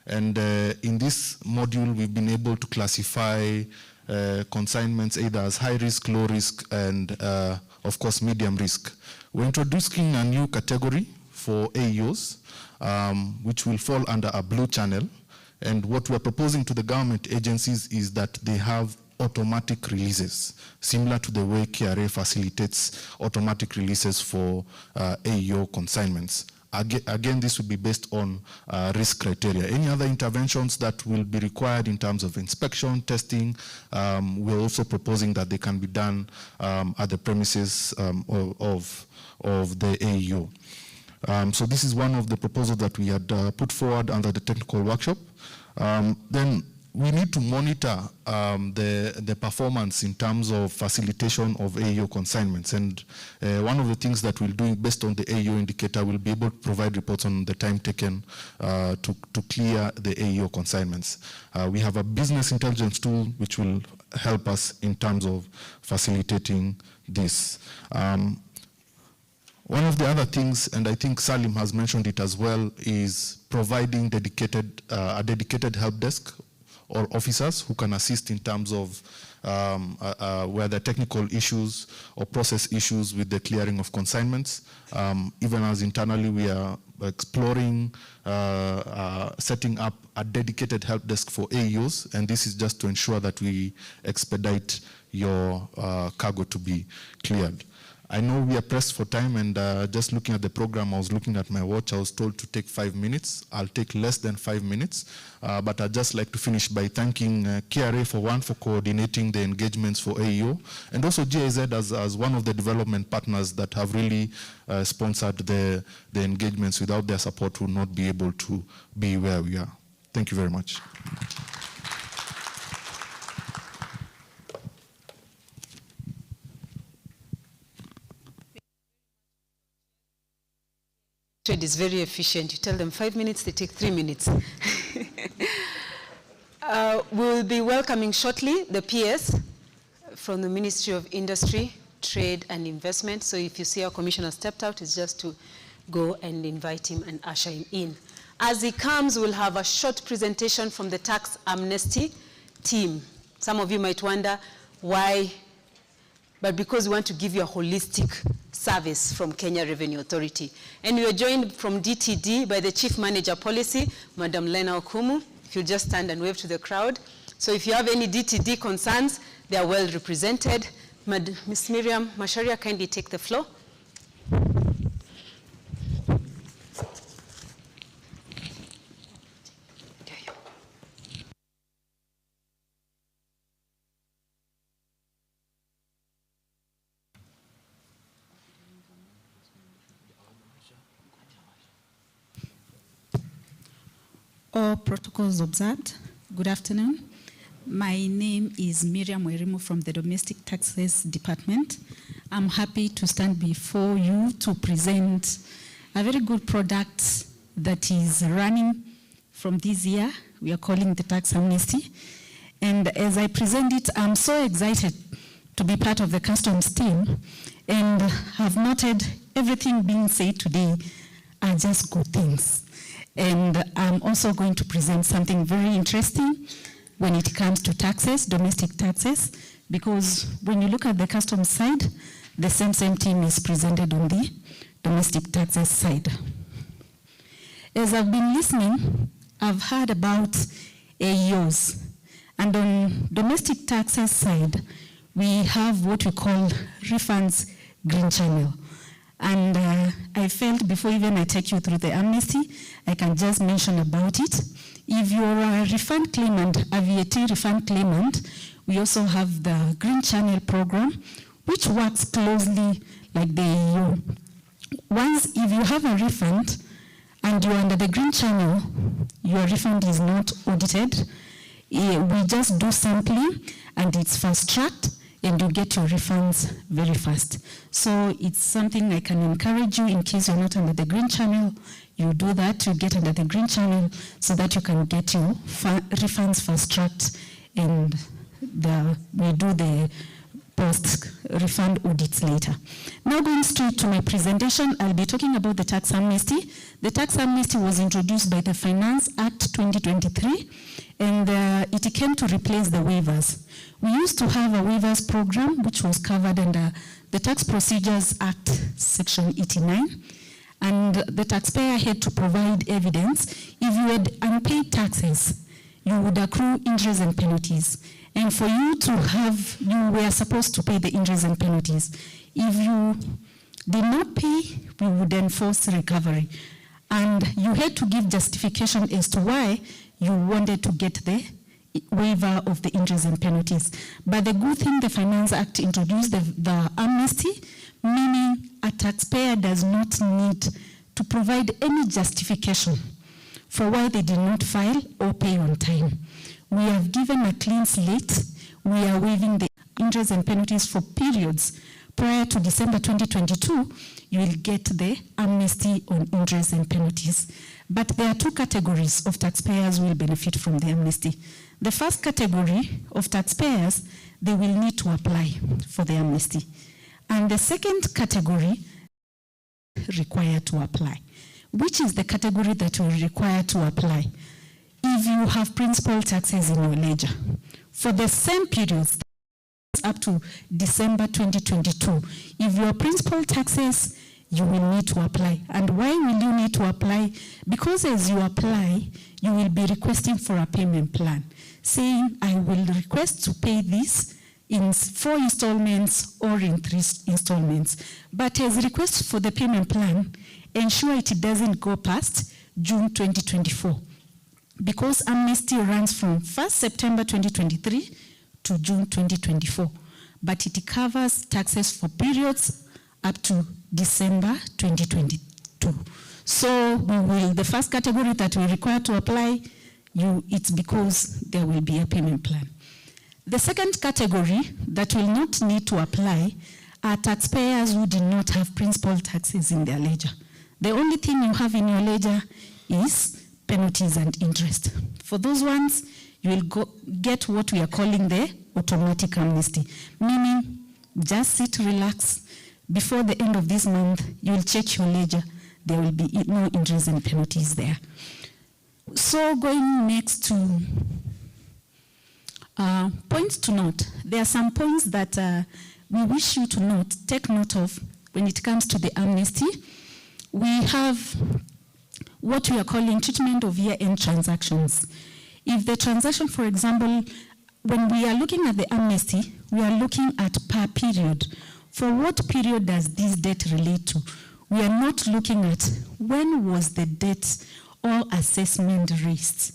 And in this module, we've been able to classify consignments either as high risk, low risk, and of course, medium risk. We're introducing a new category for AEOs, which will fall under a blue channel. And what we're proposing to the government agencies is that they have automatic releases, similar to the way KRA facilitates automatic releases for AEO consignments. Again, this will be based on risk criteria. Any other interventions that will be required in terms of inspection, testing, we're also proposing that they can be done at the premises of the AEO. So this is one of the proposals that we had put forward under the technical workshop. Then we need to monitor the performance in terms of facilitation of AEO consignments. And one of the things that we'll do based on the AEO indicator, we'll be able to provide reports on the time taken to clear the AEO consignments. We have a business intelligence tool which will help us in terms of facilitating this. One of the other things, and I think Salim has mentioned it as well, is providing a dedicated help desk or officers who can assist in terms of where there are technical issues or process issues with the clearing of consignments. Even as internally we are exploring setting up a dedicated help desk for AEOs, and this is just to ensure that we expedite your cargo to be cleared. I know we are pressed for time, and just looking at the program, I was looking at my watch. I was told to take 5 minutes. I'll take less than 5 minutes, but I'd just like to finish by thanking KRA for coordinating the engagements for AEO, and also GIZ as one of the development partners that have really sponsored the engagements. Without their support, we would not be able to be where we are. Thank you very much. Trade is very efficient. You tell them 5 minutes, they take 3 minutes. We will be welcoming shortly the PS from the Ministry of Industry, Trade and Investment. So if you see our commissioner stepped out, it's just to go and invite him and usher him in. As he comes, we'll have a short presentation from the tax amnesty team. Some of you might wonder why, but because we want to give you a holistic service from Kenya Revenue Authority. And we are joined from DTD by the Chief Manager Policy, Madam Lena Okumu. If you just stand and wave to the crowd. So if you have any DTD concerns, they are well represented. Ms. Miriam Masharia, kindly take the floor. All protocols observed. Good afternoon. My name is Miriam Werimo from the Domestic Taxes Department. I'm happy to stand before you to present a very good product that is running from this year. We are calling the tax amnesty. And as I present it, I'm so excited to be part of the customs team and have noted everything being said today are just good things. And I'm also going to present something very interesting when it comes to taxes, domestic taxes, because when you look at the customs side, the same team is presented on the domestic taxes side. As I've been listening, I've heard about AEOs. And on domestic taxes side, we have what we call refunds green channel. And I felt before even I take you through the amnesty, I can just mention about it. If you're a refund claimant, a VAT refund claimant, we also have the green channel program, which works closely like the AEO. Once, if you have a refund and you're under the green channel, your refund is not audited. We just do sampling and it's fast-tracked and you get your refunds very fast. So it's something I can encourage you in case you're not under the green channel, you do that, you get under the green channel so that you can get your refunds fast-tracked and we do the post-refund audits later. Now going straight to my presentation, I'll be talking about the tax amnesty. The tax amnesty was introduced by the Finance Act 2023, and it came to replace the waivers. We used to have a waivers program which was covered under the Tax Procedures Act Section 89, and the taxpayer had to provide evidence. If you had unpaid taxes, you would accrue interest and penalties. And for you to have, you were supposed to pay the interest and penalties. If you did not pay, we would enforce recovery. And you had to give justification as to why you wanted to get the waiver of the interest and penalties. But the good thing, the Finance Act introduced the amnesty, meaning a taxpayer does not need to provide any justification for why they did not file or pay on time. We have given a clean slate. We are waiving the interest and penalties for periods prior to December 2022. You will get the amnesty on interest and penalties. But there are two categories of taxpayers who will benefit from the amnesty. The first category of taxpayers, they will need to apply for the amnesty. And the second category, required to apply. Which is the category that will require to apply? If you have principal taxes in your ledger for the same periods up to December 2022, if your principal taxes, you will need to apply. And why will you need to apply? Because as you apply, you will be requesting for a payment plan, saying, I will request to pay this in 4 installments or in 3 installments. But as a request for the payment plan, ensure it doesn't go past June 2024. Because amnesty runs from 1st September 2023 to June 2024, but it covers taxes for periods up to December 2022. So the first category that we require to apply, it's because there will be a payment plan. The second category that will not need to apply are taxpayers who did not have principal taxes in their ledger. The only thing you have in your ledger is penalties and interest. For those ones, you will get what we are calling the automatic amnesty, meaning just sit, relax. Before the end of this month, you will check your ledger. There will be no interest and penalties there. So going next to points to note. There are some points that we wish you to take note of when it comes to the amnesty. We have what we are calling treatment of year-end transactions. If the transaction, for example, when we are looking at the amnesty, we are looking at per period. For what period does this debt relate to? We are not looking at when was the debt or assessment raised.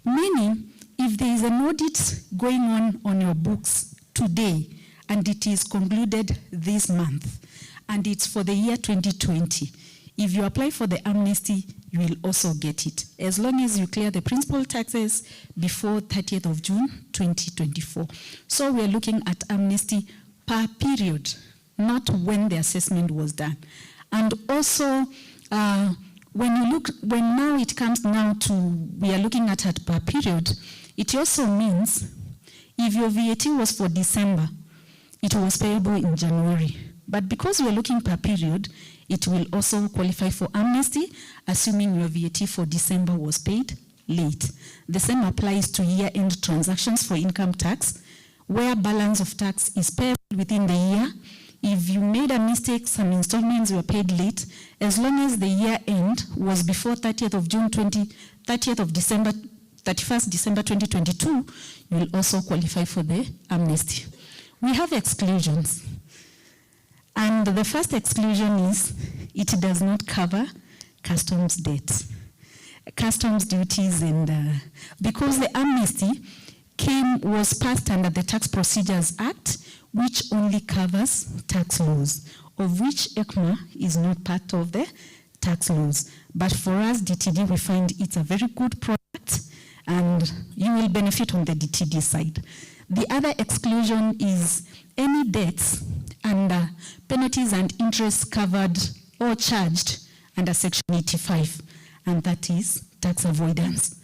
Meaning, if there is an audit going on your books today, and it is concluded this month, and it's for the year 2020, if you apply for the amnesty, you will also get it, as long as you clear the principal taxes before 30th of June 2024. So we are looking at amnesty per period, not when the assessment was done. And also, when now it comes now to, we are looking at it per period, it also means if your VAT was for December, it was payable in January. But because we are looking per period, It will also qualify for amnesty, assuming your VAT for December was paid late. The same applies to year-end transactions for income tax, where balance of tax is payable within the year. If you made a mistake, some installments were paid late, as long as the year end was before 31st December 2022, you will also qualify for the amnesty. We have exclusions. And the first exclusion is it does not cover customs debts, customs duties, and because the amnesty was passed under the Tax Procedures Act, which only covers tax laws, of which ECMA is not part of the tax laws. But for us, DTD, we find it's a very good product, and you will benefit on the DTD side. The other exclusion is any debts and penalties and interests covered or charged under Section 85, and that is tax avoidance.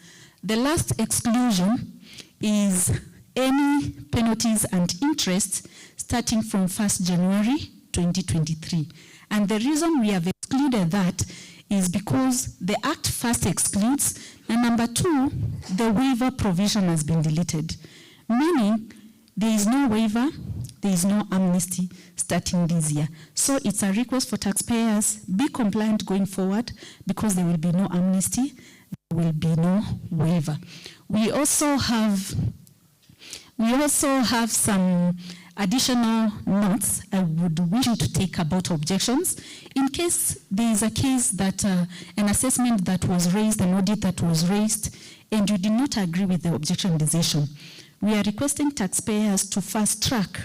The last exclusion is any penalties and interests starting from 1st January 2023. And the reason we have excluded that is because the Act first excludes, and number two, the waiver provision has been deleted, meaning there is no waiver, there is no amnesty starting this year. So it's a request for taxpayers, be compliant going forward, because there will be no amnesty, there will be no waiver. We also have some additional notes I would wish you to take about objections. In case there is a case that an assessment that was raised, an audit that was raised, and you did not agree with the objection decision, we are requesting taxpayers to fast track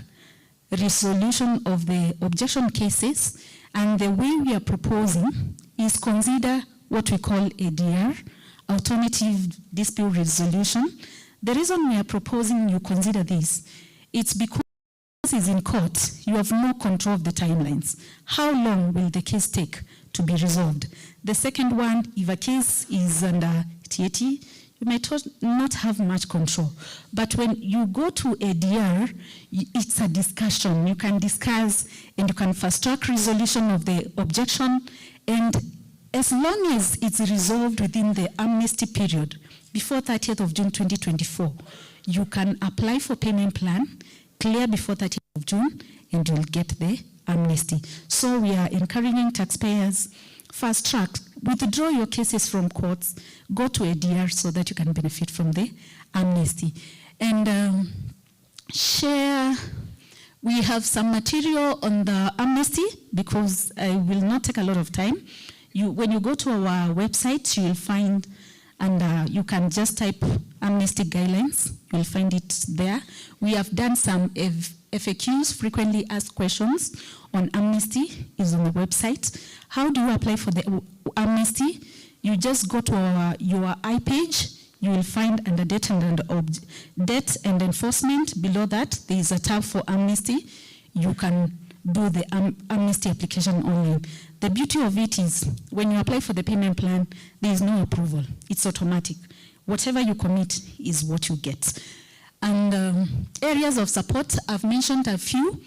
resolution of the objection cases, and the way we are proposing is consider what we call ADR, alternative dispute resolution. The reason we are proposing you consider this, it's because is in court, you have no control of the timelines. How long will the case take to be resolved? The second one, if a case is under TAT, you might not have much control. But when you go to ADR, it's a discussion. You can discuss and you can fast track resolution of the objection, and as long as it's resolved within the amnesty period, before 30th of June 2024, you can apply for payment plan, clear before 30th of June, and you'll get the amnesty. So we are encouraging taxpayers, fast track, withdraw your cases from courts, go to ADR so that you can benefit from the amnesty. And we have some material on the amnesty, because I will not take a lot of time. When you go to our website, you'll find, and you can just type amnesty guidelines, you'll find it there. We have done some FAQs, frequently asked questions on amnesty, is on the website. How do you apply for the amnesty? You just go to your page, you will find under debt and enforcement. Below that, there is a tab for amnesty. You can do the amnesty application online. The beauty of it is, when you apply for the payment plan, there is no approval. It's automatic. Whatever you commit is what you get. And areas of support, I've mentioned a few.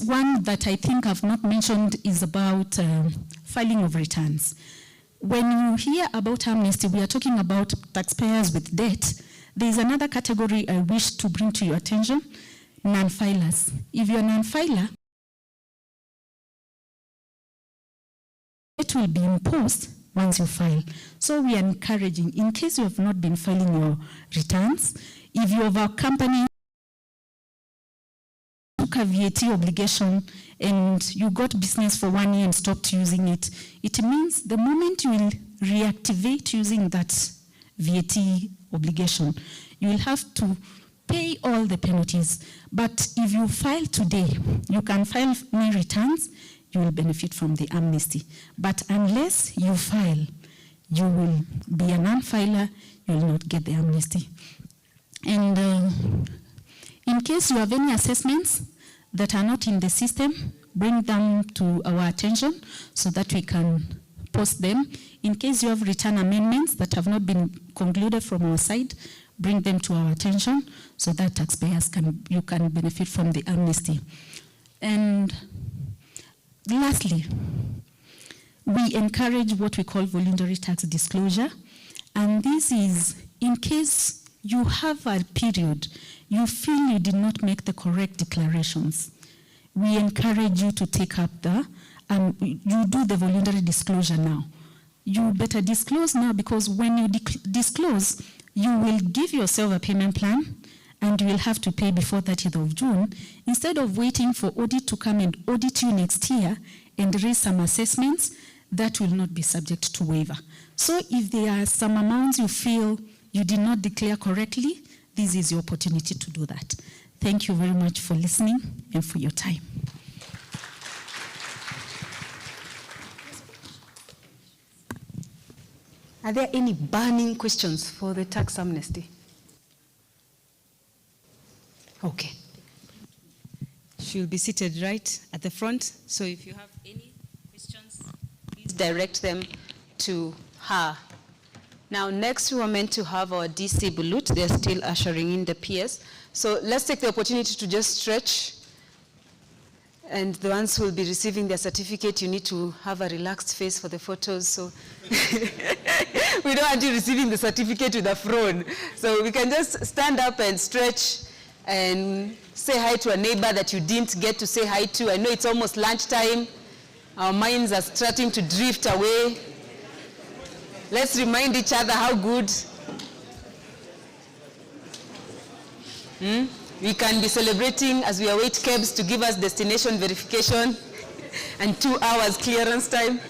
One that I think I've not mentioned is about filing of returns. When you hear about amnesty, we are talking about taxpayers with debt. There is another category I wish to bring to your attention, non-filers. If you're a non-filer, it will be imposed once you file. So we are encouraging, in case you have not been filing your returns, if you have a company took a VAT obligation and you got business for 1 year and stopped using it, it means the moment you will reactivate using that VAT obligation, you will have to pay all the penalties. But if you file today, you can file new returns, you will benefit from the amnesty. But unless you file, you will be a non-filer, you will not get the amnesty. And in case you have any assessments that are not in the system, bring them to our attention so that we can post them. In case you have return amendments that have not been concluded from our side, bring them to our attention so that taxpayers you can benefit from the amnesty. And lastly, we encourage what we call voluntary tax disclosure. And this is in case you have a period, you feel you did not make the correct declarations. We encourage you to take up you do the voluntary disclosure now. You better disclose now, because when you disclose, you will give yourself a payment plan and you will have to pay before 30th of June, instead of waiting for audit to come and audit you next year and raise some assessments that will not be subject to waiver. So if there are some amounts you feel you did not declare correctly, this is your opportunity to do that. Thank you very much for listening and for your time. Are there any burning questions for the tax amnesty? Okay. She'll be seated right at the front. So if you have any questions, please direct them to her. Now, next we were meant to have our DC Bulut. They're still ushering in the PS. So let's take the opportunity to just stretch. And the ones who will be receiving their certificate, you need to have a relaxed face for the photos. So we don't want you receiving the certificate with a frown. So we can just stand up and stretch and say hi to a neighbor that you didn't get to say hi to. I know it's almost lunchtime. Our minds are starting to drift away. Let's remind each other how good we can be celebrating as we await cabs to give us destination verification and 2 hours clearance time.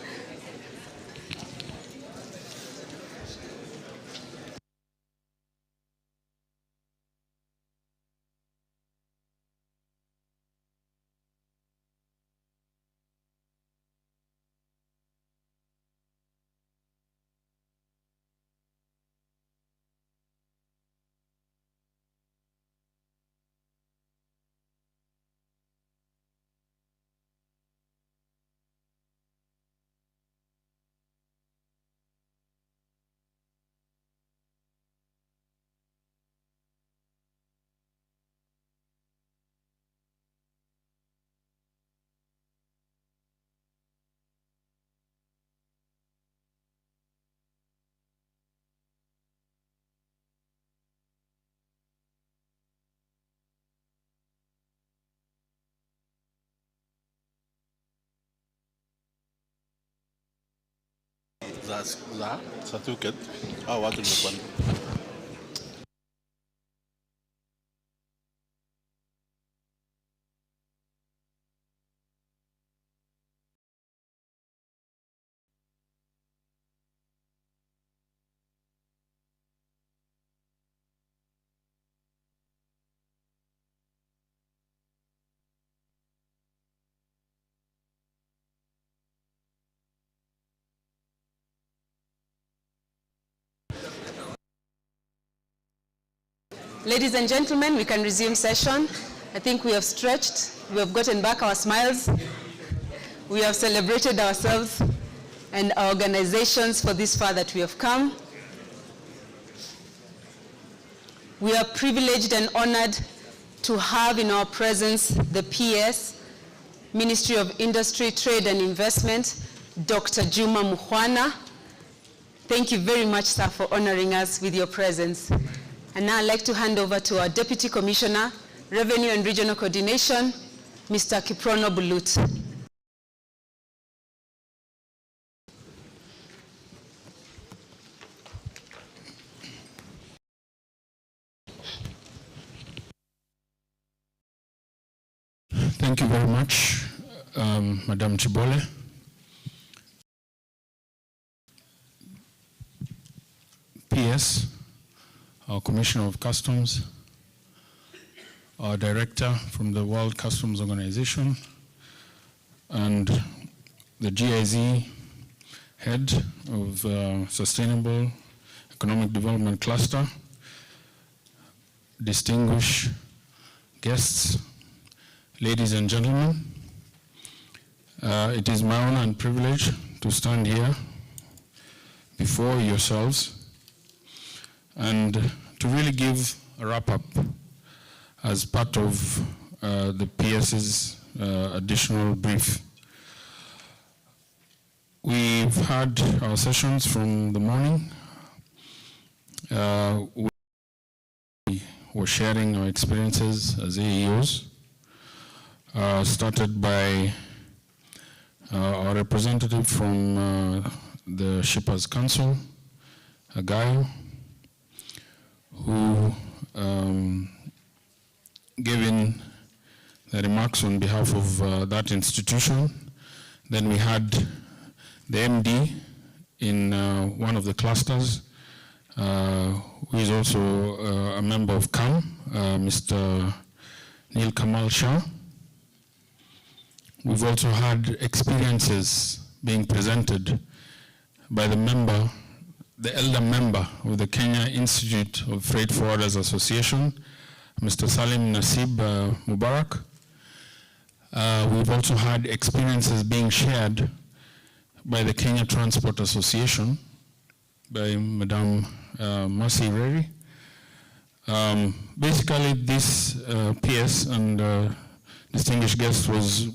za certificate au watu nimekuwa. Ladies and gentlemen, we can resume session. I think we have stretched, we have gotten back our smiles, we have celebrated ourselves and our organizations for this far that we have come. We are privileged and honored to have in our presence the PS, Ministry of Industry, Trade and Investment, Dr. Juma Mukhwana. Thank you very much, sir, for honoring us with your presence. And now I'd like to hand over to our Deputy Commissioner, Revenue and Regional Coordination, Mr. Kiprono Bulut. Thank you very much, Madam Chibole. PS, our Commissioner of Customs, our Director from the World Customs Organization, and the GIZ Head of Sustainable Economic Development Cluster, distinguished guests, ladies and gentlemen, it is my honor and privilege to stand here before yourselves and to really give a wrap-up as part of the PS's additional brief. We've had our sessions from the morning. We were sharing our experiences as AEOs. Started by our representative from the Shippers Council, a guy who gave in the remarks on behalf of that institution. Then we had the MD in one of the clusters, who is also a member of CAM, Mr. Neil Kamal Shah. We've also had experiences being presented by the elder member of the Kenya Institute of Freight Forwarders Association, Mr. Salim Nasib Mubarak. We've also had experiences being shared by the Kenya Transport Association, by Madam Mercy Reri. Basically, this PS and distinguished guest was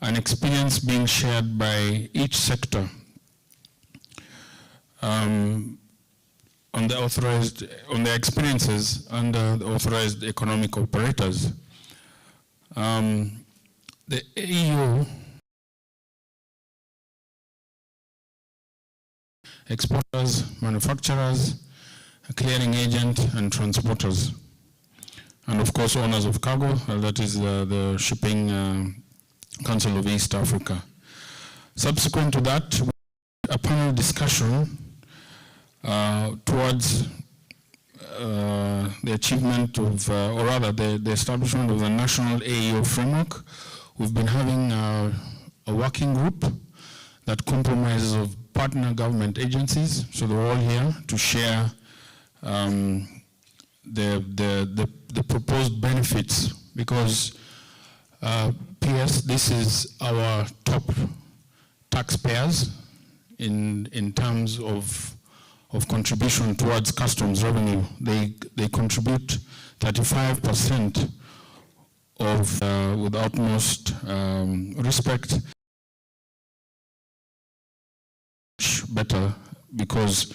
an experience being shared by each sector on the experiences under the authorized economic operators. The AEO exporters, manufacturers, clearing agent, and transporters. And of course, owners of cargo, that is the Shipping Council of East Africa. Subsequent to that, we had a panel discussion towards the achievement of, or rather the establishment of the national AEO framework. We've been having a working group that comprises of partner government agencies, so they're all here to share the proposed benefits, because PS, this is our top taxpayers in terms of contribution towards customs revenue. They contribute 35% of, with utmost respect, better, because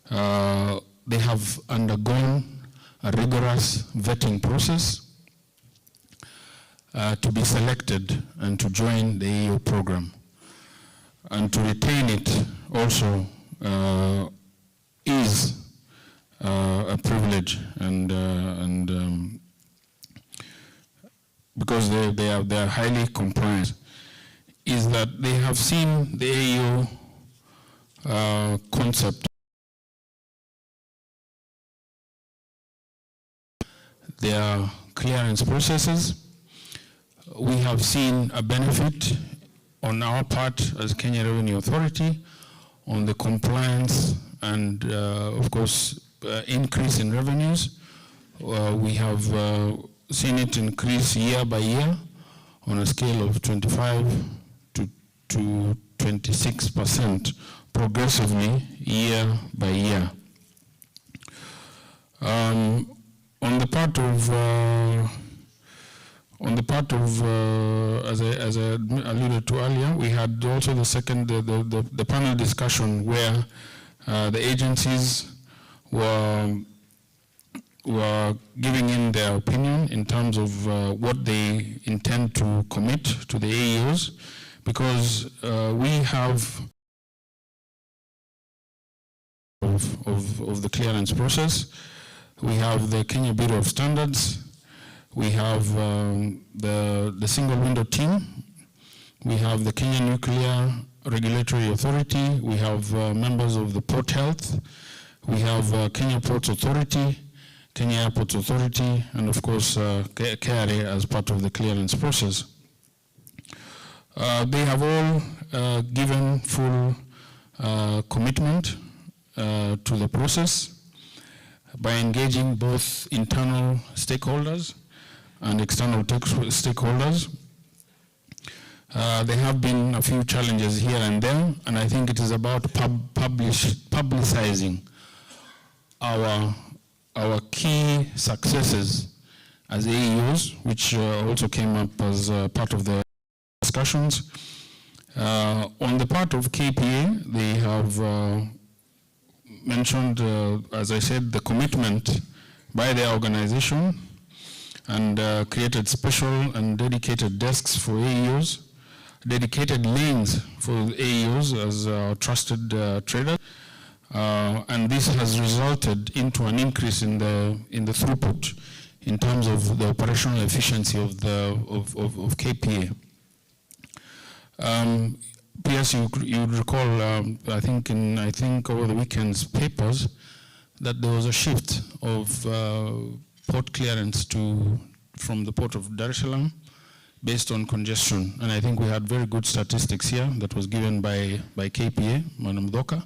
they have undergone a rigorous vetting process to be selected and to join the AEO program. And to retain it also is a privilege, and because they are highly compliant, is that they have seen the AEO concept. Their clearance processes. We have seen a benefit on our part as Kenya Revenue Authority on the compliance and, of course, increase in revenues. We have seen it increase year by year on a scale of 25 to 26% progressively year by year. On the part of, as I alluded to earlier, we had also the panel discussion where the agencies were giving in their opinion in terms of what they intend to commit to the AEOs, because we have of the clearance process. We have the Kenya Bureau of Standards. We have the single window team. We have the Kenya Nuclear Regulatory Authority. We have members of the Port Health. We have Kenya Ports Authority, Kenya Airports Authority, and of course KRA as part of the clearance process. They have all given full commitment to the process by engaging both internal stakeholders and external stakeholders. There have been a few challenges here and there, and I think it is about publicizing our key successes as AEOs, which also came up as part of the discussions, On the part of KPA, they have mentioned, as I said, the commitment by their organization and created special and dedicated desks for AEOs, dedicated lanes for AEOs as trusted traders. And this has resulted into an increase in the throughput in terms of the operational efficiency of KPA. PS, you recall, I think over the weekend's papers, that there was a shift of port clearance from the port of Dar es Salaam based on congestion. And I think we had very good statistics here that was given by KPA, Madam Doka,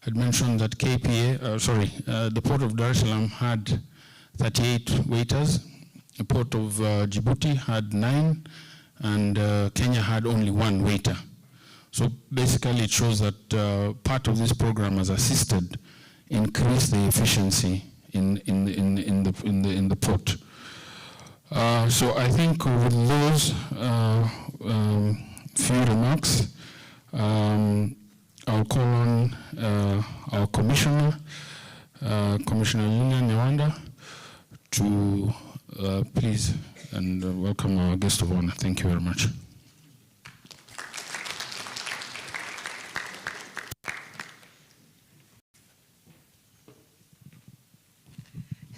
had mentioned that the port of Dar es Salaam had 38 waiters, the port of Djibouti had 9, and Kenya had only 1 waiter. So basically it shows that part of this program has assisted increase the efficiency in the port. So I think with those few remarks, I'll call on our Commissioner, Commissioner Lina Nyawanda, to please and welcome our guest of honor. Thank you very much.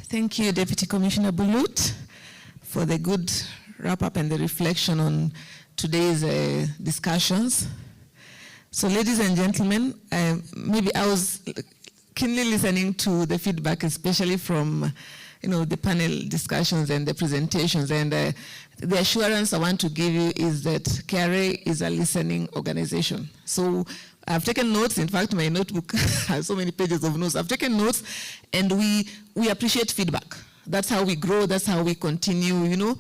Thank you, Deputy Commissioner Bulut, for the good wrap-up and the reflection on today's discussions. So, ladies and gentlemen, maybe I was keenly listening to the feedback, especially from the panel discussions and the presentations. And the assurance I want to give you is that KRA is a listening organization. So I've taken notes. In fact, my notebook has so many pages of notes. I've taken notes, and we appreciate feedback. That's how we grow. That's how we continue,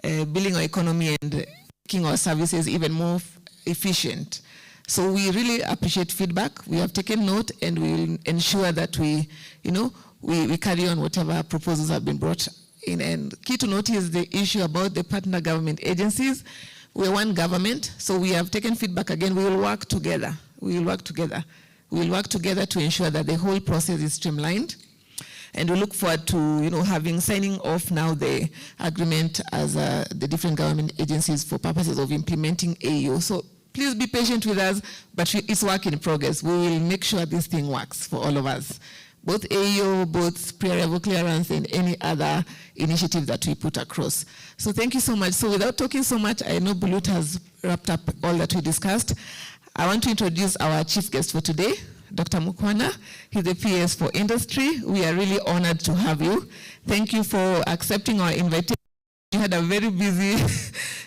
building our economy and making our services even more efficient. So we really appreciate feedback. We have taken note, and we will ensure that we carry on whatever proposals have been brought in. And key to note is the issue about the partner government agencies. We're one government, so we have taken feedback again. We will work together. We will work together. We will work together to ensure that the whole process is streamlined. And we look forward to, signing off now the agreement as the different government agencies for purposes of implementing AEO. So please be patient with us, but it's work in progress. We will make sure this thing works for all of us. Both AEO, both pre-arrival clearance, and any other initiative that we put across. So thank you so much. So without talking so much, I know Bulut has wrapped up all that we discussed. I want to introduce our chief guest for today, Dr. Mukwana. He's the PS for Industry. We are really honored to have you. Thank you for accepting our invitation. You had a very busy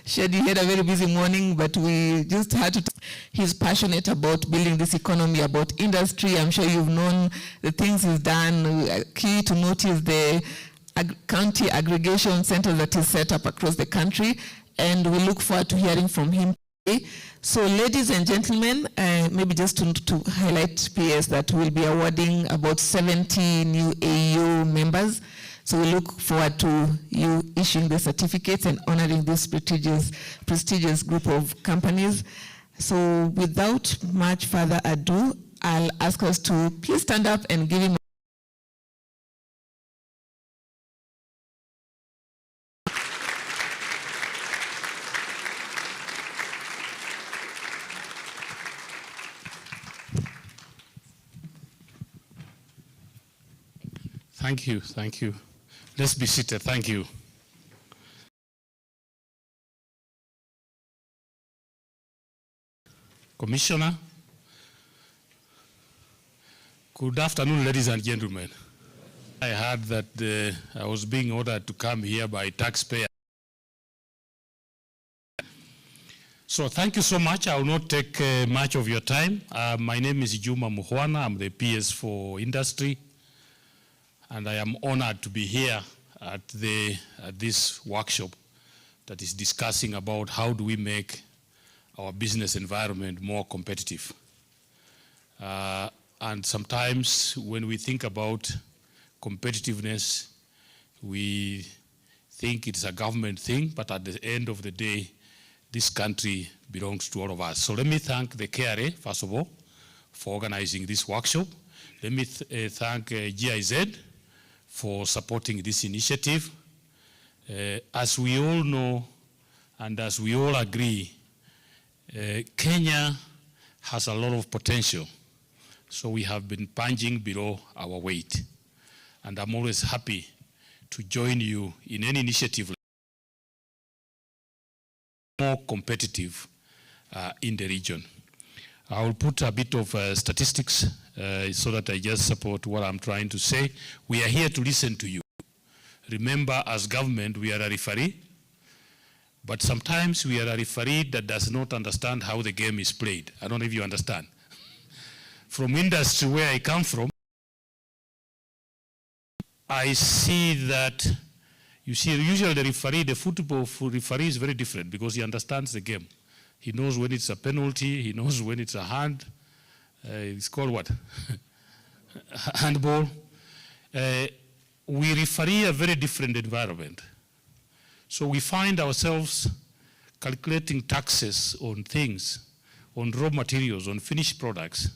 schedule, you had a very busy morning, but we just had to. He's passionate about building this economy, about industry. I'm sure you've known the things he's done. Key to notice the county aggregation center that is set up across the country, and we look forward to hearing from him today. So, ladies and gentlemen, maybe just to highlight PS that we'll be awarding about 70 new AEO members. So we look forward to you issuing the certificates and honoring this prestigious group of companies. So without much further ado, I'll ask us to please stand up and give him Thank you, thank you. Let's be seated, thank you. Commissioner, good afternoon, ladies and gentlemen. I heard that I was being ordered to come here by taxpayer. So thank you so much. I will not take much of your time. My name is Juma Muhwana. I'm the PS for Industry. And I am honored to be here at this workshop that is discussing about how do we make our business environment more competitive. And sometimes when we think about competitiveness, we think it's a government thing, but at the end of the day, this country belongs to all of us. So let me thank the KRA, first of all, for organizing this workshop. Let me thank GIZ for supporting this initiative. As we all know, and as we all agree, Kenya has a lot of potential. So we have been punching below our weight. And I'm always happy to join you in any initiative more competitive in the region. I will put a bit of statistics so that I just support what I'm trying to say. We are here to listen to you. Remember, as government, we are a referee, but sometimes we are a referee that does not understand how the game is played. I don't know if you understand. From industry where I come from, I see that, you see, usually the referee, the football referee is very different because he understands the game. He knows when it's a penalty, he knows when it's a hand. It's called what? Handball. We referee a very different environment. So we find ourselves calculating taxes on things, on raw materials, on finished products,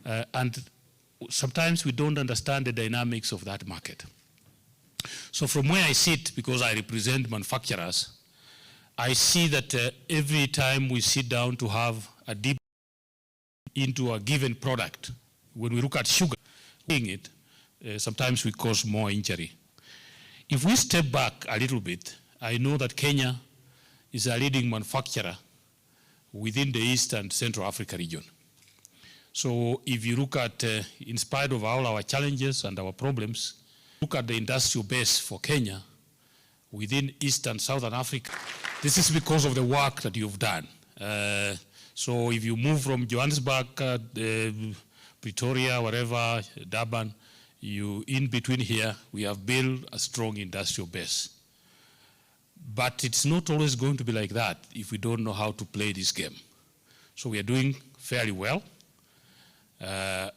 and sometimes we don't understand the dynamics of that market. So from where I sit, because I represent manufacturers, I see that every time we sit down to have a deep into a given product, when we look at sugar, sometimes we cause more injury. If we step back a little bit, I know that Kenya is a leading manufacturer within the East and Central Africa region. So if you look at, in spite of all our challenges and our problems, look at the industrial base for Kenya within East and Southern Africa. This is because of the work that you've done. So if you move from Johannesburg, Pretoria, wherever, Durban, in between here, we have built a strong industrial base. But it's not always going to be like that if we don't know how to play this game. So we are doing fairly well.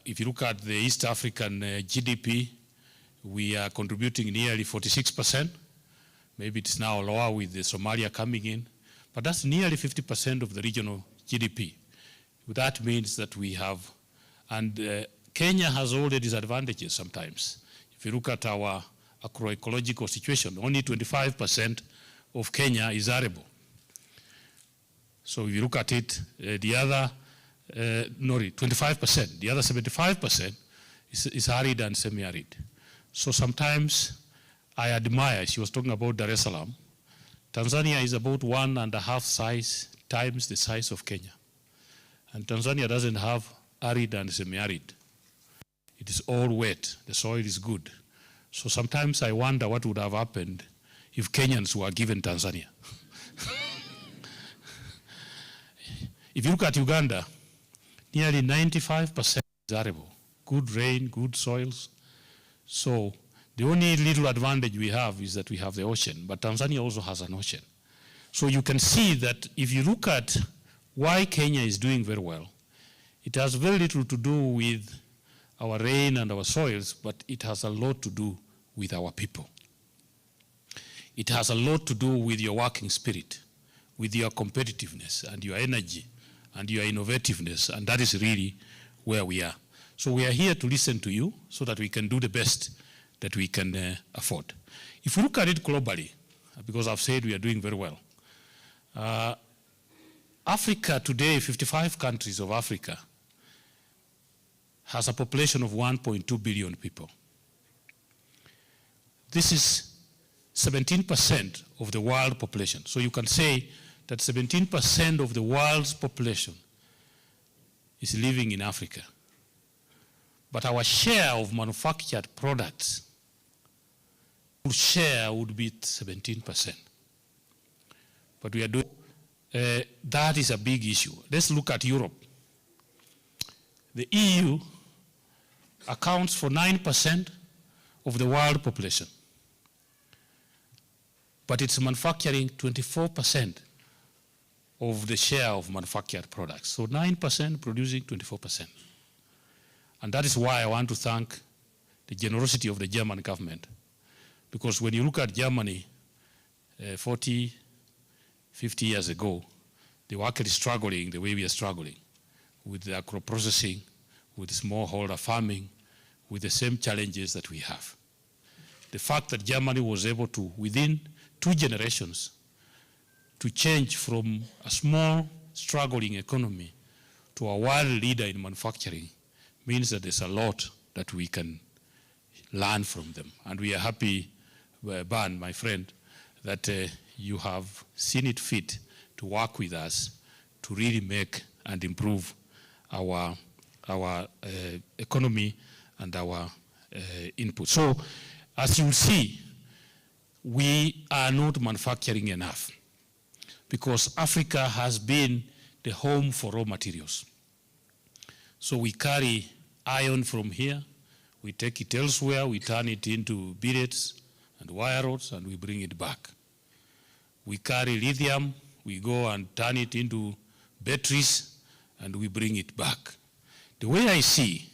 If you look at the East African GDP, we are contributing nearly 46%. Maybe it's now lower with the Somalia coming in, but that's nearly 50% of the regional GDP. That means that we have, and Kenya has all the disadvantages sometimes. If you look at our agroecological situation, only 25% of Kenya is arable. So if you look at it, the other, 25%, the other 75% is arid and semi-arid. So sometimes I admire, she was talking about Dar es Salaam. Tanzania is about 1.5 times the size of Kenya. And Tanzania doesn't have arid and semi-arid. It is all wet, the soil is good. So sometimes I wonder what would have happened if Kenyans were given Tanzania. If you look at Uganda, nearly 95% is arable. Good rain, good soils. So the only little advantage we have is that we have the ocean, but Tanzania also has an ocean. So you can see that if you look at why Kenya is doing very well, it has very little to do with our rain and our soils, but it has a lot to do with our people. It has a lot to do with your working spirit, with your competitiveness and your energy and your innovativeness, and that is really where we are. So we are here to listen to you so that we can do the best that we can afford. If we look at it globally, because I've said we are doing very well, Africa today, 55 countries of Africa, has a population of 1.2 billion people. This is 17% of the world population. So you can say that 17% of the world's population is living in Africa. But our share of manufactured products, share would be 17%. But we are doing, that is a big issue. Let's look at Europe. The EU accounts for 9% of the world population. But it's manufacturing 24% of the share of manufactured products. So 9% producing 24%. And that is why I want to thank the generosity of the German government. Because when you look at Germany, 40, 50 years ago, they were actually struggling the way we are struggling, with the agro-processing, with smallholder farming, with the same challenges that we have. The fact that Germany was able to, within 2 generations, to change from a small, struggling economy to a world leader in manufacturing means that there's a lot that we can learn from them. And we are happy, Ban, my friend, that you have seen it fit to work with us to really make and improve our economy and our input. So, as you see, we are not manufacturing enough because Africa has been the home for raw materials. So we carry iron from here, we take it elsewhere, we turn it into billets and wire rods, and we bring it back. We carry lithium, we go and turn it into batteries, and we bring it back. The way I see,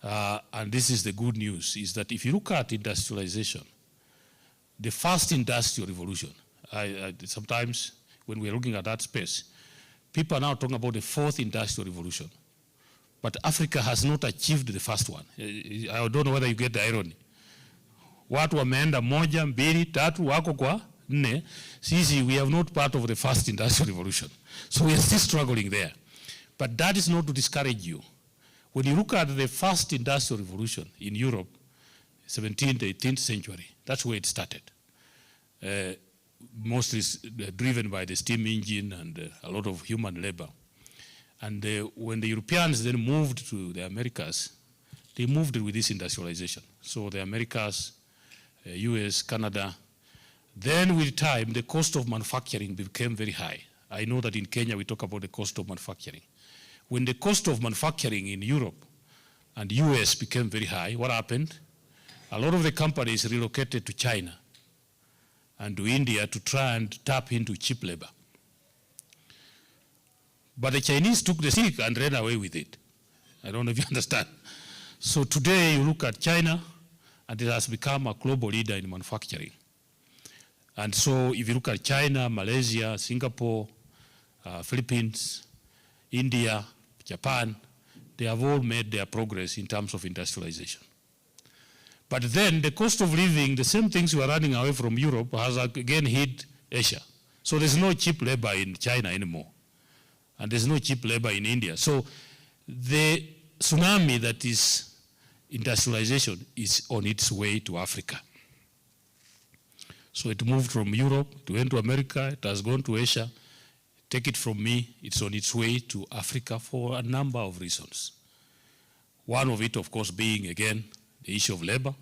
and this is the good news, is that if you look at industrialization, the first industrial revolution, sometimes when we're looking at that space, people are now talking about the 4th industrial revolution. But Africa has not achieved the first one. I don't know whether you get the irony. Watu wameenda 1, 2, 3, wako kwa 4. Sisi, we have not part of the first industrial revolution. So we are still struggling there. But that is not to discourage you. When you look at the first industrial revolution in Europe, 17th, 18th century, that's where it started. Mostly driven by the steam engine and a lot of human labor. And when the Europeans then moved to the Americas, they moved with this industrialization. So the Americas, US, Canada, then with time, the cost of manufacturing became very high. I know that in Kenya, we talk about the cost of manufacturing. When the cost of manufacturing in Europe and US became very high, what happened? A lot of the companies relocated to China and to India to try and tap into cheap labor. But the Chinese took the stick and ran away with it. I don't know if you understand. So today you look at China, and it has become a global leader in manufacturing. And so if you look at China, Malaysia, Singapore, Philippines, India, Japan, they have all made their progress in terms of industrialization. But then the cost of living, the same things we are running away from Europe, has again hit Asia. So there's no cheap labor in China anymore. And there's no cheap labor in India. So the tsunami that is industrialization is on its way to Africa. So it moved from Europe, it went to America, it has gone to Asia. Take it from me, it's on its way to Africa for a number of reasons. One of it, of course, being, again, the issue of labor,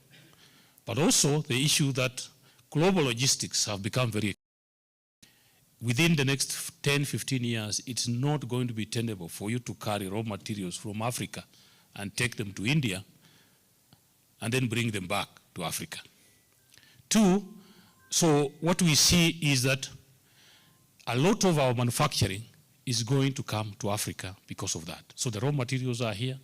but also the issue that global logistics have become very. Within the next 10, 15 years, it's not going to be tenable for you to carry raw materials from Africa and take them to India and then bring them back to Africa. 2, so what we see is that a lot of our manufacturing is going to come to Africa because of that. So the raw materials are here.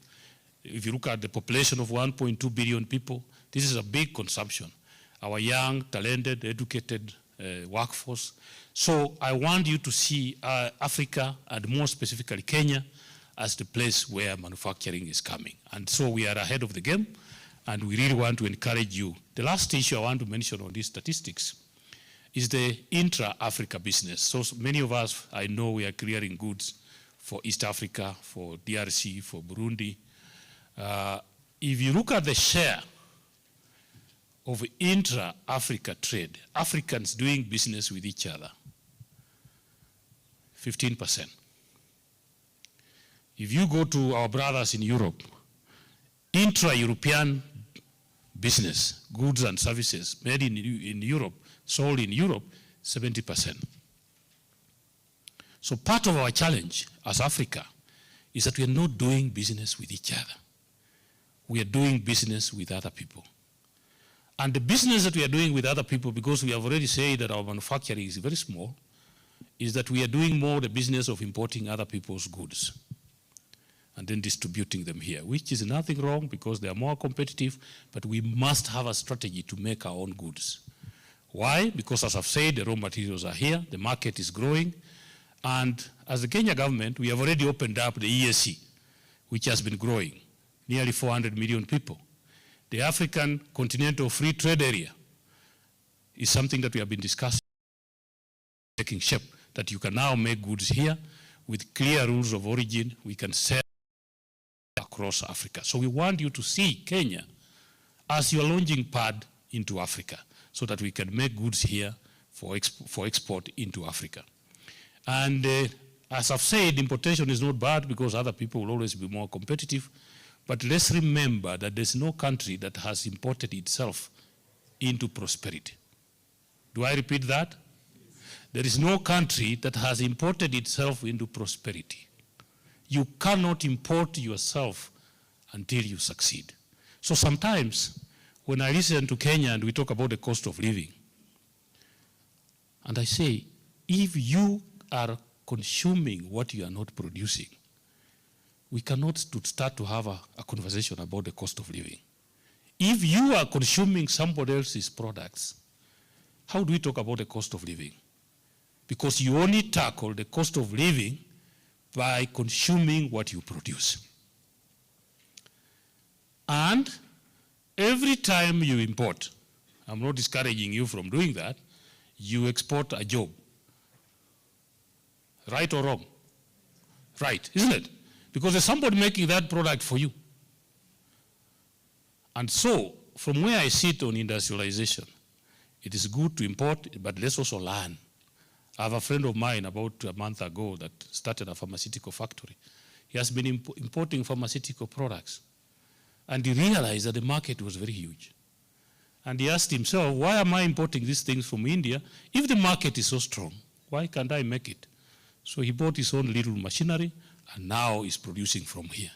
If you look at the population of 1.2 billion people, this is a big consumption. Our young, talented, educated workforce. So I want you to see Africa, and more specifically Kenya, as the place where manufacturing is coming. And so we are ahead of the game, and we really want to encourage you. The last issue I want to mention on these statistics is the intra-Africa business. So many of us, I know, we are clearing goods for East Africa, for DRC, for Burundi. If you look at the share of intra-Africa trade, Africans doing business with each other, 15%. If you go to our brothers in Europe, intra-European business, goods and services made in Europe, sold in Europe, 70%. So part of our challenge as Africa is that we are not doing business with each other. We are doing business with other people. And the business that we are doing with other people, because we have already said that our manufacturing is very small, is that we are doing more the business of importing other people's goods and then distributing them here, which is nothing wrong because they are more competitive, but we must have a strategy to make our own goods. Why? Because as I've said, the raw materials are here, the market is growing, and as the Kenya government, we have already opened up the EAC, which has been growing, nearly 400 million people. The African Continental Free Trade Area is something that we have been discussing, taking shape, that you can now make goods here with clear rules of origin. We can sell across Africa. So we want you to see Kenya as your launching pad into Africa, so that we can make goods here for export into Africa. And as I've said, importation is not bad because other people will always be more competitive. But let's remember that there's no country that has imported itself into prosperity. Do I repeat that? There is no country that has imported itself into prosperity. You cannot import yourself until you succeed. So sometimes when I listen to Kenya and we talk about the cost of living, and I say, if you are consuming what you are not producing, we cannot start to have a conversation about the cost of living. If you are consuming somebody else's products, how do we talk about the cost of living? Because you only tackle the cost of living by consuming what you produce. And every time you import, I'm not discouraging you from doing that, you export a job. Right or wrong? Right, isn't it? Because there's somebody making that product for you. And so, from where I sit on industrialization, it is good to import, but let's also learn. I have a friend of mine about a month ago that started a pharmaceutical factory. He has been importing pharmaceutical products. And he realized that the market was very huge. And he asked himself, why am I importing these things from India? If the market is so strong, why can't I make it? So he bought his own little machinery, and now is producing from here.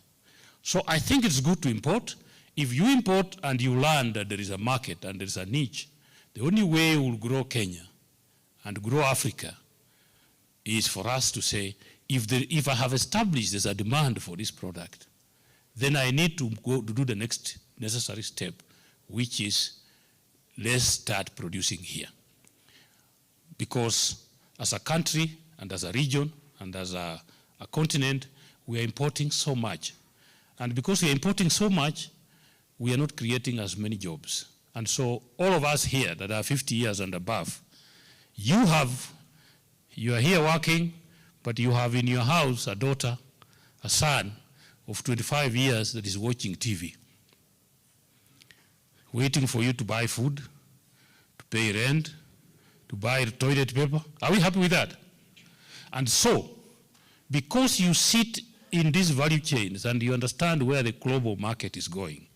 So I think it's good to import. If you import and you learn that there is a market and there is a niche, the only way we'll grow Kenya and grow Africa is for us to say, if I have established there's a demand for this product, then I need to go to do the next necessary step, which is let's start producing here. Because as a country and as a region and as a continent, we are importing so much. And because we are importing so much, we are not creating as many jobs. And so all of us here that are 50 years and above, you are here working, but you have in your house a daughter, a son of 25 years that is watching TV, waiting for you to buy food, to pay rent, to buy toilet paper. Are we happy with that? And so, because you sit in these value chains and you understand where the global market is going,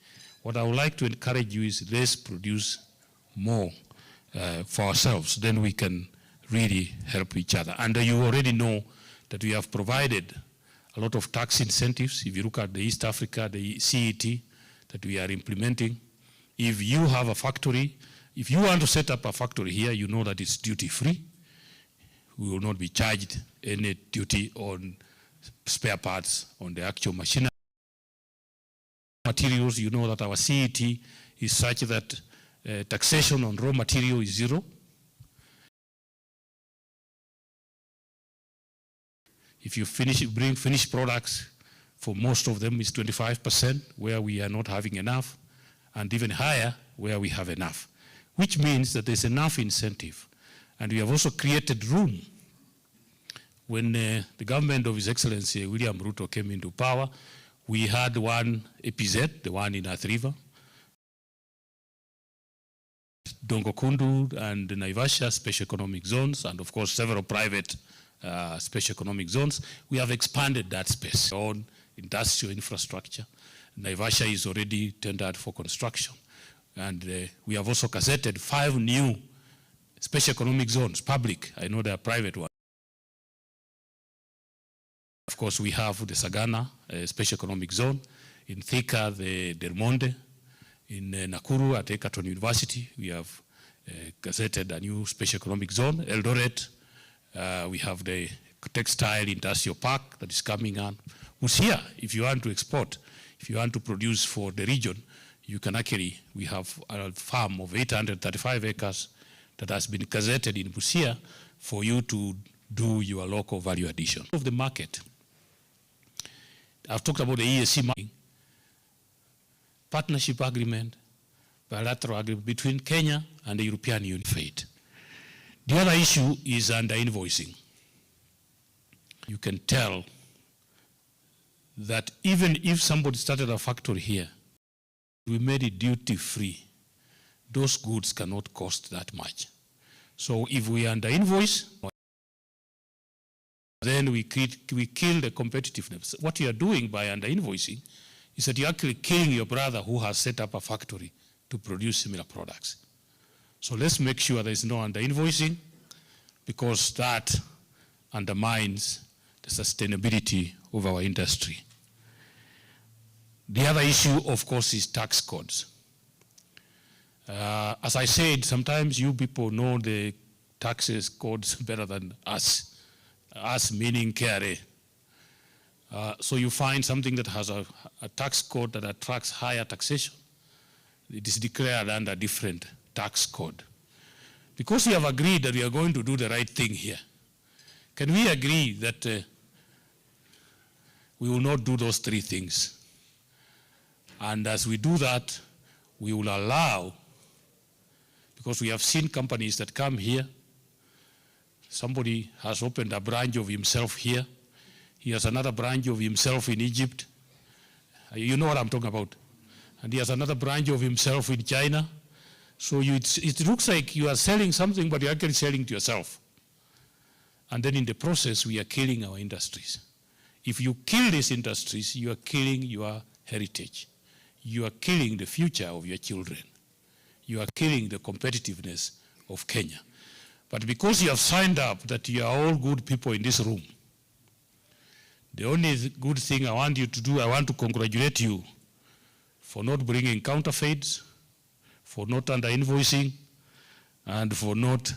what I would like to encourage you is let's produce more for ourselves, then we can really help each other. And you already know that we have provided a lot of tax incentives. If you look at the East Africa, the CET that we are implementing, if you have a factory, if you want to set up a factory here, you know that it's duty-free. We will not be charged any duty on spare parts on the actual machinery. Materials, you know that our CET is such that taxation on raw material is 0. If you bring finished products, for most of them is 25%, where we are not having enough, and even higher where we have enough, which means that there's enough incentive. And we have also created room. When the government of His Excellency William Ruto came into power, we had one EPZ, the one in Athi River, Dongokundu and Naivasha special economic zones, and of course several private special economic zones. We have expanded that space on industrial infrastructure. Naivasha is already tendered for construction. And we have also gazetted 5 new special economic zones, public. I know there are private ones. Of course, we have the Sagana special economic zone. In Thika, the Del Monde. In Nakuru at Egerton University, we have gazetted a new special economic zone. Eldoret, we have the textile industrial park that is coming on. Who's here? If you want to export, if you want to produce for the region, you can actually, we have a farm of 835 acres that has been gazetted in Busia for you to do your local value addition. Of the market, I've talked about the EAC market, partnership agreement, bilateral agreement between Kenya and the European Union. The other issue is under invoicing. You can tell that even if somebody started a factory here, we made it duty free, those goods cannot cost that much. So if we under invoice, then we kill the competitiveness. What you are doing by under invoicing is that you're actually killing your brother who has set up a factory to produce similar products. So let's make sure there is no under invoicing, because that undermines the sustainability of our industry. The other issue, of course, is tax codes. As I said, sometimes you people know the taxes codes better than us. Us meaning KRA. So you find something that has a tax code that attracts higher taxation. It is declared under a different tax code. Because we have agreed that we are going to do the right thing here, can we agree that we will not do those three things? And as we do that, we will allow, because we have seen companies that come here, somebody has opened a branch of himself here, he has another branch of himself in Egypt, you know what I'm talking about, and he has another branch of himself in China. So it looks like you are selling something, but you're actually selling to yourself. And then in the process, we are killing our industries. If you kill these industries, you are killing your heritage. You are killing the future of your children. You are killing the competitiveness of Kenya. But because you have signed up that you are all good people in this room, the only good thing I want you to do, I want to congratulate you for not bringing counterfeits, for not under-invoicing, and for not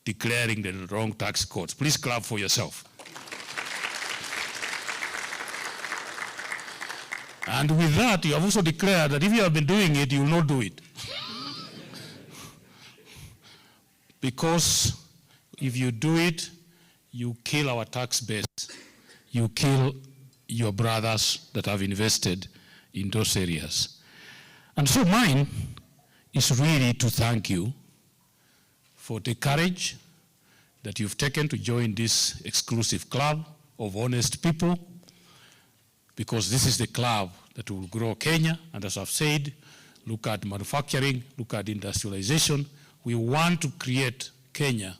declaring the wrong tax codes. Please clap for yourself. And with that, you have also declared that if you have been doing it, you will not do it. Because if you do it, you kill our tax base. You kill your brothers that have invested in those areas. And so mine is really to thank you for the courage that you've taken to join this exclusive club of honest people, because this is the club that will grow Kenya. And as I've said, look at manufacturing, look at industrialization. We want to create Kenya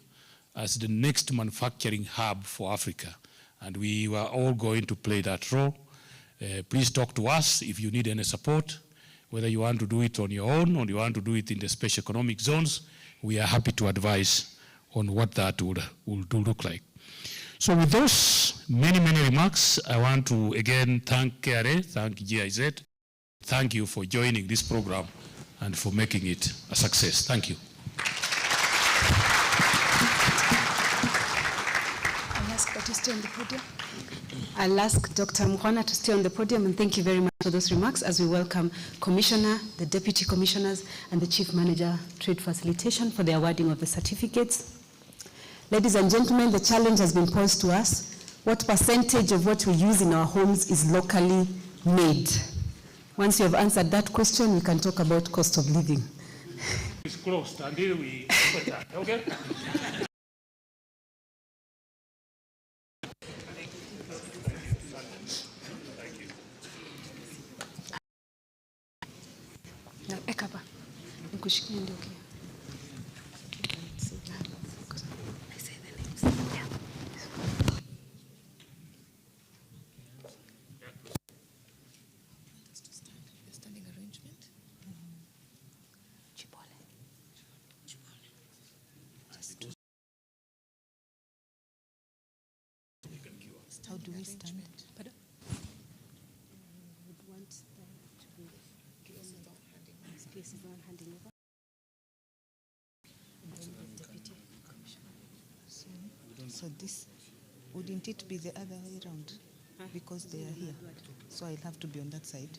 as the next manufacturing hub for Africa. And we are all going to play that role. Please talk to us if you need any support, whether you want to do it on your own or you want to do it in the special economic zones. We are happy to advise on what that would look like. So with those many remarks, I want to again thank KRA, thank GIZ, thank you for joining this program and for making it a success. Thank you. I'll ask Dr. Mkhwana to stay on the podium, and thank you very much for those remarks as we welcome Commissioner, the Deputy Commissioners, and the Chief Manager, Trade Facilitation for the awarding of the certificates. Ladies and gentlemen, the challenge has been posed to us. What percentage of what we use in our homes is locally made? Once you have answered that question, we can talk about cost of living. It's closed until we open that, okay? How do we stand? So this, wouldn't it be the other way around? Because they are here. So I'll have to be on that side.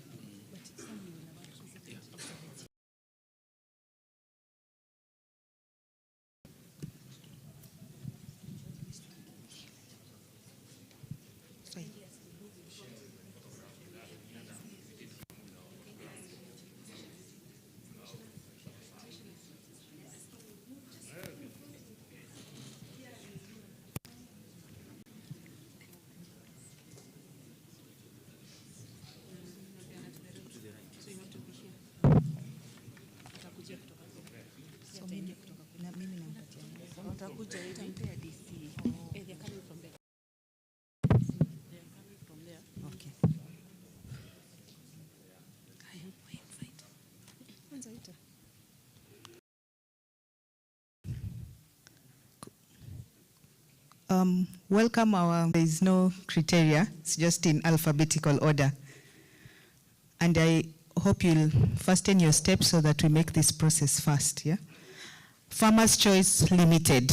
Welcome there is no criteria, it's just in alphabetical order. And I hope you'll fasten your steps so that we make this process fast, yeah? Farmers Choice Limited.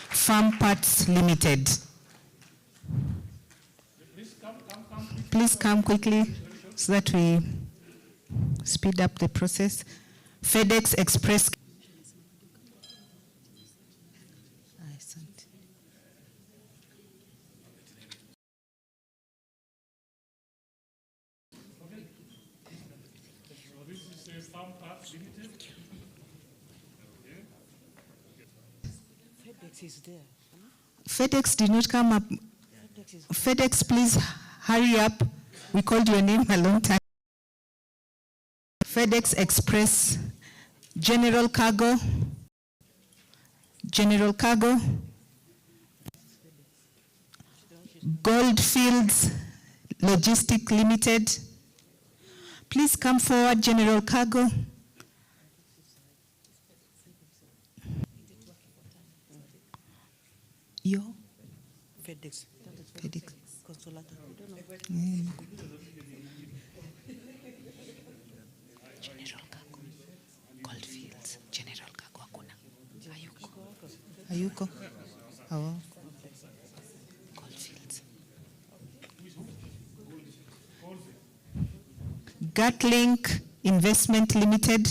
Farm Parts Limited. Please come quickly so that we speed up the process. FedEx Express. FedEx did not come up. FedEx, please hurry up. We called your name a long time. FedEx Express, General Cargo, Goldfields Logistics Limited. Please come forward, General Cargo. Yo? FedEx. Mm. General Cargo. Goldfields. General Cargo hakuna. Hayuko. Oh. Goldfields. Gatlink Investment Limited.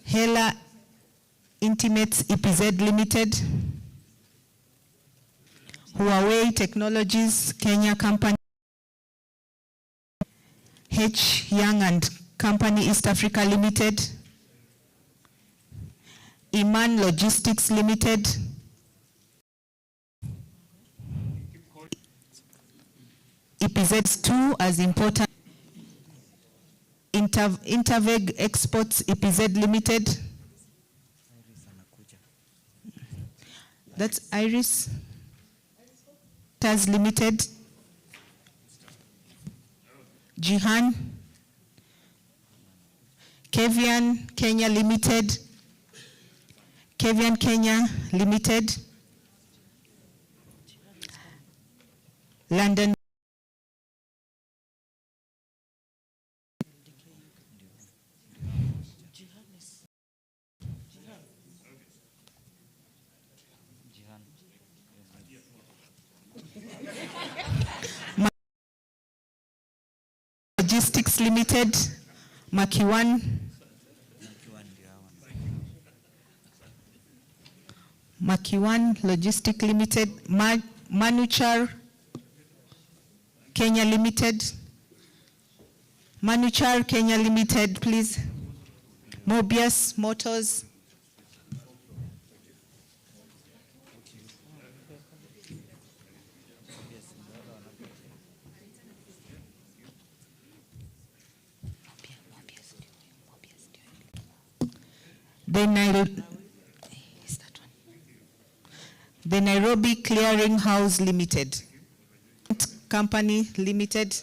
Hela Intimates EPZ Limited. Huawei Technologies Kenya Company. H. Young and Company East Africa Limited. Iman Logistics Limited. EPZ 2 as important. Interveg Exports EPZ Limited. That's Iris Taz Limited. Jihan. Kevian Kenya Limited. Kevian Kenya Limited. London. Logistics Limited, Makiwan. Makiwan Logistics Limited, Manuchar Kenya Limited. Manuchar Kenya Limited, please. Mobius Motors. The Nairobi Clearing House Limited. Company Limited.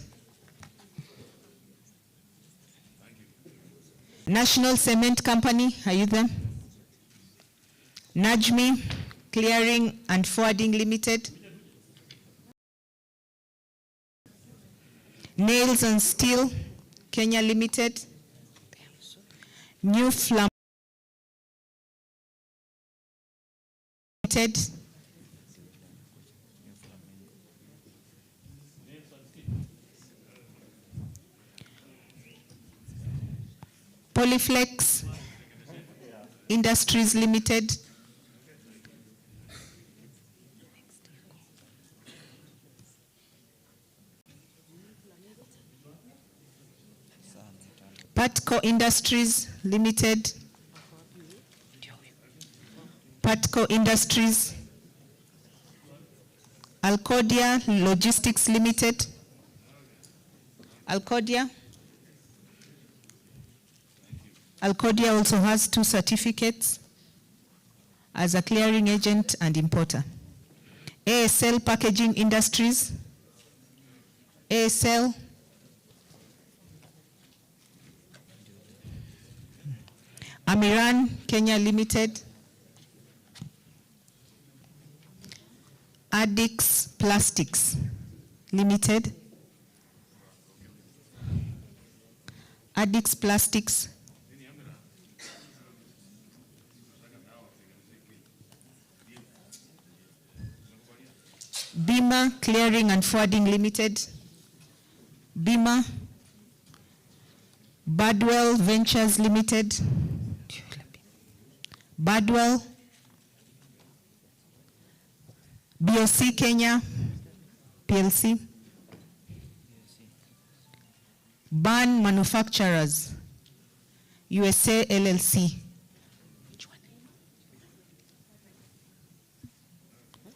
National Cement Company, are you there? Najmi Clearing and Forwarding Limited. Nails and Steel Kenya Limited. New Flam Limited. Polyflex Industries Limited. Patco Industries Limited. Patco Industries. Alcodia Logistics Limited. Alcodia. Alcodia also has 2 certificates as a clearing agent and importer. ASL Packaging Industries, ASL, Amiran Kenya Limited, Addix Plastics Limited, Addix Plastics, Bima Clearing and Forwarding Limited, Bima, Badwell Ventures Limited, Badwell, BOC Kenya PLC, Ban Manufacturers USA LLC,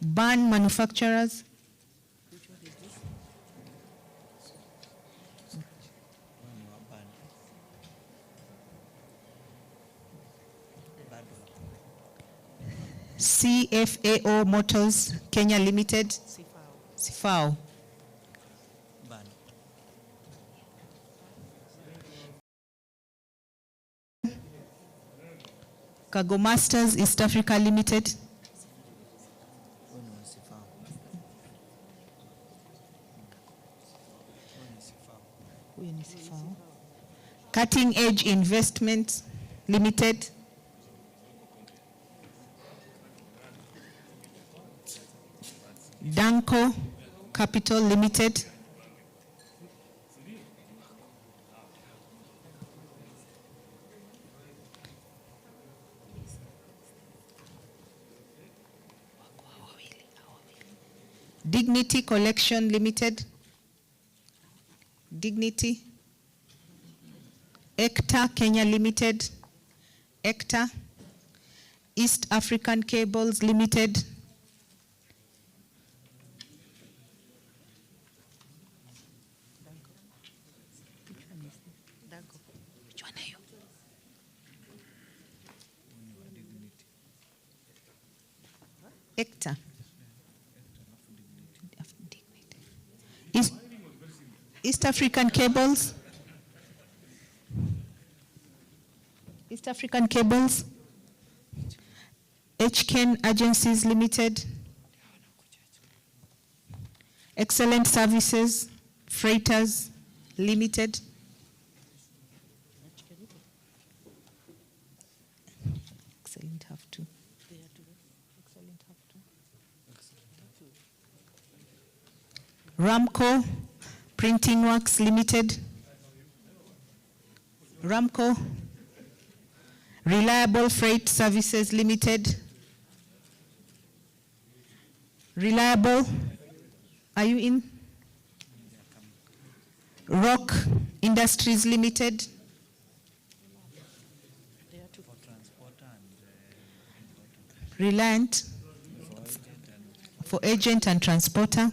Ban Manufacturers, CFAO Motors Kenya Limited, Sifao. Cargo Masters East Africa Limited, Cutting Edge Investments Limited, Danco Capital Limited, Dignity Collection Limited, Dignity, ECTA Kenya Limited, ECTA, East African Cables Limited, ECTA. East African Cables, East African Cables, HKN Agencies Limited, Excellent Services, Freighters Limited, Excellent have to. Ramco Printing Works Limited, Ramco, Reliable Freight Services Limited, Reliable, are you in? Rock Industries Limited, Reliant for agent and transporter,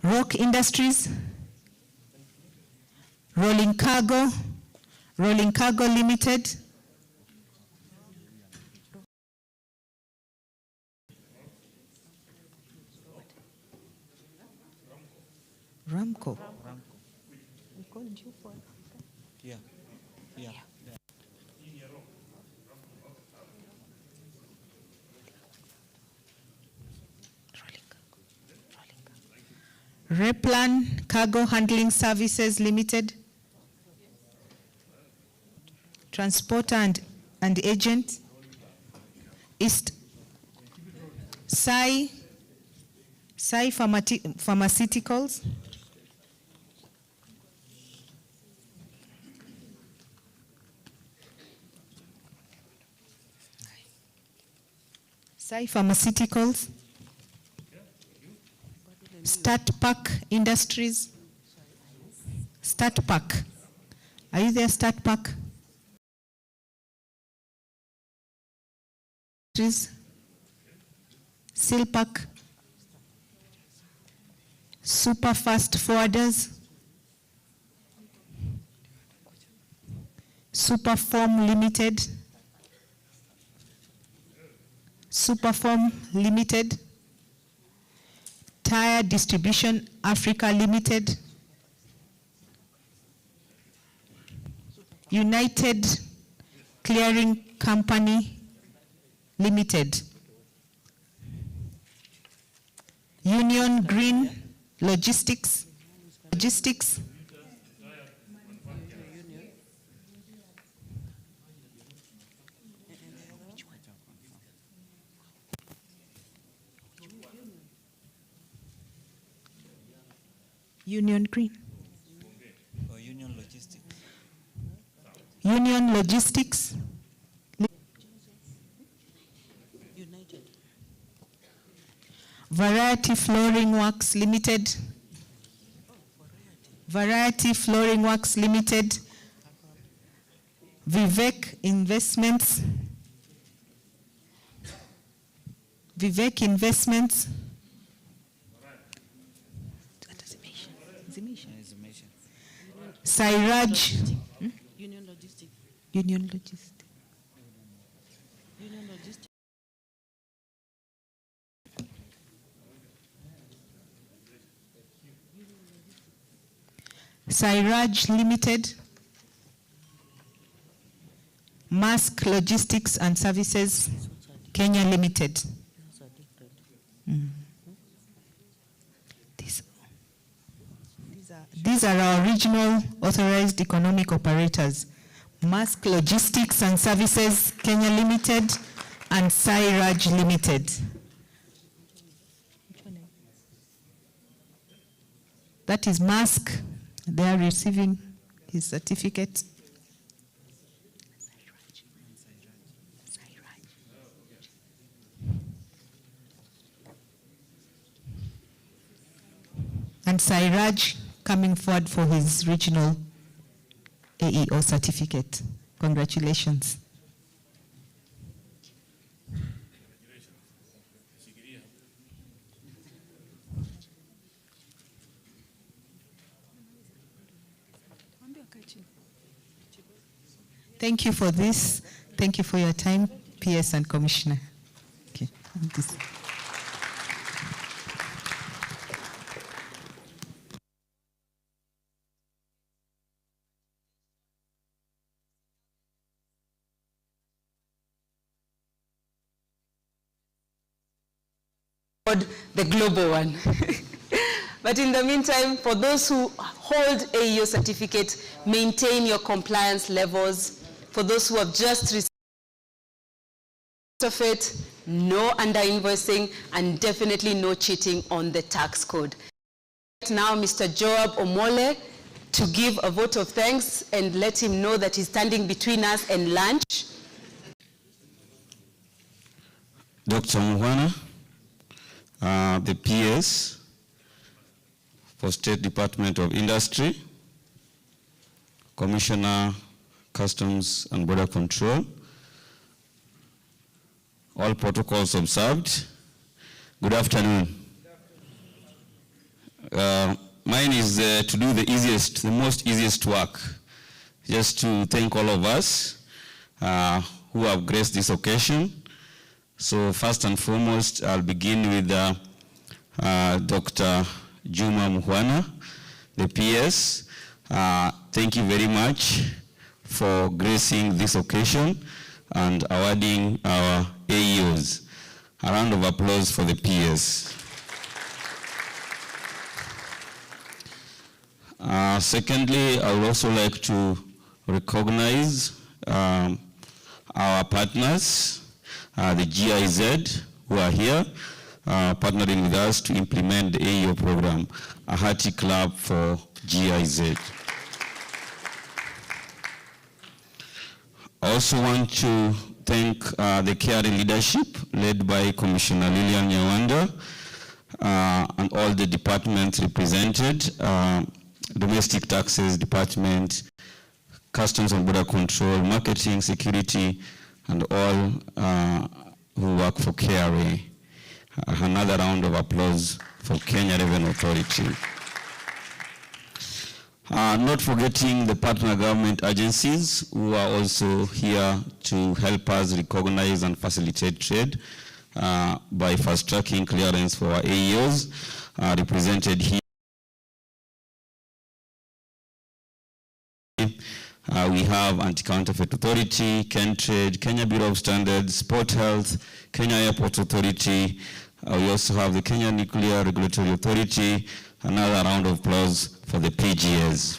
Rock Industries, Rolling Cargo Limited, Ramco. We called you for yeah. Replan Cargo Handling Services Limited, transporter and agent, East Sai Pharmaceuticals, Sai Pharmaceuticals, StartPack Industries, StartPack. Are you there, StartPack? Silpack, Superfast Forwarders, Superform Limited, Superform Limited, Tire Distribution Africa Limited, United Clearing Company Limited, Union Green Logistics, Union Green. Union Logistics. Union Logistics. United. Variety Flooring Works Limited. Variety Flooring Works Limited. Vivek Investments. Vivek Investments. Sairaj. Union Logistics. Union Logistics. Union Logistics. Sairaj Limited. Mask Logistics and Services Kenya Limited. These are our regional authorized economic operators. Mask Logistics and Services Kenya Limited and Sairaj Limited. That is Mask. They are receiving his certificate. And Sairaj coming forward for his regional AEO certificate. Congratulations. Thank you for this. Thank you for your time, PS and Commissioner. Okay. The global one. But in the meantime, for those who hold AEO certificate, maintain your compliance levels. For those who have just received of it, no under-invoicing, and definitely no cheating on the tax code. Now, Mr. Joab Omole to give a vote of thanks and let him know that he's standing between us and lunch. Dr. Muhwana, the PS for State Department of Industry, Commissioner, Customs and Border Control, all protocols observed. Good afternoon. Mine is to do the most easiest work, just to thank all of us who have graced this occasion. So first and foremost, I'll begin with Dr. Juma Muhwana, the PS. Thank you very much for gracing this occasion and awarding our AEOs. A round of applause for the PS. Secondly, I would also like to recognize our partners, the GIZ, who are here, partnering with us to implement the AEO program. A hearty clap for GIZ. I also want to thank the caring leadership led by Commissioner Lilian Nyawanda and all the departments represented, Domestic Taxes Department, Customs and Border Control, Marketing, Security, and all who work for KRA. Another round of applause for Kenya Revenue Authority. Not forgetting the partner government agencies who are also here to help us recognize and facilitate trade by fast-tracking clearance for our AEOs represented here. We have Anti-Counterfeit Authority, Kentrade, Kenya Bureau of Standards, Port Health, Kenya Airport Authority. We also have the Kenya Nuclear Regulatory Authority. Another round of applause for the PGAs.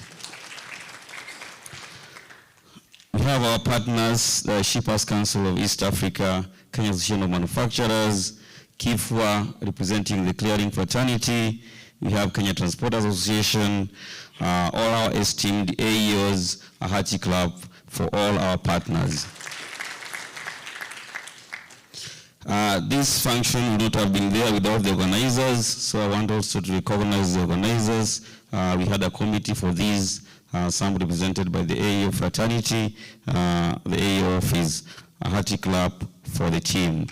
We have our partners, the Shippers Council of East Africa, Kenya Association of Manufacturers, KIFWA representing the clearing fraternity. We have Kenya Transporters Association, all our esteemed AEOs, a hearty clap for all our partners. This function would not have been there without the organizers, so I want also to recognize the organizers. We had a committee for these, some represented by the AEO fraternity, the AEO office. A hearty clap for the team.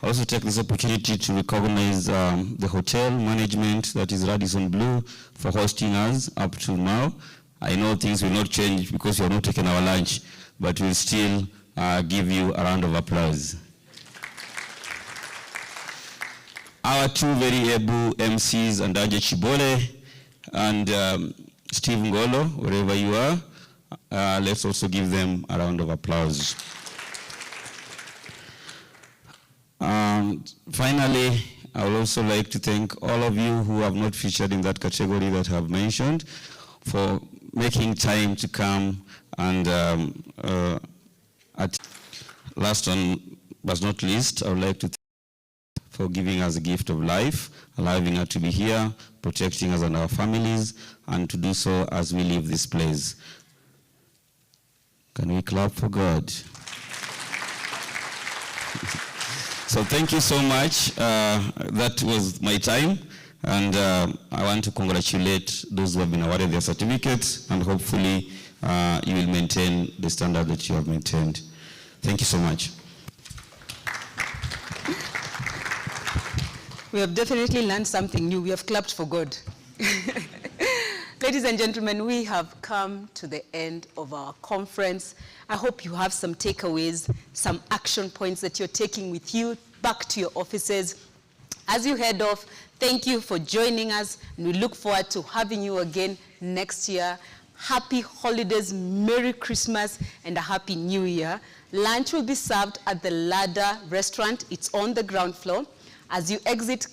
I also take this opportunity to recognize the hotel management, that is Radisson Blu, for hosting us up to now. I know things will not change because you are not taking our lunch, but we'll still give you a round of applause. Our two very able MCs, Ndanje Chibole and Steve Ngolo, wherever you are, let's also give them a round of applause. And finally, I would also like to thank all of you who have not featured in that category that I have mentioned for making time to come and last but not least, I would like to thank you for giving us a gift of life, allowing us to be here, protecting us and our families, and to do so as we leave this place. Can we clap for God? So thank you so much. That was my time. And I want to congratulate those who have been awarded their certificates, and hopefully you will maintain the standard that you have maintained. Thank you so much. We have definitely learned something new. We have clapped for God. Ladies and gentlemen, we have come to the end of our conference. I hope you have some takeaways, some action points that you're taking with you back to your offices. As you head off, thank you for joining us, and we look forward to having you again next year. Happy holidays, Merry Christmas, and a Happy New Year. Lunch will be served at the Ladder restaurant. It's on the ground floor. As you exit